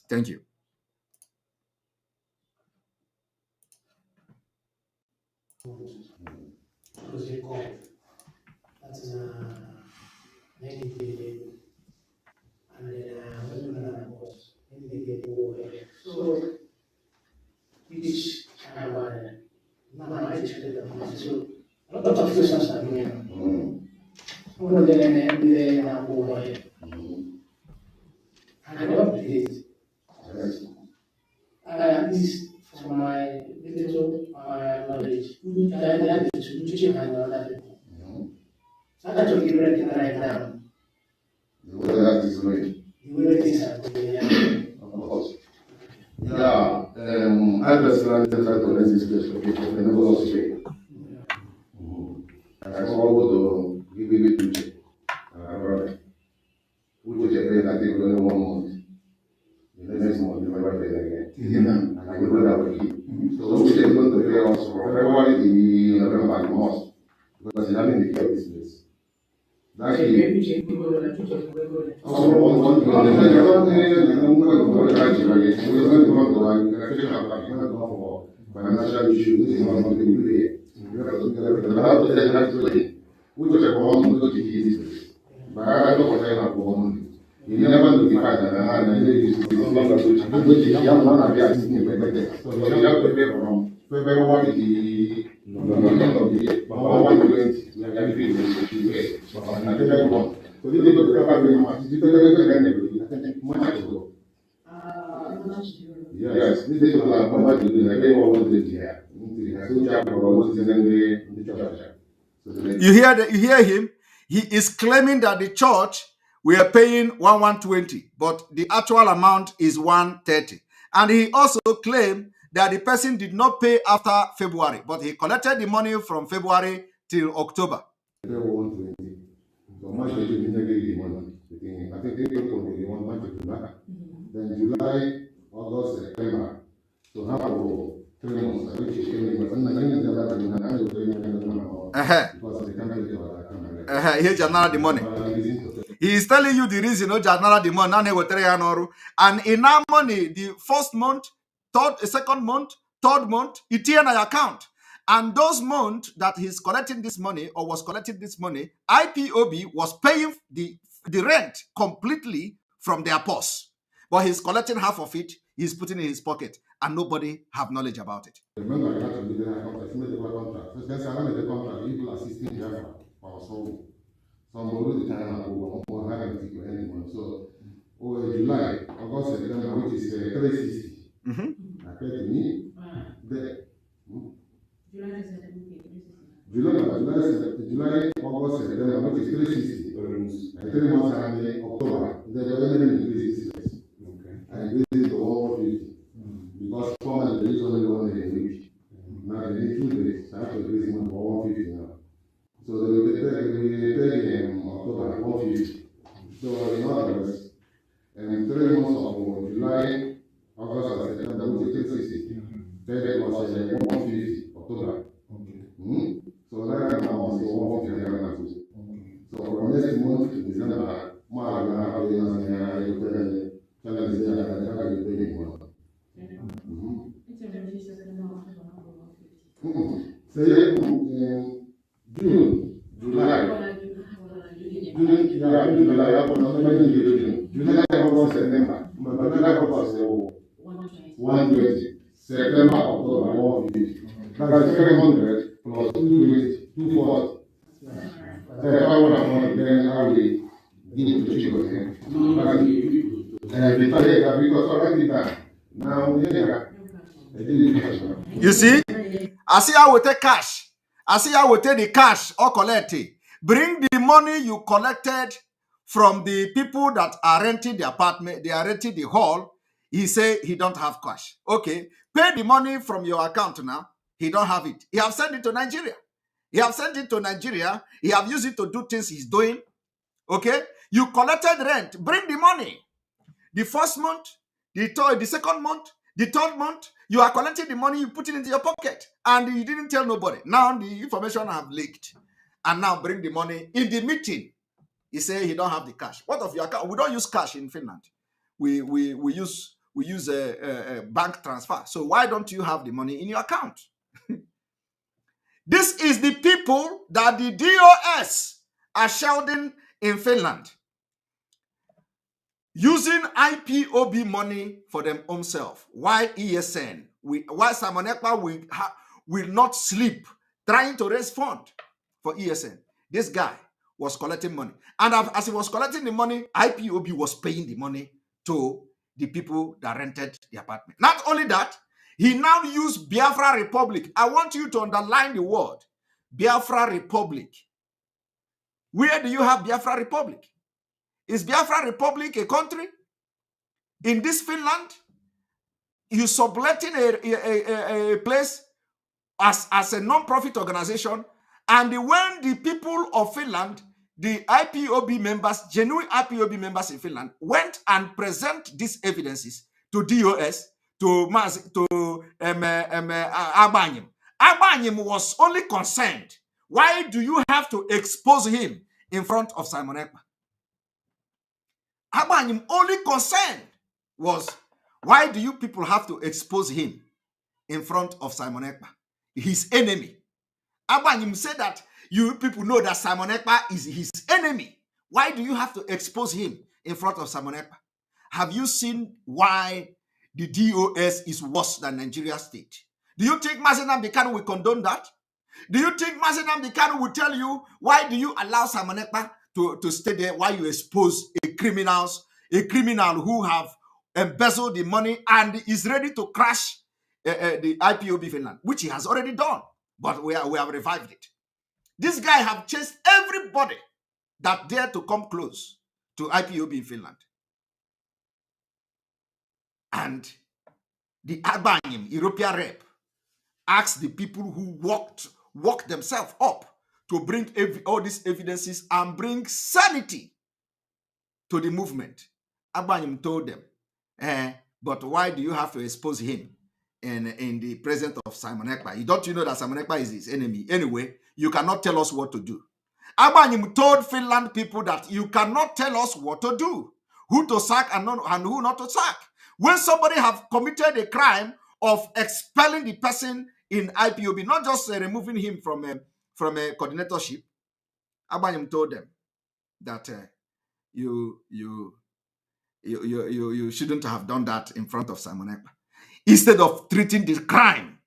Thank you. At least for my little knowledge, that is to teach and other people. That's what you're ready right now. The way that is ready. The way things are going. Of course. Yeah, I personally try to let this place for people, they never lost faith. I saw to give it to check. Which is a I think only 1 month. The next month, you never pay again. And I will have a key. So which is going to pay us for February, the November, and March. Because it's having the care of this place. That's it. Financial issues, this is not something you do here. You have to which is a common to business. But I don't want to have common. You never notify that and then you see some longer to young man appear sitting in the so you have to pay from February the end of the year. But 120, you have to pay the so I think everyone. So this is going to cover very much. This is going to end everything. I think much ago. Yes, this is what I'm going to do. I think what was it here? You hear him? He is claiming that the church we are paying 120, but the actual amount is 130. And he also claimed that the person did not pay after February, but he collected the money from February till October. Then July, August, September. So how 3 months, which is here's the money. He is telling you the reason, the money, and in our money, the first month, second month, third month, it's in an account. And those months that he's collecting this money or was collecting this money, IPOB was paying the rent completely from their purse. But he's collecting half of it, he's putting in his pocket, and nobody have knowledge about it. Remember, I had to be there, I made the contract. First, then I made the contract, people assisting here for so some of the time I go on anyone. So, July, August, September, which is 360. I paid to me there. July, August, September, which is 360. And 3 months and October, there increases. And this is the 150. Because formerly there is only 1 day in a week. Now they need 2 days. I have to increase it for 150 now. So they will take in October 150. So in other words, 3 months of July, August, and September, which is 360. Then it was 150 October. So that now is 150. So from next month to December, more than half a year, June, July, 120. September, October, 150. That's 300 plus 220, 240. If I want to then I will give to chief of him. Because already done. Now, You see, I see how we take cash. I see how we take the cash or collect it. Bring the money you collected from the people that are renting the apartment, they are renting the hall. He say he don't have cash. Okay, pay the money from your account now. He don't have it. He have sent it to Nigeria. He have sent it to Nigeria. He have used it to do things he's doing. Okay, you collected rent. Bring the money. The first month, the second month, the third month, you are collecting the money, you put it into your pocket, and you didn't tell nobody. Now the information have leaked, and now bring the money in the meeting. He say he don't have the cash. What of your account? We don't use cash in Finland. We use a bank transfer. So why don't you have the money in your account? This is the people that the DOS are shielding in Finland, using IPOB money for them own self. Why ESN? Why Simon Ekpa will not sleep trying to raise fund for ESN? This guy was collecting money. And as he was collecting the money, IPOB was paying the money to the people that rented the apartment. Not only that, he now used Biafra Republic. I want you to underline the word Biafra Republic. Where do you have Biafra Republic? Is Biafra Republic a country? In this Finland, you subletting a place as a non-profit organization, and when the people of Finland, the IPOB members, genuine IPOB members in Finland, went and present these evidences to DOS, to Mazi, to Agbanyim. Agbanyim was only concerned. Why do you have to expose him in front of Simon Ekpa? Agbanyim only concern was, why do you people have to expose him in front of Simon Ekpa, his enemy? Agbanyim said that you people know that Simon Ekpa is his enemy. Why do you have to expose him in front of Simon Ekpa? Have you seen why the DOS is worse than Nigeria state? Do you think Mazi Nnamdi Kanu will condone that? Do you think Mazi Nnamdi Kanu will tell you, why do you allow Simon Ekpa to stay there while you expose a criminal who have embezzled the money and is ready to crash the IPOB Finland, which he has already done, but we have revived it. This guy have chased everybody that dare to come close to IPOB in Finland. And the Agbanyim, European rep, asked the people who walked themselves up to bring all these evidences and bring sanity to the movement. Agbanyim told them, but why do you have to expose him in the presence of Simon Ekpa? Don't you know that Simon Ekpa is his enemy? Anyway, you cannot tell us what to do. Agbanyim told Finland people that you cannot tell us what to do, who to sack and who not to sack. When somebody have committed a crime of expelling the person in IPOB, not just removing him from a coordinatorship, Agbanyim told them that you shouldn't have done that in front of Simon Ekpa. Instead of treating the crime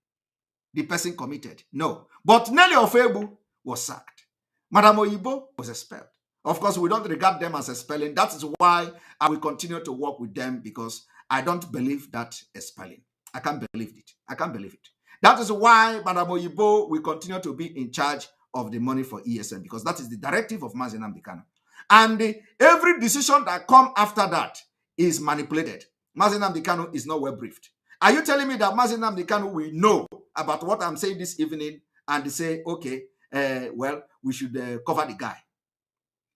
the person committed. No. But Nelly Ofebu was sacked. Madam Oyibo was expelled. Of course, we don't regard them as expelling. That is why I will continue to work with them, because I don't believe that expelling. I can't believe it. I can't believe it. That is why Madam Oyibo will continue to be in charge of the money for ESN, because that is the directive of Mazi Nnamdi Kanu. And every decision that comes after that is manipulated. Mazi Nnamdi Kanu is not well briefed. Are you telling me that Mazi Nnamdi Kanu will know about what I'm saying this evening and say, okay, well, we should cover the guy?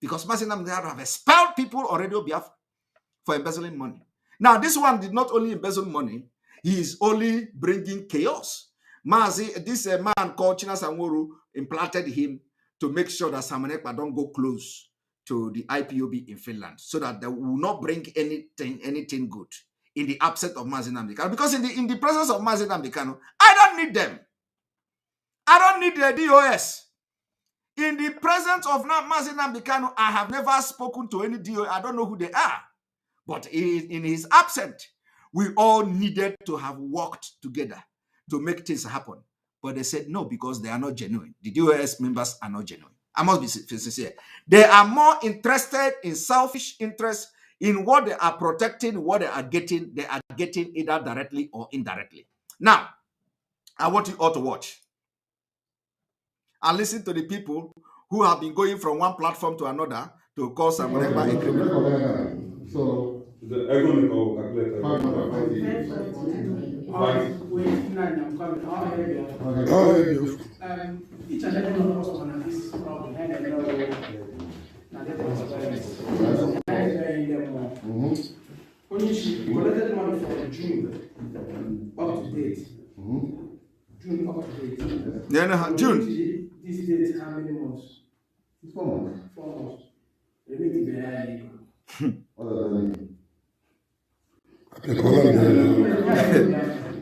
Because Mazi Nnamdi Kanu have expelled people already for embezzling money. Now, this one did not only embezzle money, he is only bringing chaos. Mazi, this man called China Sanworu, implanted him to make sure that Simon Ekpa don't go close to the IPOB in Finland, so that they will not bring anything good in the absence of Mazi Nnamdi Kanu. Because in the presence of Mazi Nnamdi Kanu, I don't need them. I don't need the DOS. In the presence of Mazi Nnamdi Kanu, I have never spoken to any DO. I don't know who they are. But in his absence, we all needed to have worked together to make things happen. But they said no, because they are not genuine. The DOS members are not genuine. I must be sincere. They are more interested in selfish interests in what they are protecting, what they are getting. They are getting either directly or indirectly. Now, I want you all to watch and listen to the people who have been going from one platform to another to call someone a criminal. So the economical calculator. Each and every one of us on this problem had a very when she collected money for June up to date. June up to date. Then June. This date how many months? 4 months. 4 months. Let me give you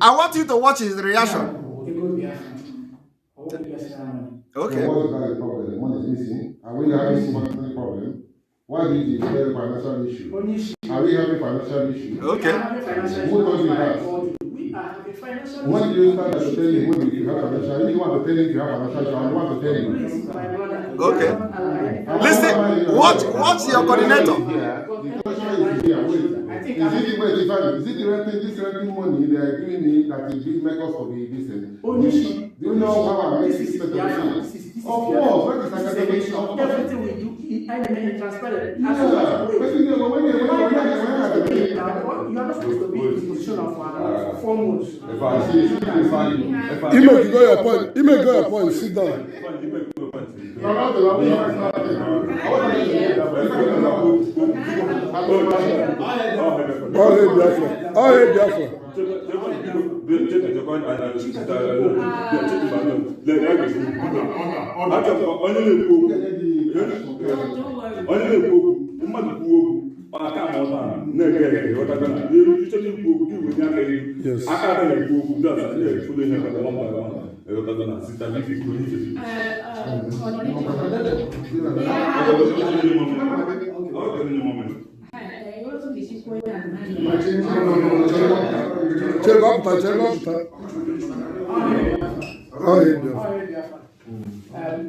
I want you to watch his reaction. Okay. So what is the problem? The money is missing. Are we having money problem? Why did you declare financial issue? Are we having financial issue? Okay. Who told you that? When do you start to tell him when you have financial? You want to tell him you have financial issue. I want to tell him. Okay. Listen. Watch your coordinator. The question is here. Is it this renting money they are giving me that is big make us to be decent? Do you know how I make this better? Of course, what is that? Everything we do, I am transparent. Yeah. You are not supposed to be in the position of 4 months. If I see, You go your point. You may go your point. Sit down. All hail Biafra. All hail Biafra.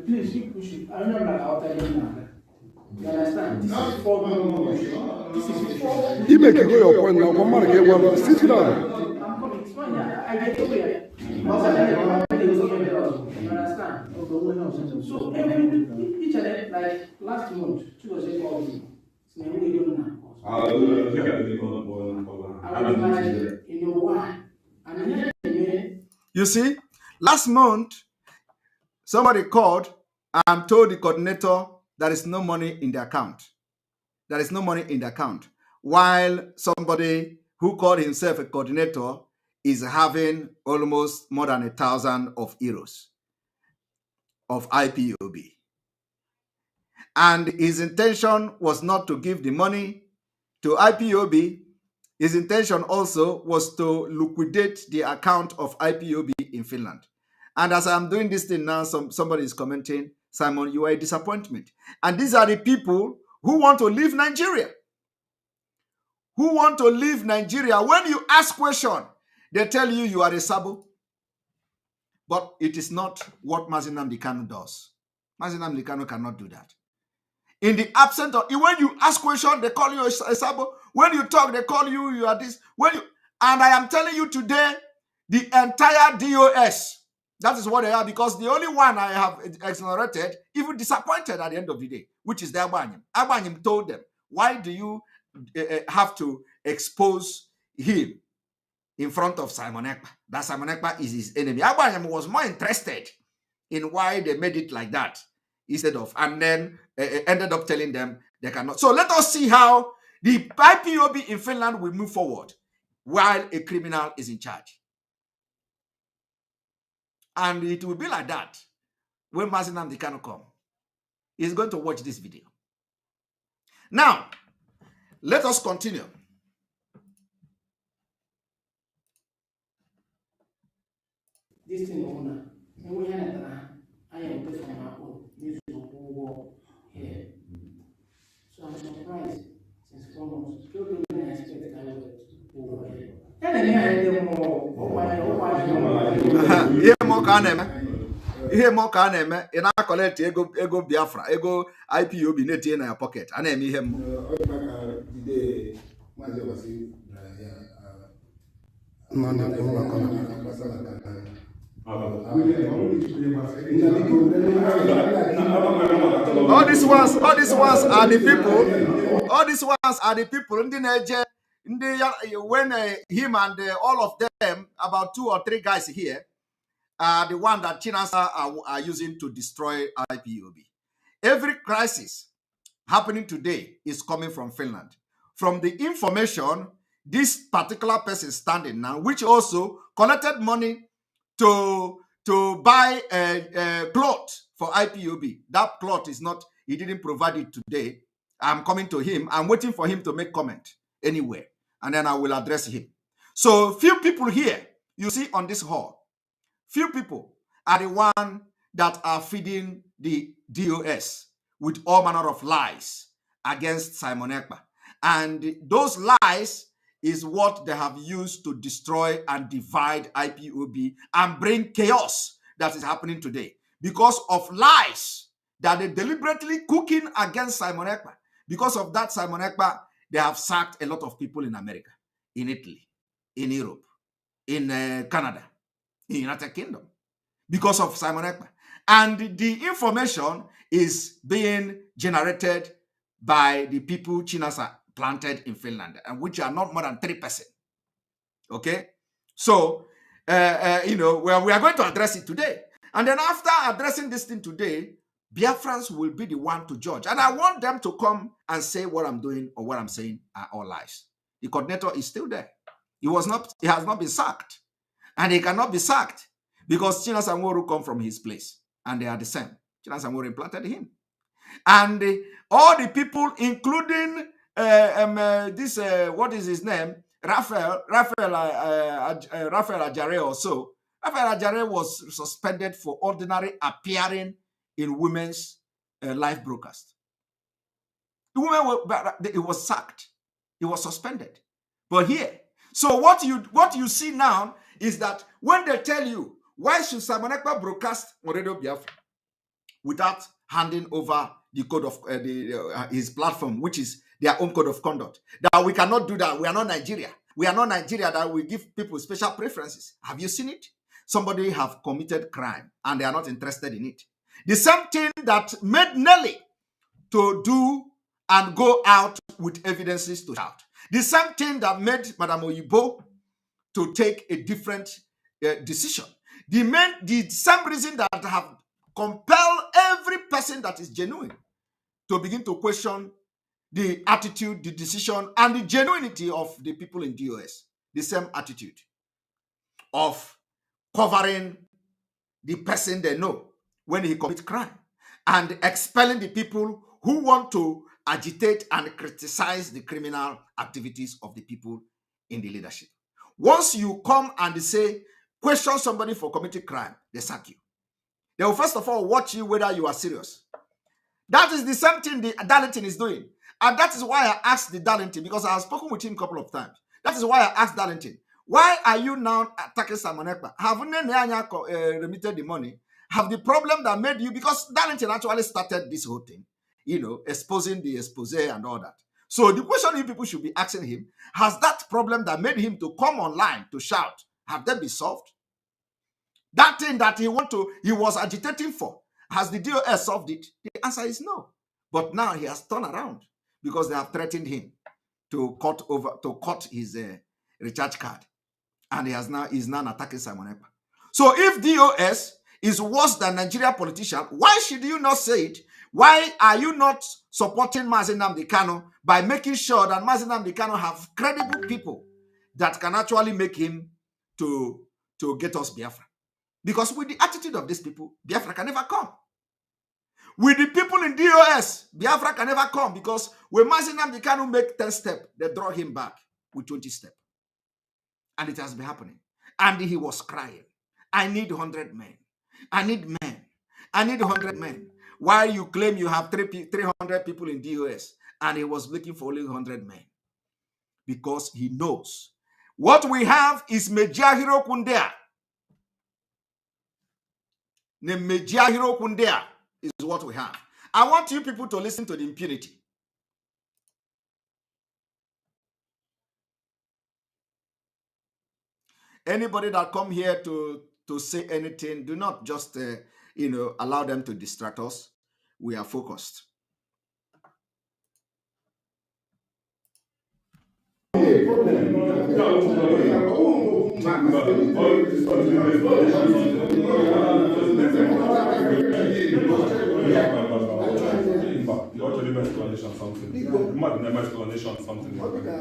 Please keep pushing. I remember I'll tell you now. You understand? This is 4 months. This is 4 months. You make it go your point now. Come on, get one. Sit down. I'm coming. It's fine. I get over here. You understand? So each and every, like last month, 2 was a call me. I was like in your one. You see, last month, somebody called and told the coordinator there is no money in the account. There is no money in the account. While somebody who called himself a coordinator is having almost more than 1,000 euros of IPOB. And his intention was not to give the money to IPOB. His intention also was to liquidate the account of IPOB in Finland. And as I'm doing this thing now, somebody is commenting, Simon, you are a disappointment. And these are the people who want to leave Nigeria. Who want to leave Nigeria. When you ask question, they tell you you are a sabo. But it is not what Mazi Nnamdi Kanu does. Mazi Nnamdi Kanu cannot do that. In the absence of, when you ask question, they call you a sabo. When you talk, they call you, you are this. And I am telling you today, the entire DOS, that is what they are, because the only one I have exonerated, even disappointed at the end of the day, which is the Agbanyim. Agbanyim told them, why do you have to expose him in front of Simon Ekpa? That Simon Ekpa is his enemy. Agbanyim was more interested in why they made it like that, instead of, and then ended up telling them they cannot. So let us see how the IPOB in Finland will move forward while a criminal is in charge. And it will be like that when Mazi Nnamdi Kanu come. He's going to watch this video. Now, let us continue. This thing, I am from my own. surprised since 4 months. Don't expect the kind of over here. And then I had more. Ihe mo ka na-eme ị na-akọleti ego Biafra, ego IPOB na-etinye na ya pocket, a na-eme ihe mmụ. All these ones are the people ndị na-eje when him and all of them, about 2 or 3 guys here, are the one that Chinasa are using to destroy IPOB. Every crisis happening today is coming from Finland. From the information this particular person standing now, which also collected money to buy a cloth for IPOB. That cloth is not, he didn't provide it today. I'm coming to him. I'm waiting for him to make comment anywhere, and then I will address him. So few people here, you see on this hall, few people are the one that are feeding the DOS with all manner of lies against Simon Ekpa. And those lies is what they have used to destroy and divide IPOB and bring chaos that is happening today. Because of lies that they deliberately cooking against Simon Ekpa. Because of that, Simon Ekpa, they have sacked a lot of people in America, in Italy, in Europe, in Canada, in the United Kingdom, because of Simon Ekpa. And the information is being generated by the people Chinasa planted in Finland, and which are not more than 3%. Okay? So, you know, well, we are going to address it today. And then after addressing this thing today, Biafrans will be the one to judge. And I want them to come and say what I'm doing or what I'm saying are all lies. The coordinator is still there. He has not been sacked. And he cannot be sacked because China Sanworu come from his place. And they are the same. China Sanworu implanted him. And all the people, including this, what is his name? Raphael Ajare or so. Raphael Ajare was suspended for ordinary appearing in women's live broadcast. The woman it was sacked. It was suspended. But here, so what you see now is that when they tell you why should Simon Ekpa broadcast on Radio Biafra without handing over the code of his platform, which is their own code of conduct, that we cannot do that. We are not Nigeria. We are not Nigeria that we give people special preferences. Have you seen it? Somebody have committed crime and they are not interested in it. The same thing that made Nelly to do and go out with evidences to shout. The same thing that made Madame Oyibo to take a different decision. The same reason that have compelled every person that is genuine to begin to question the attitude, the decision, and the genuinity of the people in DOS. The same attitude of covering the person they know when he commits crime and expelling the people who want to agitate and criticize the criminal activities of the people in the leadership. Once you come and say, question somebody for committing crime, they sack you. They will first of all watch you whether you are serious. That is the same thing the Darlington is doing. And that is why I asked the Darlington, because I have spoken with him a couple of times. That is why I asked Darlington, why are you now attacking Simon Ekpa? Haven't they remitted the money? Have the problem that made you, because Darlington actually started this whole thing, you know, exposing the expose and all that. So the question you people should be asking him, has that problem that made him to come online to shout, have they been solved? That thing that he was agitating for, has the DOS solved it? The answer is no. But now he has turned around because they have threatened him to cut his recharge card. And he is now attacking Simon Ekpa. So if DOS is worse than Nigeria politician, why should you not say it? Why are you not supporting Mazi Nnamdi Kanu by making sure that Mazi Nnamdi Kanu have credible people that can actually make him to get us Biafra? Because with the attitude of these people, Biafra can never come. With the people in DOS, Biafra can never come, because when Mazi Nnamdi Kanu make 10 steps, they draw him back with 20 steps. And it has been happening. And he was crying, I need 100 men. I need men. I need 100 men. While you claim you have 300 people in DOS, And he was looking for only 100 men because he knows what we have is Mejahiro Kundea. Mejahiro Kundea is what we have. I want you people to listen to the impunity. Anybody that come here to say anything, do not just allow them to distract us. We are focused.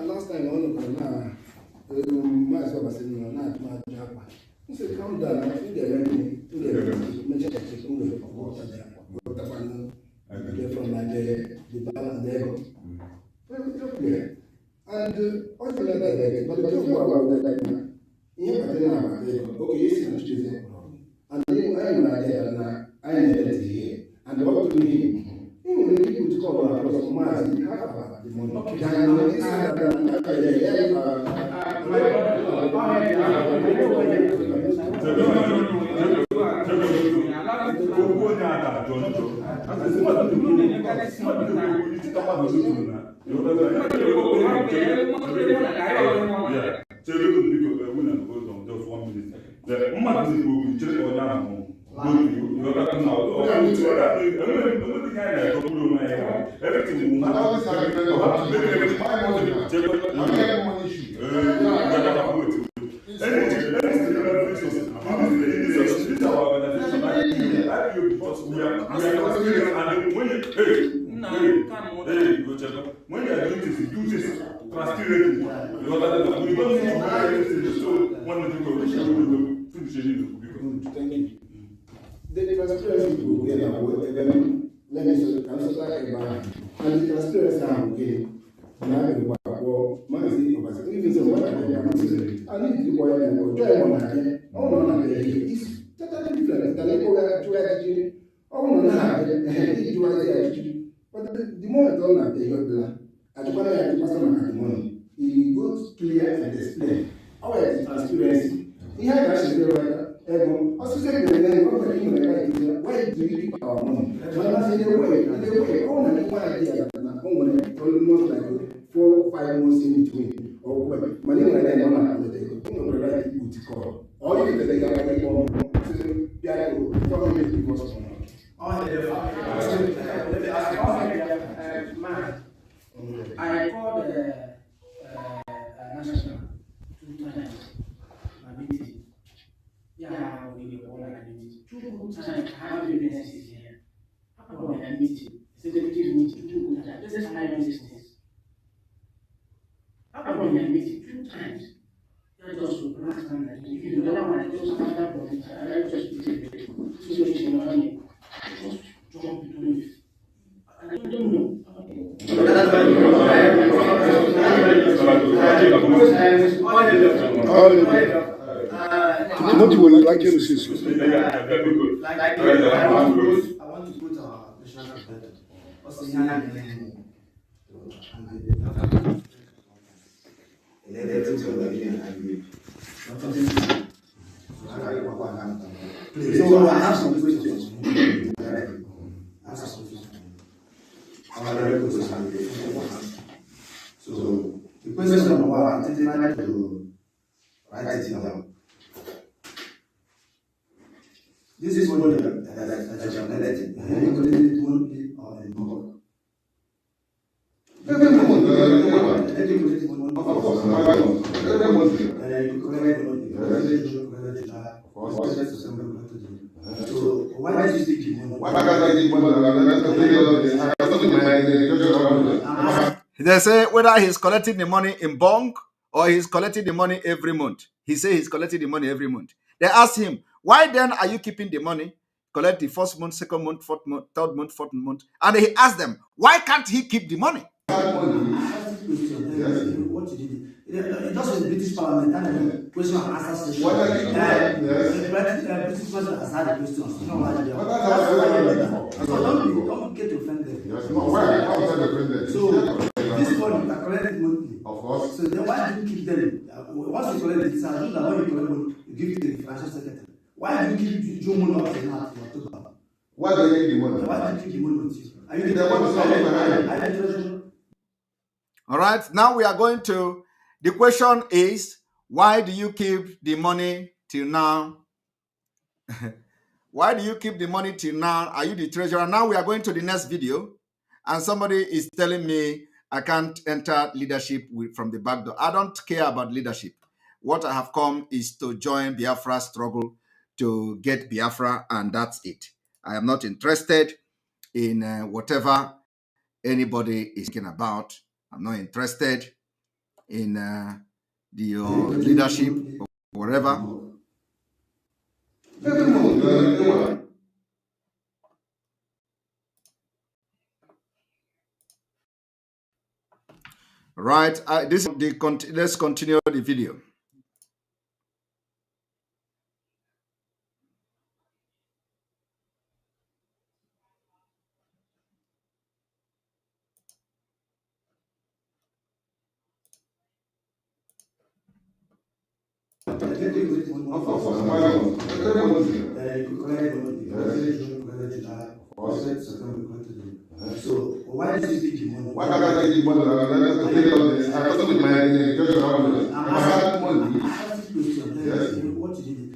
Last time, he said, "Calm down. I think they're ready. From Nigeria, the balance there. And also like that, but the joke about that, okay, yes, I'm still there. And then I am Nigeria, I am here. And what to do him? Even the people to come across Mazi, half about the money. When you are doing this, do this transparently. Thank you. The transparency will get let me say, and the transparency now again. Now we well, Mazi, even so what I need to go and try one again. Oh no, it's totally different. The but the more I don't have the plan, I don't want to pass on the money. He goes clear and explain. Our transparency. He had actually also said why do you keep our money? But I said, oh, no idea. Almost like 4 or 5 months in between. Or money when I don't have the right people to call. Or you can take out the phone. I called national 2 times. My meeting. Yeah, we will all meeting. 2 good times. I have evidences here. How about my meeting? Executive meeting. 2 good times. This is my business. How about my meeting? 2 times. I just relax and if you don't want to just another problem, I just put it situation money. Just jump into it. I don't know. Timothy would like you to see so. I want to put our national president. What's the So I have some questions. So the question number 1, I'm trying to write it down. This is one that you have collected. Have you collected money or a number? Every month. Of course. And you collect money. So why did you take the money? They say whether he's collecting the money in bulk or he's collecting the money every month. He says he's collecting the money every month. They asked him, why then are you keeping the money? Collect the 1st month, 2nd month, 4th month, 3rd month, 4th month. And he asked them, why can't he keep the money? What did you do? Just in the British Parliament, and question and answer session. The British Parliament has had the questions. So don't get offended. Why was I offended? So are collecting monthly. Of course. So then why do you keep them? Once you collect it, it's assumed that when you collect money, you give it to the financial secretary. Why do you keep Joe money up to now to October? Why do you keep the money? Why do you keep the money with you? Are you the All right, now we are going to, the question is, why do you keep the money till now? Why do you keep the money till now? Are you the treasurer? Now we are going to the next video, and somebody is telling me I can't enter leadership from the back door. I don't care about leadership. What I have come is to join Biafra's struggle to get Biafra, and that's it. I am not interested in whatever anybody is thinking about. I'm not interested in the leadership or whatever. Right, let's continue the video. So why do you keep the money? Why can't I keep the money? I talked with my treasurer. I have money. I have this question. Yes. What you did?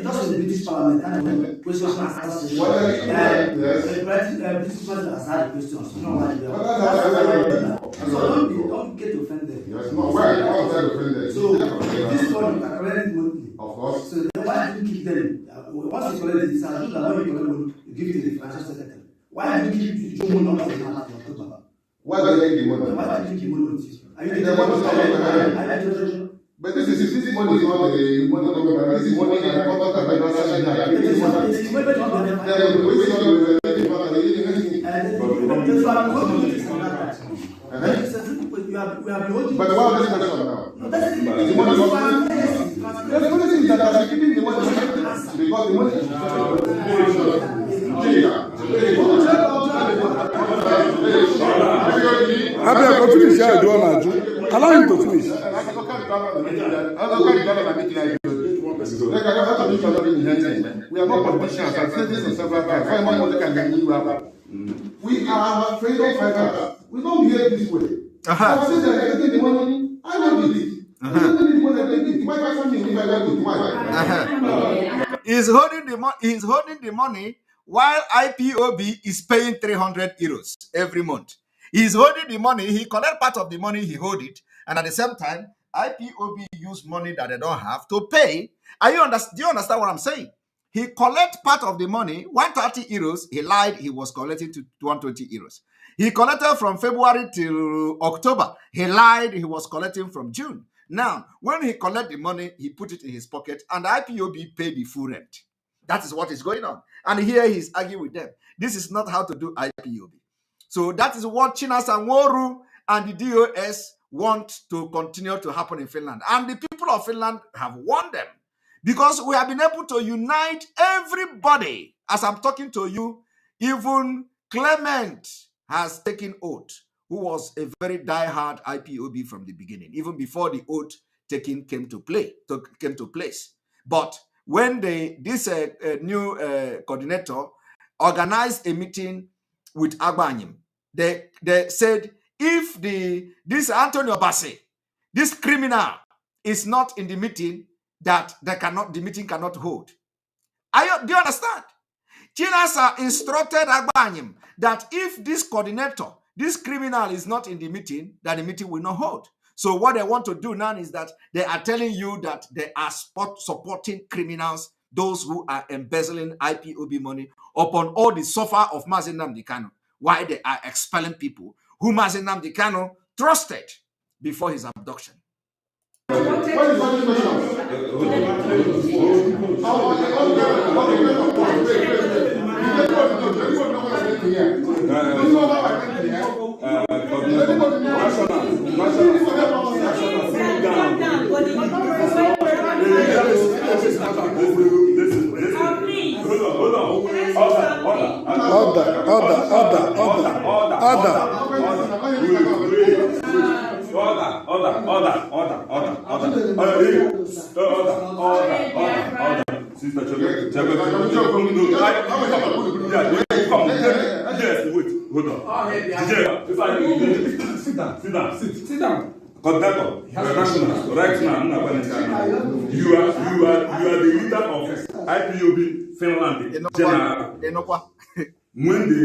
Just in the British Parliament, and questions and answers. British Parliament has had questions. So don't get offended. Yes, no, why? Why was I offended? So this one you are collecting monthly. Of course. So then why do you keep them? Once you collect it, it's assumed that when you collect money, you give it to the financial secretary. Why do you keep Joe money up to October? Why do you keep the money? Why do you keep money with you? Are you the treasurer? But this money is not the money of the this is money that comes out of the but why is this question now? The money is that are keeping the money because the money continue share do allow him to finish. We are not politicians. I've said this several times. We are freedom fighters. We don't behave this way. I said that I the money. I don't need it. He's holding the money while IPOB is paying 300 euros every month. He's holding the money. He collects part of the money, he hold it, and at the same time, IPOB use money that they don't have to pay. Do you understand what I'm saying? He collect part of the money, 130 euros. He lied, he was collecting to 120 euros. He collected from February till October. He lied, he was collecting from June. Now, when he collect the money, he put it in his pocket, and the IPOB paid the full rent. That is what is going on. And here he's arguing with them. This is not how to do IPOB. So that is what Chinasa Nworu and the DOS want to continue to happen in Finland. And the people of Finland have won them because we have been able to unite everybody. As I'm talking to you, even Clement has taken oath, who was a very die-hard IPOB from the beginning, even before the oath taking came to place. But when this new coordinator organized a meeting with Agbanyim, they said, if this Antonio Bassi, this criminal, is not in the meeting, that the meeting cannot hold. Do you understand? Chinasa instructed Agbanyim that if this coordinator, this criminal, is not in the meeting, that the meeting will not hold. So what they want to do now is that they are telling you that they are supporting criminals, those who are embezzling IPOB money upon all the suffer of Mazi Nnamdi Kanu, while they are expelling people who Mazi Nnamdi Kanu trusted before his abduction. Order. Sister Chebe, yes, wait, hold on. Sit down. Conductor, right now, you are the leader of IPOB Finland General. When the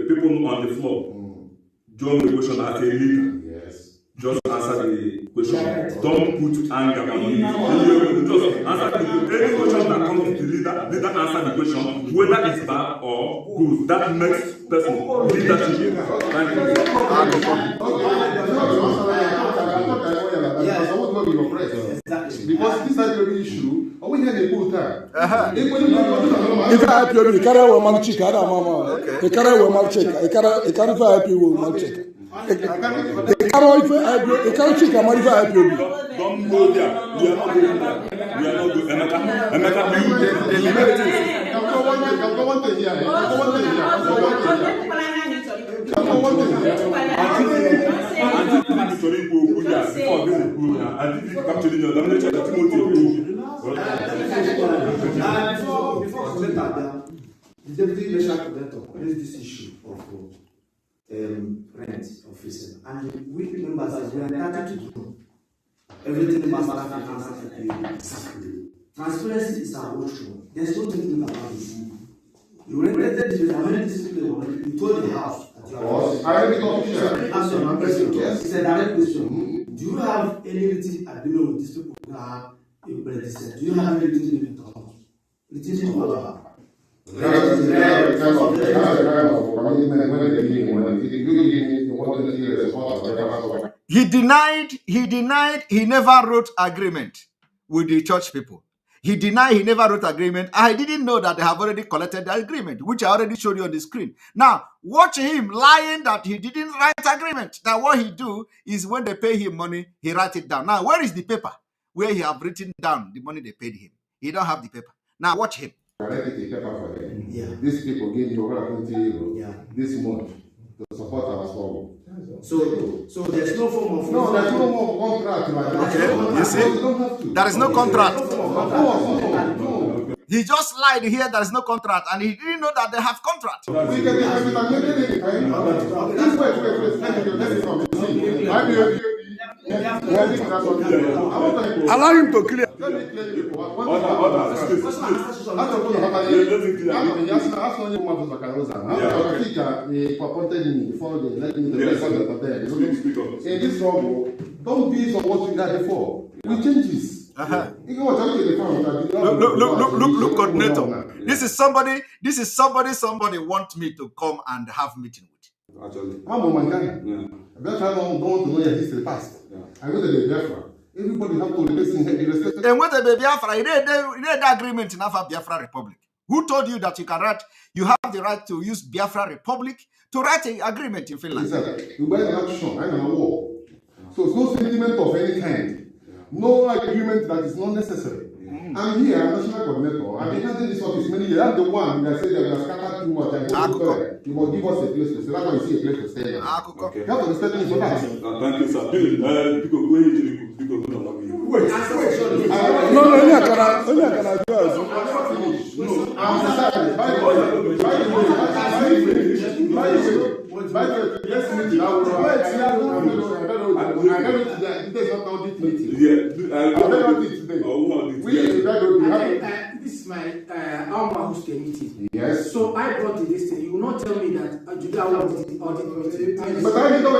people on the floor join the question as a leader, just answer the question. Don't put anger on me. Just answer any question that comes to the leader answer the question, whether it's bad or good. That makes person leadership. Thank because this is the issue, I want to hear the full time. If I help you, you carry a woman chick, I don't know. You carry a woman chick, I can't help you, woman chick. You can't chick, I'm not help you. Don't go there. We are not going there. We are not going. Emeka, the deputy national coordinator raised this issue of rent of resale, and we members are entitled to do everything must have an answer. Transparency is our ocean. There's no thinking about this. You rented this, how many discipline you told the house that you are. I already got picture. Answer my question. It's a direct question. Do you have any written agreement with these people who are in predecessor? Do you have any written agreement to house? Written to what? He never wrote agreement with the church people. He denied he never wrote agreement. I didn't know that they have already collected the agreement, which I already showed you on the screen. Now, watch him lying that he didn't write agreement. Now, what he do is when they pay him money, he write it down. Now, where is the paper where he have written down the money they paid him? He don't have the paper. Now, watch him. Yeah. These people gave you 120 euros this month to support our struggle. So there's no form of there's no more contract like that. Okay, you see, there is no contract. He just lied here. There is no contract, and he didn't know that they have contract. Allow him to clear. In this trouble, don't be on what you got before. We change this. Look, coordinator. This is somebody want me to come and have meeting with. Actually, I'm a man. That's why I don't want to know your history past. I go to the Biafra. Everybody have to respect. And when the Biafra, you read the agreement in Alpha Biafra Republic. Who told you that you have the right to use Biafra Republic to write an agreement in Finland? Exactly. You buy an action, I'm in a war. So it's no sentiment of any kind. No agreement that is not necessary. I'm here, I'm national coordinator. I've been handling this office many years. I'm the one that said that we are scattered too much. You must give us a place to stay. That's why you see a place to stay. Okay. You have to respect me for that. Thank you, sir. This is my Alma meeting. Yes. So I brought this thing. You will not tell me that Judah was the audit. But I didn't know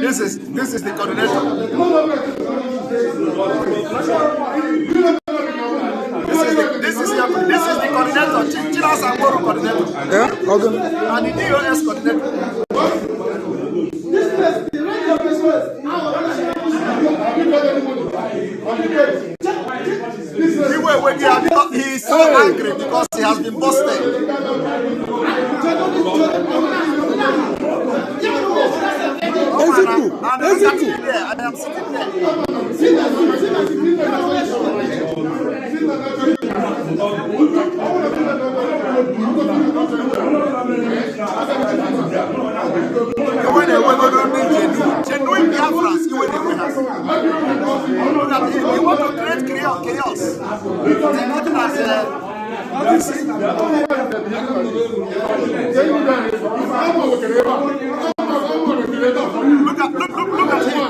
This is the coordinator. This is the coordinator. Chilas and Goro coordinator. Yeah, okay. And the DOS coordinator. He is so angry because he has been busted. I am sitting there. Genuine Biafrans, you want to create chaos. Nothing as look at him.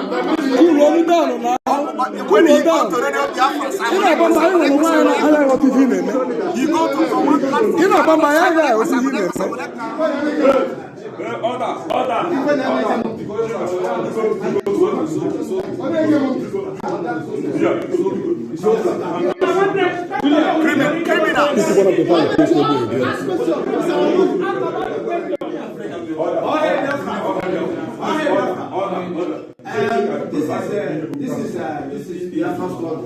When he go to Radio Biafra, he go to one criminal. This is one of the violations This is Biafra's law.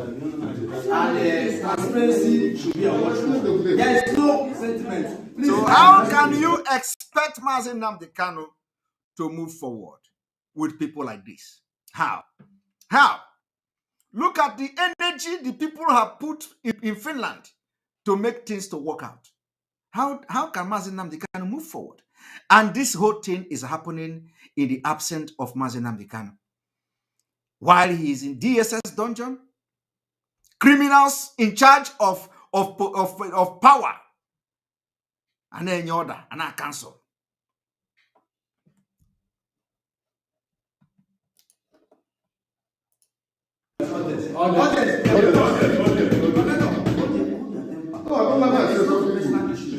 And transparency should be a watchword. There is no sentiment. So how can you expect Mazi Nnamdi Kanu to move forward with people like this? How? Look at the energy the people have put in Finland to make things to work out. How can Mazi Nnamdi Kanu move forward? And this whole thing is happening in the absence of Mazi Nnamdi Kanu. While he is in DSS dungeon, criminals in charge of power, and then order, and I cancel.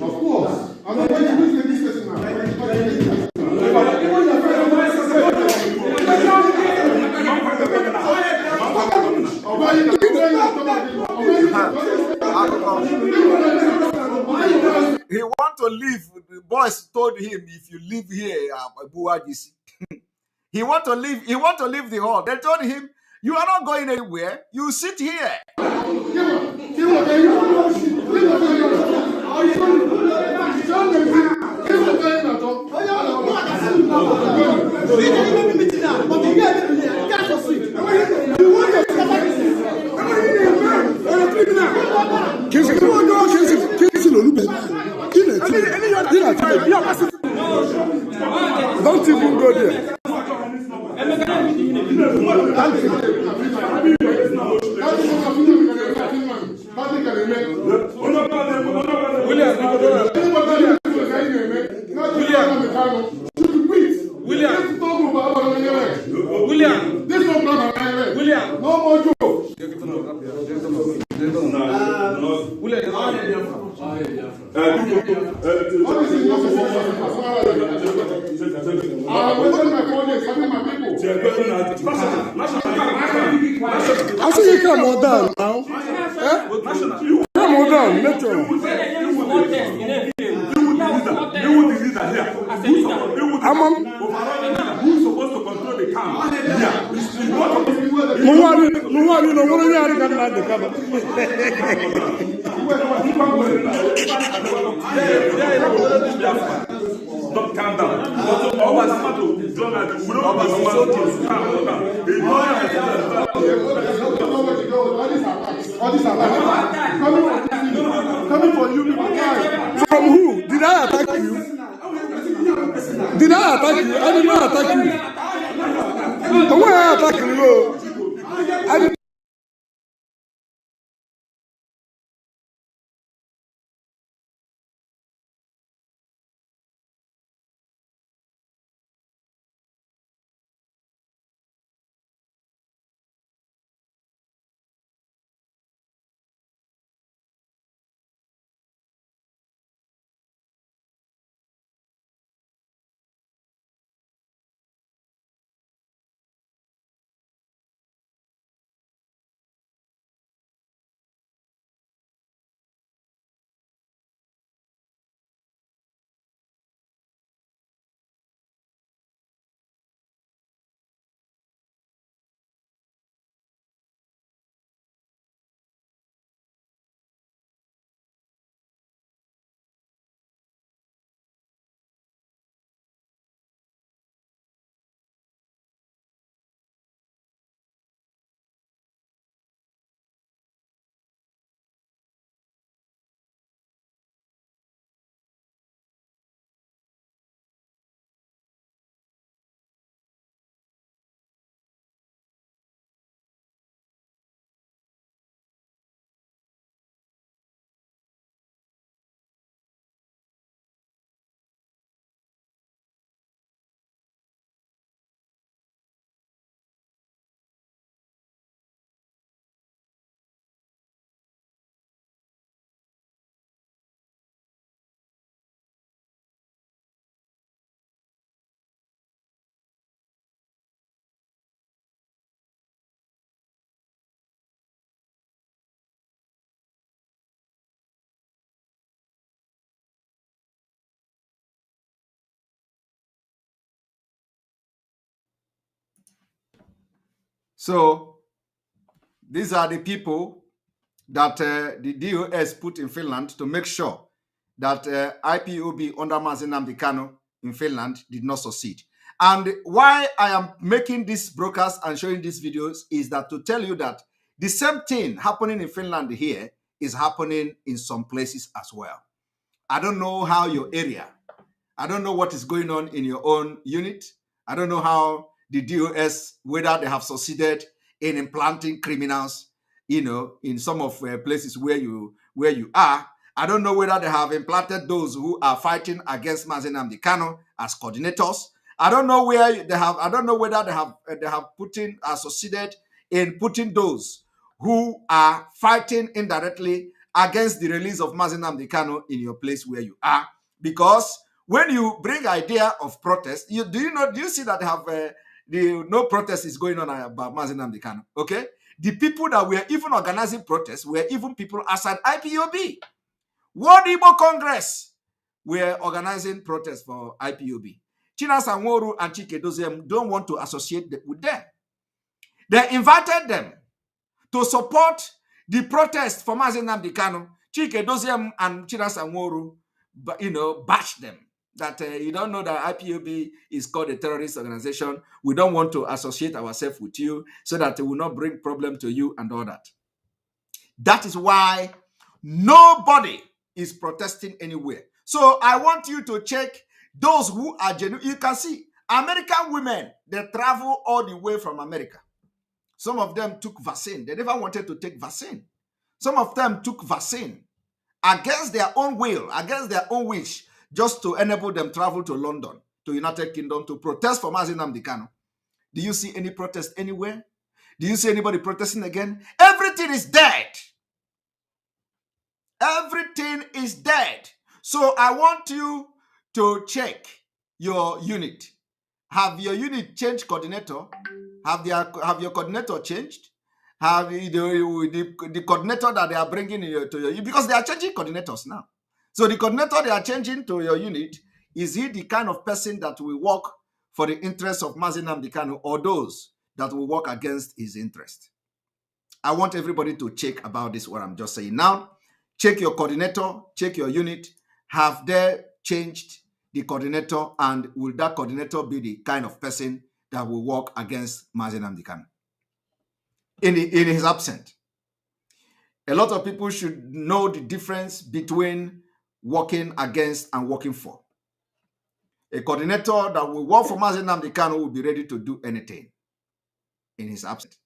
Of course. I mean, when you this person now, he want to leave. The boys told him, if you leave here, he want to leave. He want to leave the hall. They told him, you are not going anywhere. You sit here. Don't even go there. William, no more joke. I see you come on down now. Come on down, Metro. Who's supposed to control the camp? Don't calm down. Always have to draw that. We don't Coming for you. From who? Did I attack you? Did I attack you? I did not attack you. The way I attack you, I did So these are the people that the DOS put in Finland to make sure that IPOB under Mazi Nnamdi Kanu in Finland did not succeed. And why I am making this broadcast and showing these videos is that to tell you that the same thing happening in Finland here is happening in some places as well. I don't know how your area, I don't know what is going on in your own unit. I don't know how the DOS, whether they have succeeded in implanting criminals, you know, in some of places where you are. I don't know whether they have implanted those who are fighting against Mazi Nnamdi Kanu as coordinators. I don't know where they have. I don't know whether they have succeeded in putting those who are fighting indirectly against the release of Mazi Nnamdi Kanu in your place where you are. Because when you bring idea of protest, do you see that they have no protest is going on about Mazi Nnamdi Kanu? Okay, the people that were even organizing protests were even people outside IPOB. World Igbo Congress were organizing protests for IPOB. Chinasa Nworu and Chike Doziem don't want to associate with them. They invited them to support the protest for Mazi Nnamdi Kanu. Chike Doziem and Chinasa Nworu, bashed them. That you don't know that IPOB is called a terrorist organization. We don't want to associate ourselves with you so that it will not bring problem to you and all that. That is why nobody is protesting anywhere. So I want you to check those who are genuine. You can see American women, they travel all the way from America. Some of them took vaccine. They never wanted to take vaccine. Some of them took vaccine against their own will, against their own wish, just to enable them travel to London, to United Kingdom, to protest for Mazi Nnamdi Kanu. Do you see any protest anywhere? Do you see anybody protesting again? Everything is dead. Everything is dead. So I want you to check your unit. Have your unit changed coordinator? Have your coordinator changed? Have the coordinator that they are bringing to your, because they are changing coordinators now. So the coordinator they are changing to your unit, is he the kind of person that will work for the interests of Mazi Nnamdi Kanu or those that will work against his interest? I want everybody to check about this, what I'm just saying now. Check your coordinator, check your unit. Have they changed the coordinator, and will that coordinator be the kind of person that will work against Mazi Nnamdi Kanu in his absence? A lot of people should know the difference between working against and working for. A coordinator that will work for Mazi Nnamdi Kanu will be ready to do anything in his absence.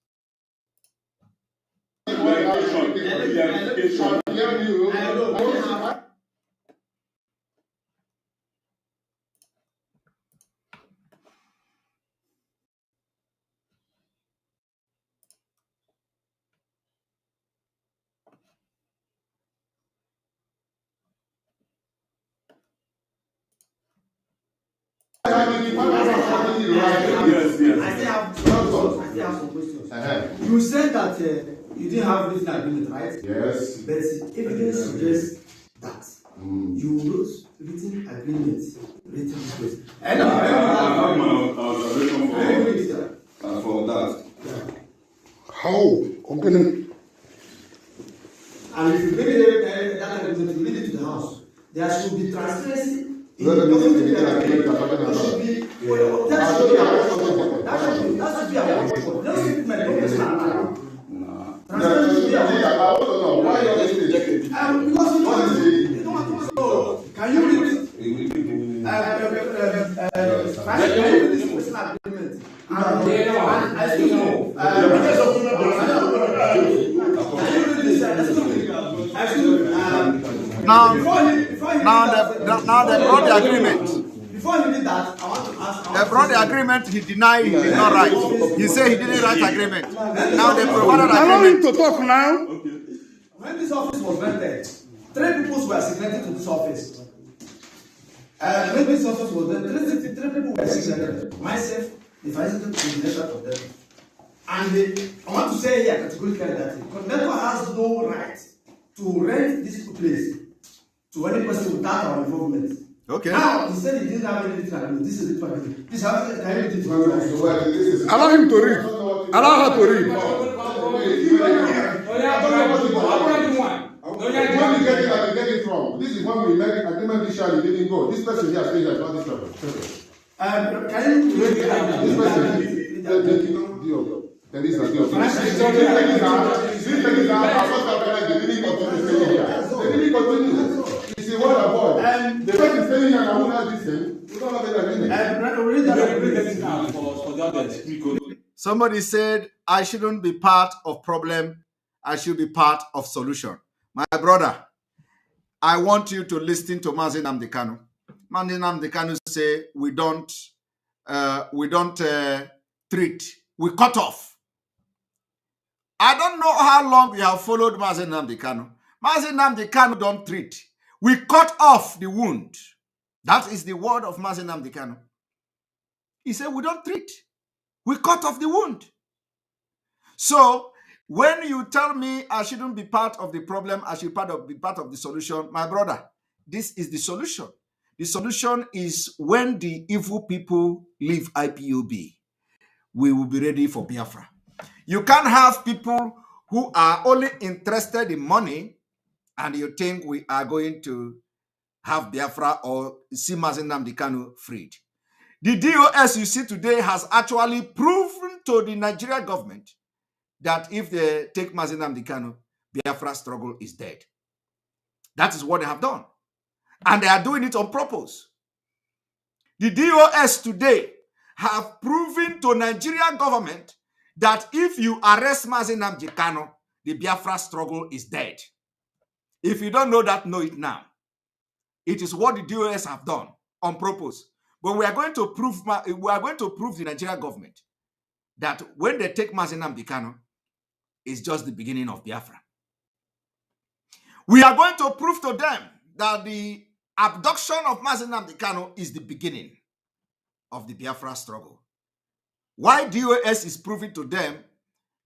Yes. I still have some questions. You said that you didn't have written agreement, right? Yes. But evidence suggests that you wrote written agreement written this place. I have for that. Yeah. How? Okay. And if you bring that agreement, you leave it to the house. There should be transparency. That should be a can you read Now they brought the agreement. Before you did that, I want to ask. They brought the agreement. He denied he did not write. He said he didn't write agreement. Now they provided agreement. Allow him to talk now. When this office was rented, 3 people were assigned to this office. When this office was rented, 3 people were assigned. Myself, the vice president of them. And I want to say here categorically that the coordinator has no right to rent this place to any person without our involvement. Okay. Now, he said he didn't have anything to do. This is it. This is Allow him to read. Allow her to read. When we get it wrong. This is when we make agreement initially, didn't go. This person here stays as not this person. Can you read this person? There is a deal. They didn't continue. It's a word of God. And the person saying here, I will not listen. We don't have an agreement. Somebody said, I shouldn't be part of problem. I should be part of solution. My brother, I want you to listen to Mazi Nnamdi Kanu. Mazi Nnamdi Kanu say, we don't treat, we cut off. I don't know how long you have followed Mazi Nnamdi Kanu. Mazi Nnamdi Kanu don't treat. We cut off the wound. That is the word of Mazi Nnamdi Kanu. He said, we don't treat. We cut off the wound. So, when you tell me I shouldn't be part of the problem, I should be part of the solution, my brother, this is the solution. The solution is when the evil people leave IPOB, we will be ready for Biafra. You can't have people who are only interested in money and you think we are going to have Biafra or see Mazi Nnamdi Kanu freed. The DOS you see today has actually proven to the Nigerian government that if they take Mazi Nnamdi Kanu, Biafra struggle is dead. That is what they have done. And they are doing it on purpose. The DOS today have proven to Nigerian government that if you arrest Mazi Nnamdi Kanu, the Biafra struggle is dead. If you don't know that, know it now. It is what the DOS have done on purpose. But we are going to prove the Nigerian government that when they take Mazi Nnamdi Kanu, it's just the beginning of Biafra. We are going to prove to them that the abduction of Mazi Nnamdi Kanu is the beginning of the Biafra struggle. Why DOS is proving to them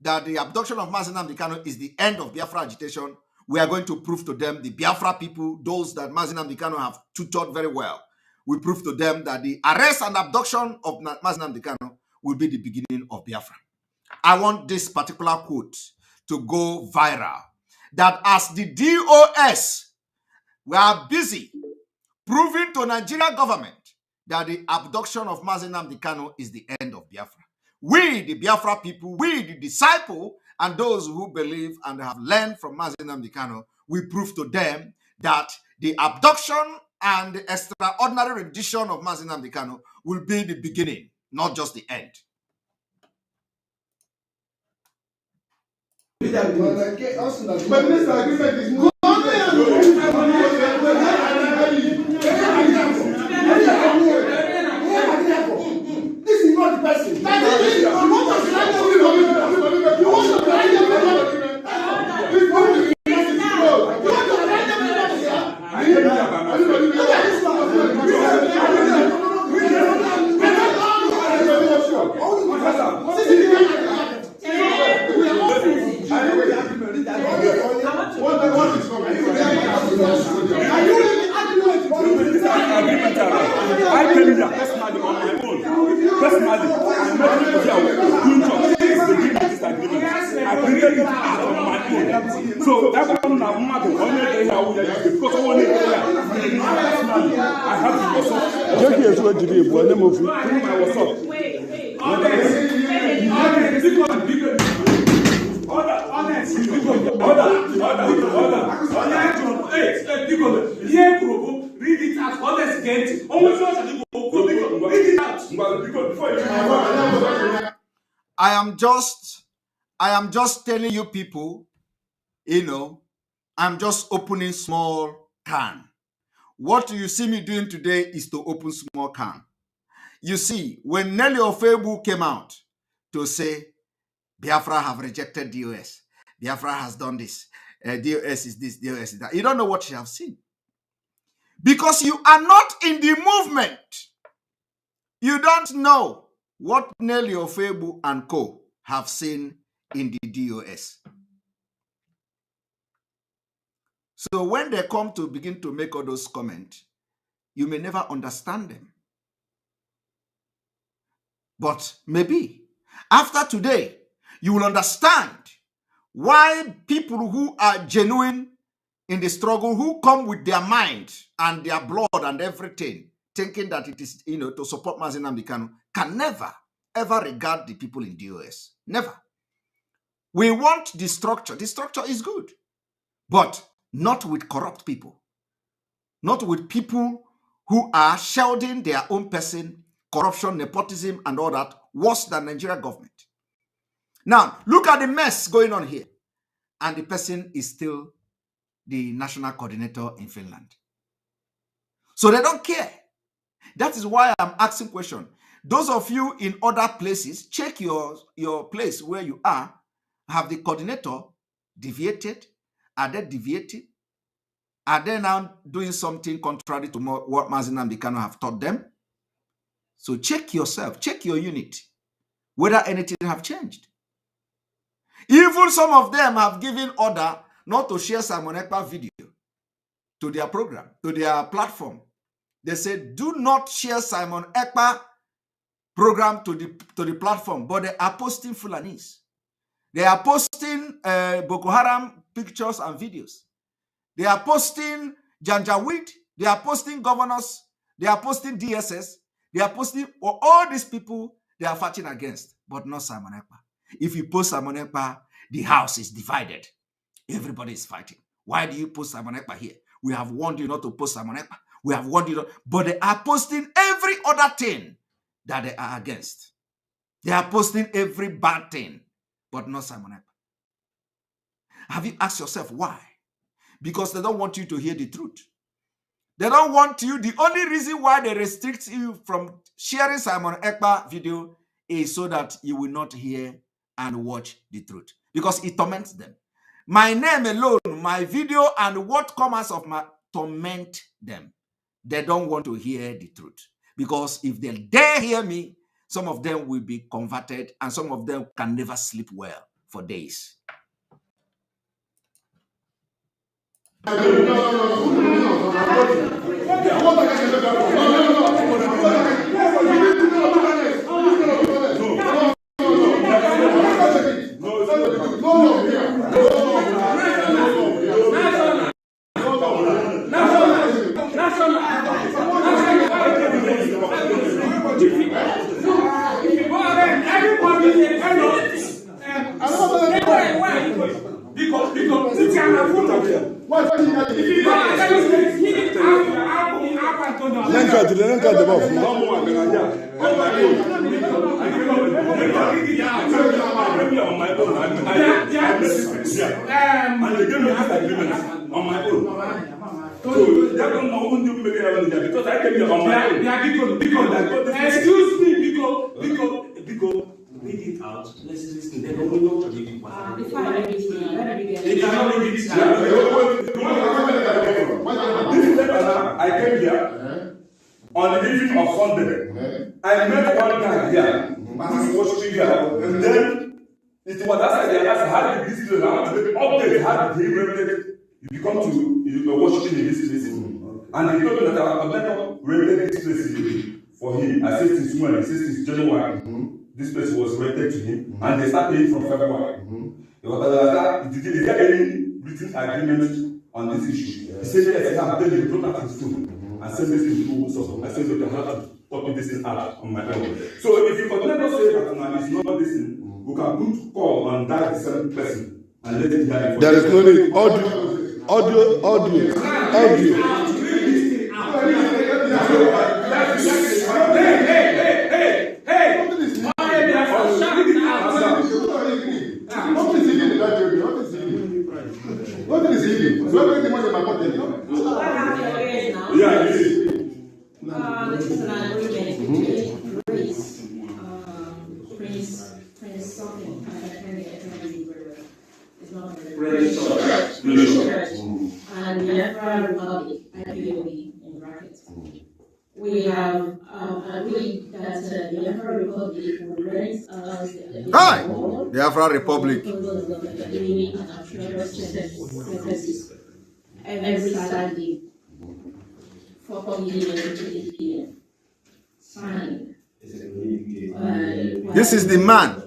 that the abduction of Mazi Nnamdi Kanu is the end of Biafra agitation, we are going to prove to them, the Biafra people, those that Mazi Nnamdi Kanu have tutored very well, we prove to them that the arrest and abduction of Mazi Nnamdi Kanu will be the beginning of Biafra. I want this particular quote to go viral. That as the DOS were busy proving to Nigerian government that the abduction of Mazi Nnamdi Kanu is the end of Biafra, we, the Biafra people, we, the disciple, and those who believe and have learned from Mazi Nnamdi Kanu, we prove to them that the abduction and the extraordinary rendition of Mazi Nnamdi Kanu will be the beginning, not just the end. But this agreement is not. This is not the person. I came here personally on my own. Personally, I met people here with this agreement. I created it on my own. So that's one now matter. Because I want to personally, I have to myself. Jockey is what you do, but I'm read it as honest again. Read it out. I am just telling you people, I'm just opening small can. What you see me doing today is to open small can. You see, when Nelly Ofebu came out to say, Biafra have rejected DOS, Biafra has done this, DOS is this, DOS is that, you don't know what you have seen. Because you are not in the movement. You don't know what Nelly Ofebu and co have seen in the DOS. So when they come to begin to make all those comments, you may never understand them. But maybe after today, you will understand why people who are genuine in the struggle, who come with their mind and their blood and everything, thinking that it is, to support Mazi Nnamdi Kanu, can never, ever regard the people in the US. Never. We want the structure. The structure is good, but not with corrupt people. Not with people who are shielding their own person, corruption, nepotism, and all that, worse than Nigeria government. Now, look at the mess going on here. And the person is still the national coordinator in Finland. So they don't care. That is why I'm asking question. Those of you in other places, check your place where you are. Have the coordinator deviated? Are they deviating? Are they now doing something contrary to what Mazi Nnamdi Kanu have taught them? So check yourself, check your unit, whether anything have changed. Even some of them have given order not to share Simon Ekpa video to their program, to their platform. They said, do not share Simon Ekpa program to the platform, but they are posting Fulanis. They are posting Boko Haram pictures and videos. They are posting Janjaweed. They are posting governors. They are posting DSS. They are posting all these people they are fighting against, but not Simon Ekpa. If you post Simon Ekpa, the house is divided. Everybody is fighting. Why do you post Simon Ekpa here? We have warned you not to post Simon Ekpa. We have warned you not, but they are posting every other thing that they are against. They are posting every bad thing, but not Simon Ekpa. Have you asked yourself why? Because they don't want you to hear the truth. They don't want you. The only reason why they restrict you from sharing Simon Ekpa video is so that you will not hear and watch the truth. Because it torments them. My name alone, my video, and what comes of my torment them. They don't want to hear the truth. Because if they dare hear me, some of them will be converted and some of them can never sleep well for days. Excuse me, because read it out. Let's listen. They don't know to read it. I came here on the evening of Sunday. I met one guy here who was watching here, and then it was after they asked how did this do now? Update how did he rented? You come to watching in this place, and he told me that our coordinator rented this place for him. I said since when? He said since January. This place was rented to him, and they start paying from February. Is there any written agreement on this issue? He said yes. I'm telling you, don't have his phone and send this thing through WhatsApp. I said you can have to copy this thing out on my own. So if you coordinator say that now it's not this thing, we can put call on that same person and let it die. There is no need. Audio. What is he? So everything was in my pocket. Yeah, it is. This is an agreement between Prince something. I can't get it. It's not Prince Church. And the Biafra Republic, IPOB in brackets. We have agreed that the Biafra Republic will rent us the Biafra Republic. Every Saturday, 4 p.m. to 8 p.m. Signed. This is the man.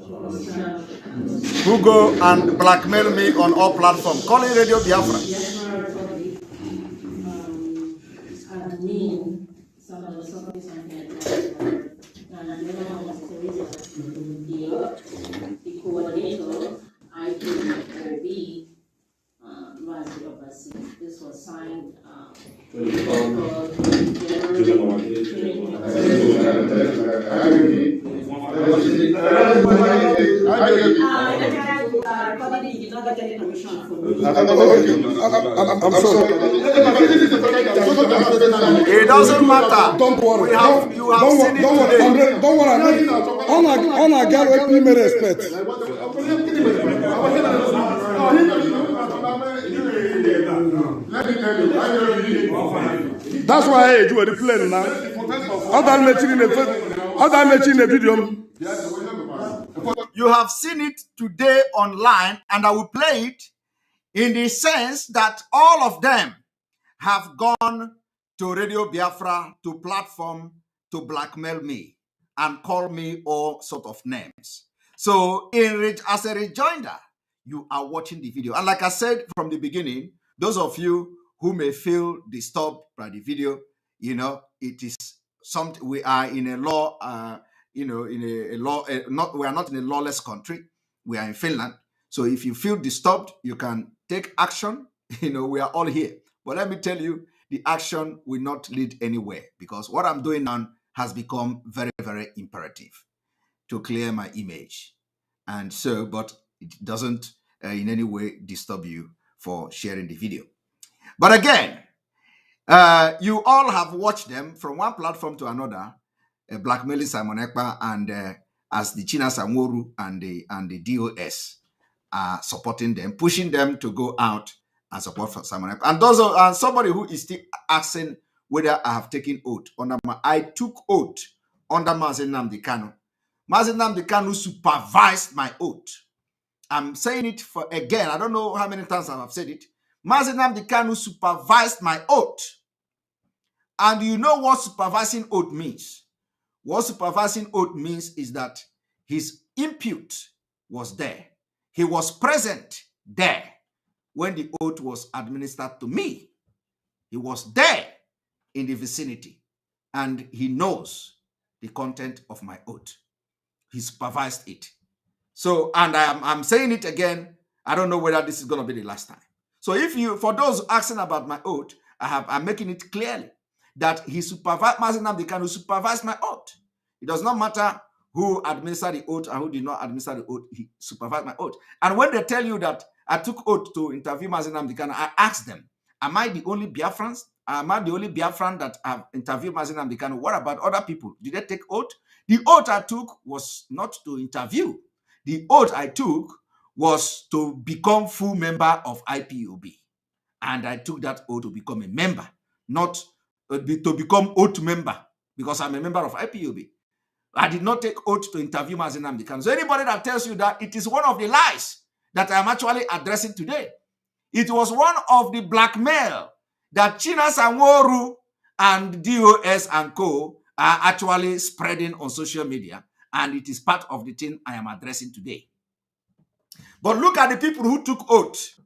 who go and blackmail me on all platforms, calling Radio Biafra. Admin, somebody something like that, and the other one was the coordinator, IPOB, Mazi. This was signed. I'm sorry. It doesn't matter. Don't worry. You have seen it today. Don't worry. I'm ready. On a girl with me respect. That's why I do the plane now. Other mentioning the video. You have seen it today online, and I will play it in the sense that all of them have gone to Radio Biafra, to platform, to blackmail me and call me all sort of names. So as a rejoinder, you are watching the video. And like I said from the beginning, those of you who may feel disturbed by the video, you know, it is something. We are in a law, we are not in a lawless country. We are in Finland. So if you feel disturbed, you can take action. You know, we are all here. But let me tell you, the action will not lead anywhere, because what I'm doing now has become very, very imperative to clear my image. And so, but it doesn't in any way disturb you for sharing the video. But again, you all have watched them from one platform to another, blackmailing Simon Ekpa, and as the China Sanworu and the DOS are supporting them, pushing them to go out and support for Simon Ekpa. And those are somebody who is still asking whether I have taken oath. I took oath under Mazi Nnamdi Kanu. Mazi Nnamdi Kanu supervised my oath. I'm saying it for again. I don't know how many times I have said it. Mazi Nnamdi Kanu supervised my oath. And you know what supervising oath means? What supervising oath means is that his input was there. He was present there when the oath was administered to me. He was there in the vicinity, and he knows the content of my oath. He supervised it. So, and I'm saying it again, I don't know whether this is going to be the last time. So if you, for those asking about my oath, I'm making it clearly that he supervised, Mazi Nnamdi Kanu supervised my oath. It does not matter who administered the oath and who did not administer the oath, he supervised my oath. And when they tell you that I took oath to interview Mazi Nnamdi Kanu, I asked them, am I the only Biafrans? Am I the only Biafran that have interviewed Mazi Nnamdi Kanu? What about other people? Did they take oath? The oath I took was not to interview. The oath I took was to become full member of IPOB. And I took that oath to become a member, not to become oath member, because I'm a member of IPOB. I did not take oath to interview Mazi Nnamdi Kanu. So anybody that tells you that, it is one of the lies that I'm actually addressing today. It was one of the blackmail that China Sanworu and DOS and co are actually spreading on social media, and it is part of the thing I am addressing today. But look at the people who took oath.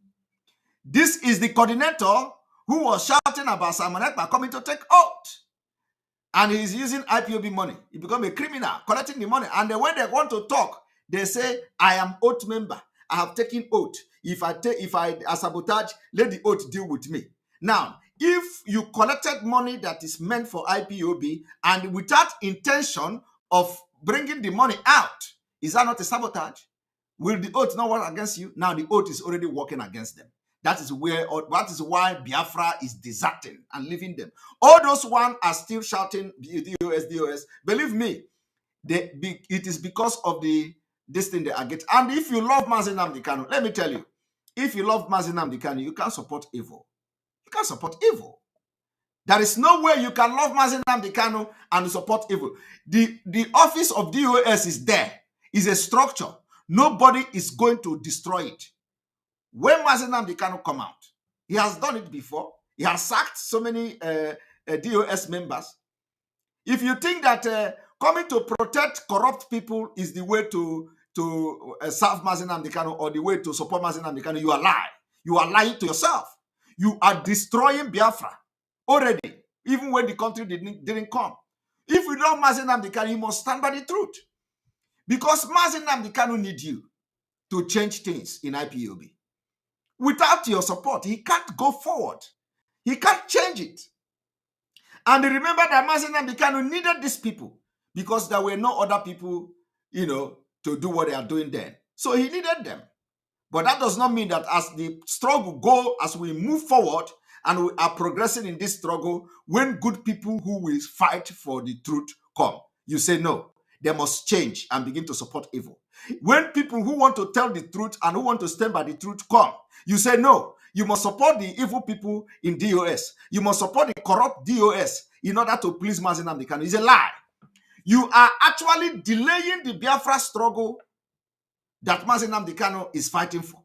This is the coordinator who was shouting about Simon Ekpa coming to take oath. And he's using IPOB money. He become a criminal, collecting the money. And then when they want to talk, they say, I am oath member. I have taken oath. If I sabotage, let the oath deal with me. Now, if you collected money that is meant for IPOB and without intention of bringing the money out, is that not a sabotage? Will the oath not work against you? Now the oath is already working against them. That is why Biafra is deserting and leaving them. All those ones are still shouting DOS. Believe me, it is because of this thing they are getting. And if you love Mazi Nnamdi Kanu, let me tell you, if you love Mazi Nnamdi Kanu, you can't support evil. You can't support evil. There is no way you can love Mazi Nnamdi Kanu and support evil. The office of DOS is there. It's a structure. Nobody is going to destroy it. When Mazi Nnamdi Kanu come out, he has done it before. He has sacked so many DOS members. If you think that coming to protect corrupt people is the way to to serve Mazi Nnamdi Kanu or the way to support Mazi Nnamdi Kanu, you are lying. You are lying to yourself. You are destroying Biafra already, even when the country didn't come. If you love Mazi Nnamdi Kanu, you must stand by the truth. Because Mazi Nnamdi Kanu needs you to change things in IPOB. Without your support, he can't go forward. He can't change it. And remember that Mazi Nnamdi Kanu needed these people because there were no other people, to do what they are doing then. So he needed them. But that does not mean that as the struggle goes, as we move forward and we are progressing in this struggle, when good people who will fight for the truth come, you say no, they must change and begin to support evil. When people who want to tell the truth and who want to stand by the truth come, you say no, you must support the evil people in DOS. You must support the corrupt DOS in order to please Mazi Nnamdi Kanu. It's a lie. You are actually delaying the Biafra struggle that Mazi Nnamdi Kanu is fighting for.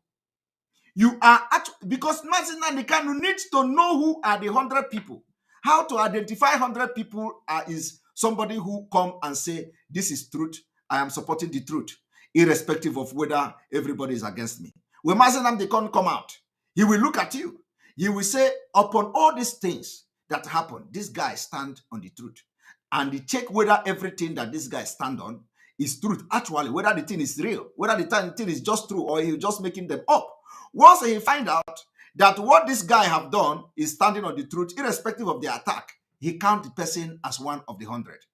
You are because Mazi Nnamdi Kanu needs to know who are the 100 people. How to identify 100 people is somebody who come and say, this is truth, I am supporting the truth, irrespective of whether everybody is against me. When Mazi Nnamdi Kanu come out, he will look at you. He will say, upon all these things that happen, this guy stand on the truth. And he check whether everything that this guy stand on is truth. Actually, whether the thing is real, whether the thing is just true, or he's just making them up. Once he find out that what this guy have done is standing on the truth, irrespective of the attack, he count the person as one of the 100.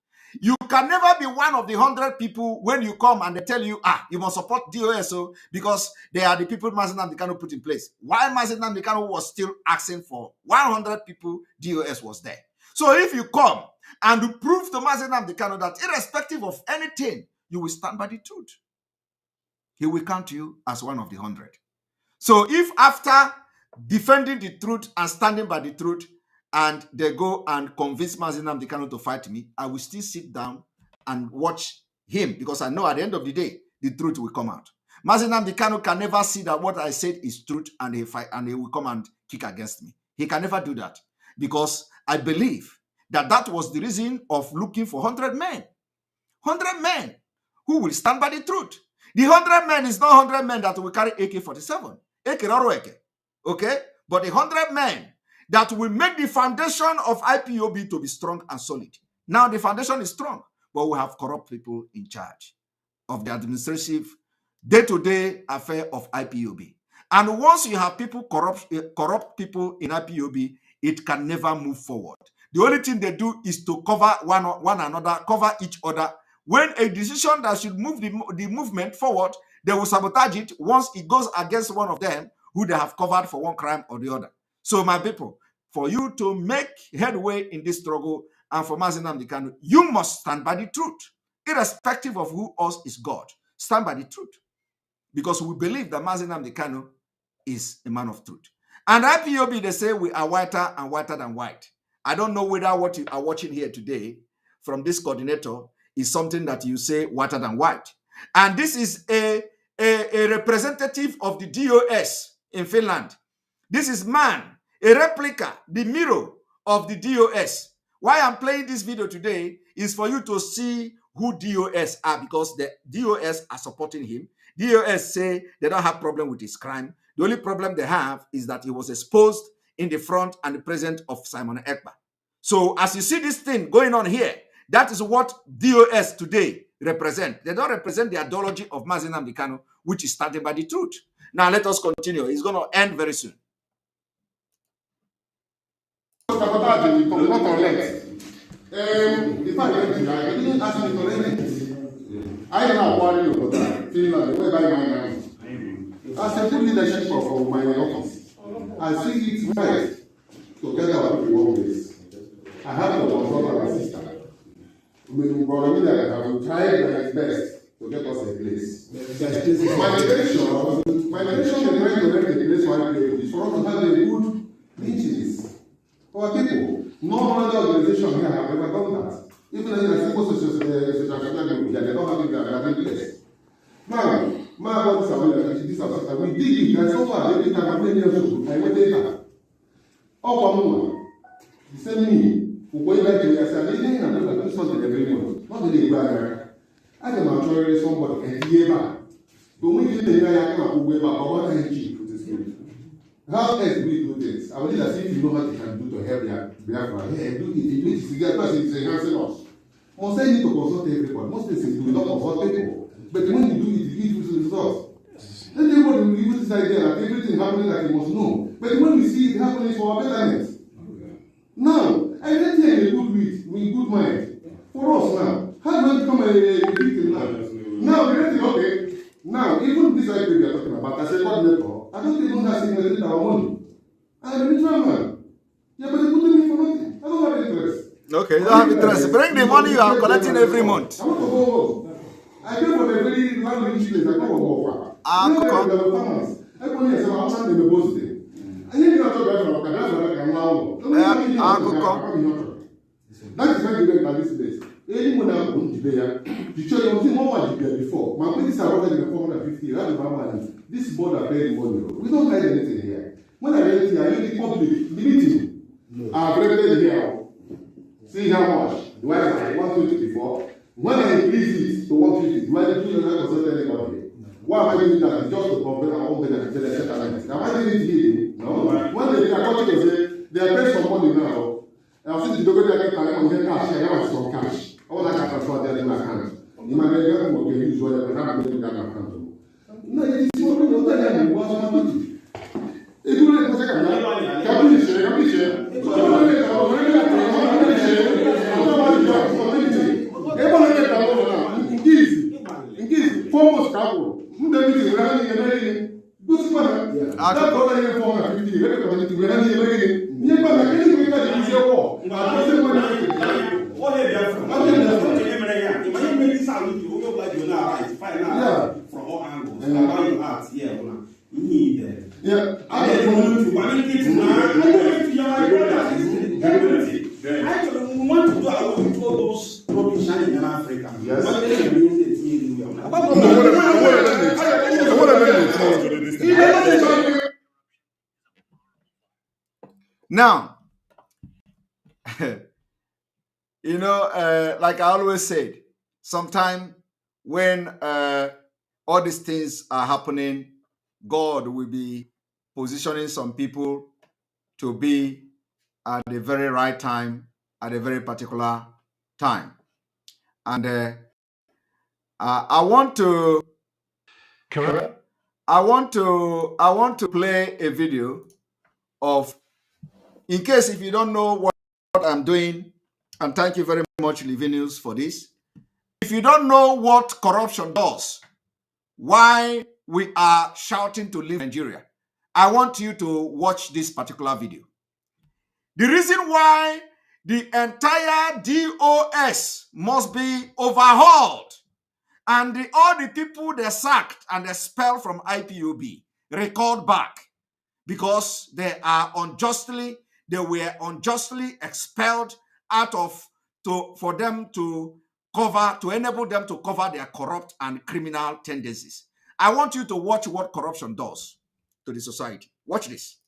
You can never be one of the 100 people when you come and they tell you, you must support DOS because they are the people Mazi Nnamdi Kanu put in place. While Mazi Nnamdi Kanu was still asking for 100 people, DOS was there. So if you come and prove to Mazi Nnamdi Kanu that irrespective of anything, you will stand by the truth, he will count you as one of the 100. So if after defending the truth and standing by the truth, and they go and convince Mazi Nnamdi Kanu to fight me, I will still sit down and watch him because I know at the end of the day, the truth will come out. Mazi Nnamdi Kanu can never see that what I said is truth and he fight and he will come and kick against me. He can never do that because I believe that that was the reason of looking for 100 men. 100 men who will stand by the truth. The 100 men is not 100 men that will carry AK-47. Okay? But the 100 men that will make the foundation of IPOB to be strong and solid. Now the foundation is strong, but we have corrupt people in charge of the administrative day-to-day affair of IPOB. And once you have people corrupt people in IPOB, it can never move forward. The only thing they do is to cover one another, cover each other. When a decision that should move the movement forward, they will sabotage it once it goes against one of them who they have covered for one crime or the other. So my people, for you to make headway in this struggle and for Mazi Nnamdi Kanu, you must stand by the truth, irrespective of who else is God. Stand by the truth. Because we believe that Mazi Nnamdi Kanu is a man of truth. And IPOB, they say we are whiter and whiter than white. I don't know whether what you are watching here today from this coordinator is something that you say whiter than white. And this is a representative of the DOS in Finland. This is man, a replica, the mirror of the DOS. Why I'm playing this video today is for you to see who DOS are, because the DOS are supporting him. DOS say they don't have problem with his crime. The only problem they have is that he was exposed in the front and the presence of Simon Ekpa. So as you see this thing going on here, that is what DOS today represent. They don't represent the ideology of Mazi Nnamdi Kanu, which is standing by the truth. Now let us continue. It's going to end very soon. The fact that I didn't ask me to rent it. I don't know what you got. Finland, where by my name. As a good leadership of my office, I see it right to get our people always. I have a brother and sister. We will try my best to get us a place. My intention is trying to rent a place for is for us to have a good meetings. For people, no other organization here have ever done that. Even in a simple social group, they don't have it that place. Now, my brothers are we did it, and so far, every time I play years old, I went there. Oh, the same me, who going back to me, I said, I didn't do something every month. Not really bad. I don't know, somebody can hear that. How else do we do things? I believe that if you know what you can do to help Biafra, yeah, do it. If you do it, it's enhancing us. Most things need to consult everybody. Most things you do not consult people. But when you do it, it gives results. Let everybody use this idea that everything happening that you must know. But when we see it happening for our betterment. Now, everything in a good with good mind. For us now. How do we become a victim now? Now, okay. Now, even this idea we are talking about, as a coordinator, I don't even have signals our money. I'm a neutral man. Yeah, but they put me for nothing. I don't have interest. Okay, you don't have interest. Bring the money you are collecting every month. I want to go home. I came from a very land-rich place. I come from Ofa. Farmers. Everybody has a house and a boss day. And you cannot talk about that is why you get this place. Anyone that won't be there, the church was in one there before. My police are already in 450. This board are paying money. We don't hide anything here. When I get anything, I usually come to the meeting. I've rented here. See how much? Do I have 120 before? When I increase it to 150, do I do another consult anybody? Why am I doing that? It's just to compare our own benefit. Am I doing it here? No. When they are going to say they are paying some money now, I've seen the government get cash, I have some cash. All I can transfer their new account. You might get them okay, use whatever, not going to that account. No, it is not going to tell them what's happening. It will not take a can we share? Fomos cabo, não deve ter grande ninguém. Dos para, agora ele forma a vida, ele vai ter grande ninguém. Ninguém vai ter que dizer o. Agora você pode dizer. Olha ele from all angles. And how you act, yeah, you need that. Yeah, I want to do all those rubbish in Africa. Yes. Now, you know, like I always said, sometime when all these things are happening, God will be positioning some people to be at the very right time, at a very particular time. And I want to play a video of, in case if you don't know what I'm doing, and thank you very much, Livinius, for this. If you don't know what corruption does, why we are shouting to leave Nigeria, I want you to watch this particular video. The reason why the entire DOS must be overhauled and all the people they sacked and expelled from IPOB recalled back because they were unjustly expelled out of for them to enable them to cover their corrupt and criminal tendencies. I want you to watch what corruption does to the society. Watch this.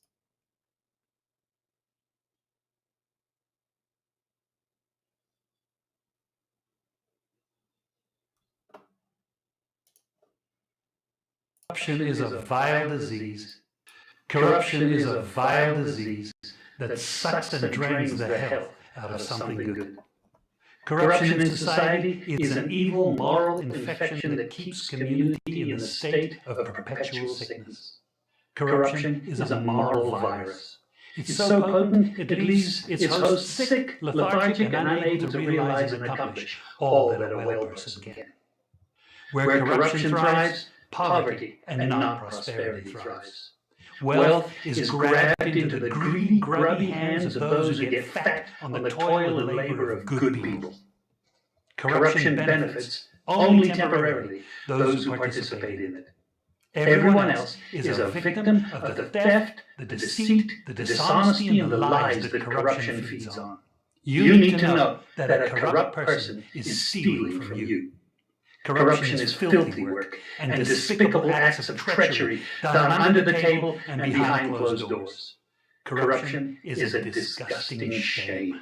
Corruption is a vile disease. Corruption is a vile disease that sucks and drains the health out of something good. Corruption in society is an evil moral infection that keeps community in a state of perpetual sickness. Corruption is a moral virus. It's so potent it leaves its host sick, lethargic, and unable to realize and accomplish all that a well person can. Where corruption thrives, poverty and not prosperity thrives. Wealth is grabbed into the greedy, grubby hands of those who get fat on the toil and labor of good people. Corruption benefits only temporarily those who participate in it. Everyone else is a victim of the theft, the deceit, the dishonesty, and the lies that corruption feeds on. You need to know that a corrupt person is stealing from you. Corruption is filthy work and despicable acts of treachery done under the table and behind closed doors. Corruption is a disgusting shame.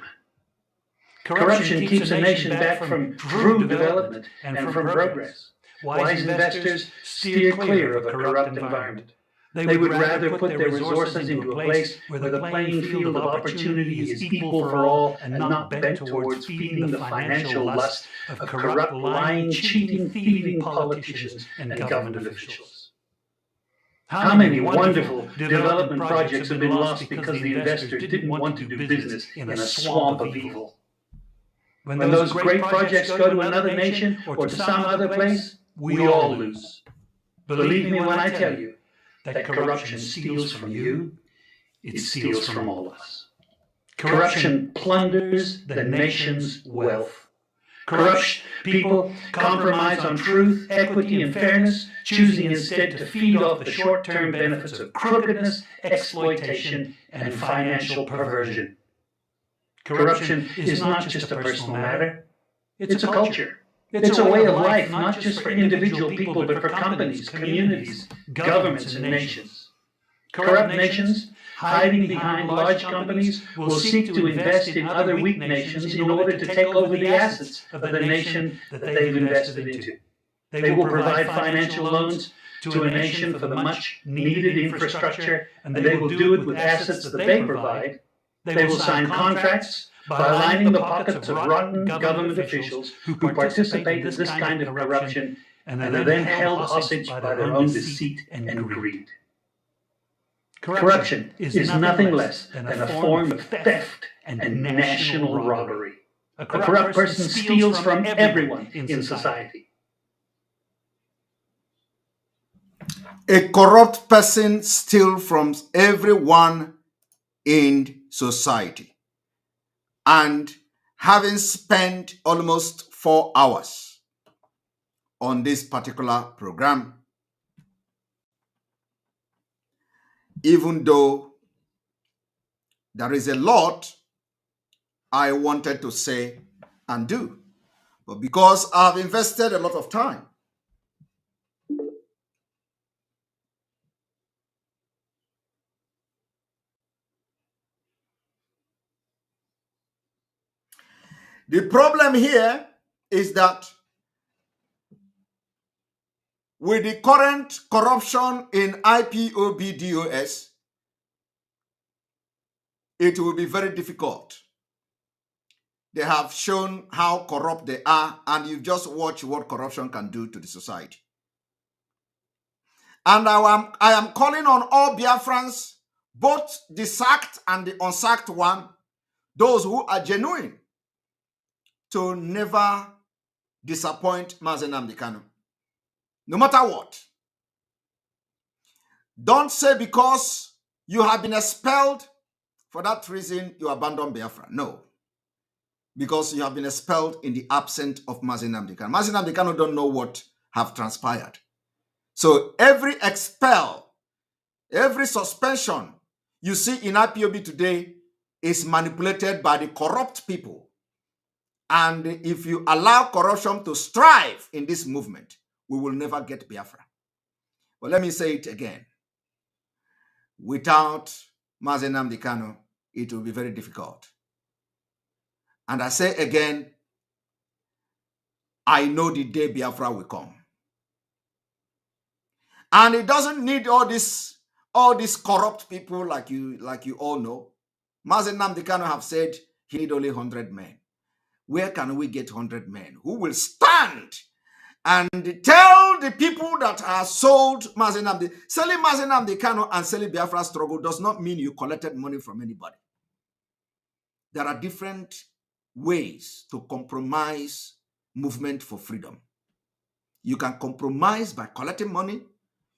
Corruption keeps a nation back from true development and from progress. wise investors steer clear of a corrupt environment. They would rather put their resources into a place where the playing field of opportunity is equal for all and not bent towards feeding the financial lust of corrupt, lying, cheating, thieving politicians and government officials. How many wonderful development projects have been lost because the investors didn't want to do business in a swamp of evil? When those great projects go to another nation or to some other place, we all lose. Believe me when I tell you that corruption steals from you, it steals from all of us. Corruption plunders the nation's wealth. Corrupt people compromise on truth, equity, and fairness, choosing instead to feed off the short-term benefits of crookedness, exploitation, and financial perversion. Corruption is not just a personal matter, it's a culture. It's a way of life, not just for individual people, but for companies, communities, governments, and nations. Corrupt nations, hiding behind large companies, will seek to invest in other weak nations in order to take over the assets of the nation that they've invested into. They will provide financial loans to a nation for the much-needed infrastructure, and they will do it with assets that they provide. They will sign contracts by lining the pockets of rotten government officials who participate in this kind of corruption and are then held hostage by their own deceit and greed. Corruption is nothing less than a form of theft and national robbery. A corrupt person steals from everyone in society. A corrupt person steals from everyone in society. And having spent almost 4 hours on this particular program, even though there is a lot I wanted to say and do, but because I've invested a lot of time, the problem here is that with the current corruption in IPOB DOS, it will be very difficult. They have shown how corrupt they are, and you've just watched what corruption can do to the society. And I am calling on all Biafrans, both the sacked and the unsacked one, those who are genuine, to never disappoint Mazi Nnamdi Kanu. No matter what. Don't say because you have been expelled, for that reason you abandon Biafra. No. Because you have been expelled in the absence of Mazi Nnamdi Kanu. Mazi Nnamdi Kanu don't know what have transpired. So every expel, every suspension you see in IPOB today is manipulated by the corrupt people. And if you allow corruption to strive in this movement, we will never get Biafra. But let me say it again. Without Mazi Nnamdi Kanu, it will be very difficult. And I say again, I know the day Biafra will come. And it doesn't need all these corrupt people like you all know. Mazi Nnamdi Kanu have said he need only 100 men. Where can we get 100 men who will stand and tell the people that are sold Mazi Nnamdi? Selling Mazi Nnamdi Kanu and selling Biafra struggle does not mean you collected money from anybody. There are different ways to compromise movement for freedom. You can compromise by collecting money.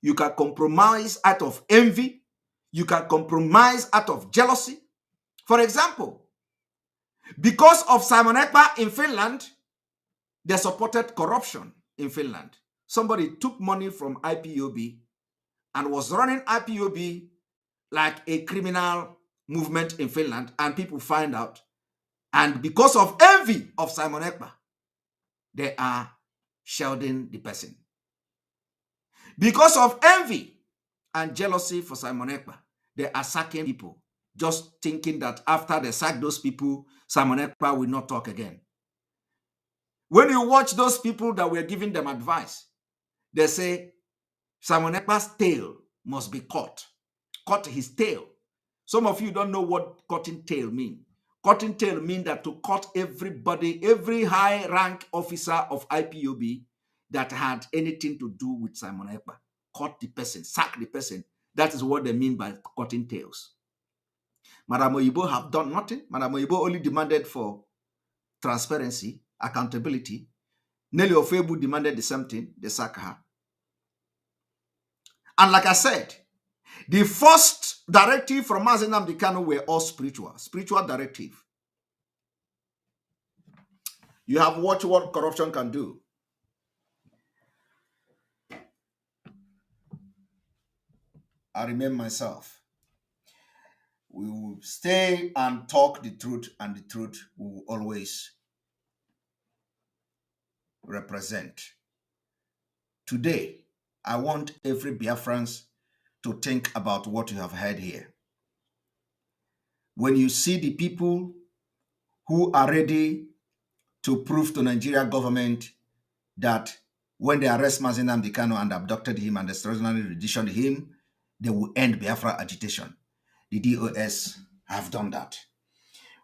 You can compromise out of envy. You can compromise out of jealousy. For example, because of Simon Ekpa in Finland, they supported corruption in Finland. Somebody took money from IPOB and was running IPOB like a criminal movement in Finland, and people find out. And because of envy of Simon Ekpa, they are shielding the person. Because of envy and jealousy for Simon Ekpa, they are sacking people, just thinking that after they sack those people, Simon Ekpa will not talk again. When you watch those people that were giving them advice, they say Simon Ekpa's tail must be cut. Cut his tail. Some of you don't know what cutting tail means. Cutting tail means that to cut everybody, every high rank officer of IPOB that had anything to do with Simon Ekpa. Cut the person, sack the person. That is what they mean by cutting tails. Madam Oyibo have done nothing. Madam Oyibo only demanded for transparency, accountability. Nelly Ofebu demanded the same thing. They sack her. And like I said, the first directive from Mazi Nnamdi Kanu were all spiritual directive. You have watched what corruption can do. I remain myself. We will stay and talk the truth, and the truth will always represent. Today, I want every Biafran to think about what you have heard here. When you see the people who are ready to prove to Nigeria government that when they arrest Mazi Nnamdi Kanu and abducted him and extraordinarily renditioned him, they will end Biafra agitation. The DSS have done that.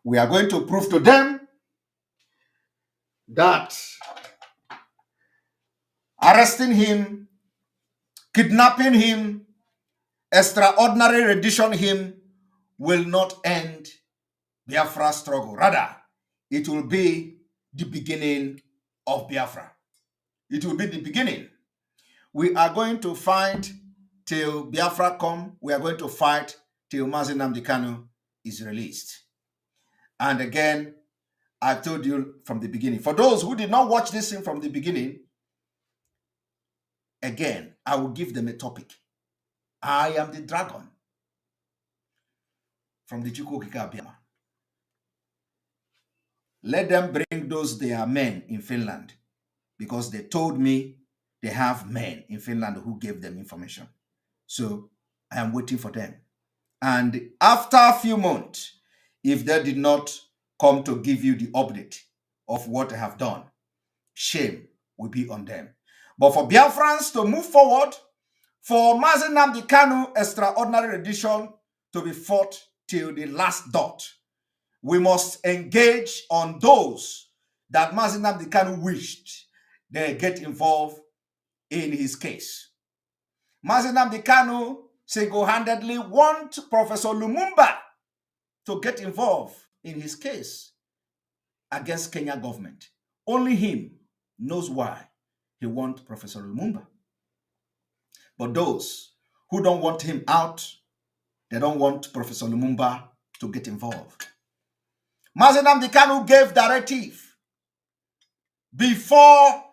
We are going to prove to them that arresting him, kidnapping him, extraordinary rendition him will not end Biafra struggle. Rather, it will be the beginning of Biafra. It will be the beginning. We are going to fight till Biafra come. We are going to fight till Mazi Nnamdi Kanu is released. And again, I told you from the beginning, for those who did not watch this thing from the beginning, again, I will give them a topic. I am the dragon from the Chukwukika Biama. Let them bring those their men in Finland, because they told me they have men in Finland who gave them information. So I am waiting for them. And after a few months, if they did not come to give you the update of what I have done, shame will be on them. But for Biafrans to move forward, for Mazi Nnamdi Kanu extraordinary edition to be fought till the last dot, we must engage on those that Mazi Nnamdi Kanu wished they get involved in his case. Mazi Nnamdi Kanu single-handedly want Professor Lumumba to get involved in his case against Kenya government. Only him knows why he wants Professor Lumumba. But those who don't want him out, they don't want Professor Lumumba to get involved. Mazi Nnamdi Kanu gave directive before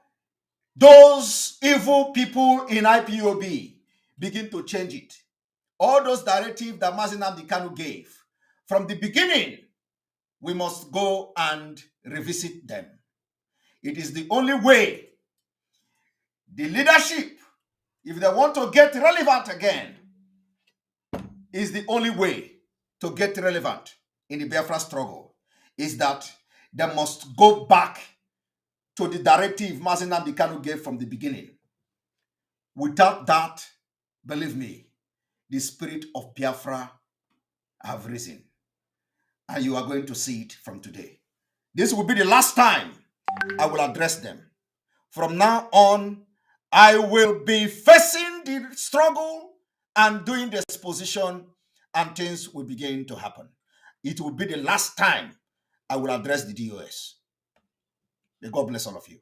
those evil people in IPOB begin to change it. All those directives that Mazi Nnamdi Kanu gave, from the beginning, we must go and revisit them. It is the only way the leadership, if they want to get relevant again, is the only way to get relevant in the Biafra struggle, is that they must go back to the directive Mazi Nnamdi Kanu gave from the beginning. Without that, believe me, the spirit of Biafra have risen. And you are going to see it from today. This will be the last time I will address them. From now on, I will be facing the struggle and doing the exposition, and things will begin to happen. It will be the last time I will address the DOS. May God bless all of you.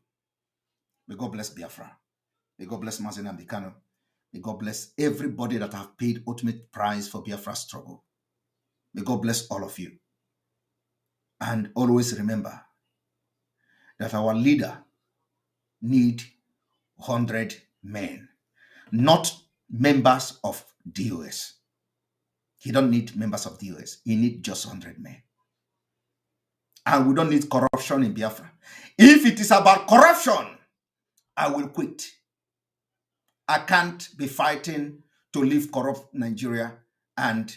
May God bless Biafra. May God bless Mazi Nnamdi Kanu. May God bless everybody that have paid ultimate price for Biafra struggle. May God bless all of you. And always remember that our leader need 100 men, not members of DOS. He don't need members of DOS. He need just 100 men. And we don't need corruption in Biafra. If it is about corruption, I will quit. I can't be fighting to leave corrupt Nigeria and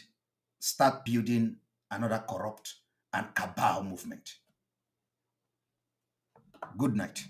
start building another corrupt and cabal movement. Good night.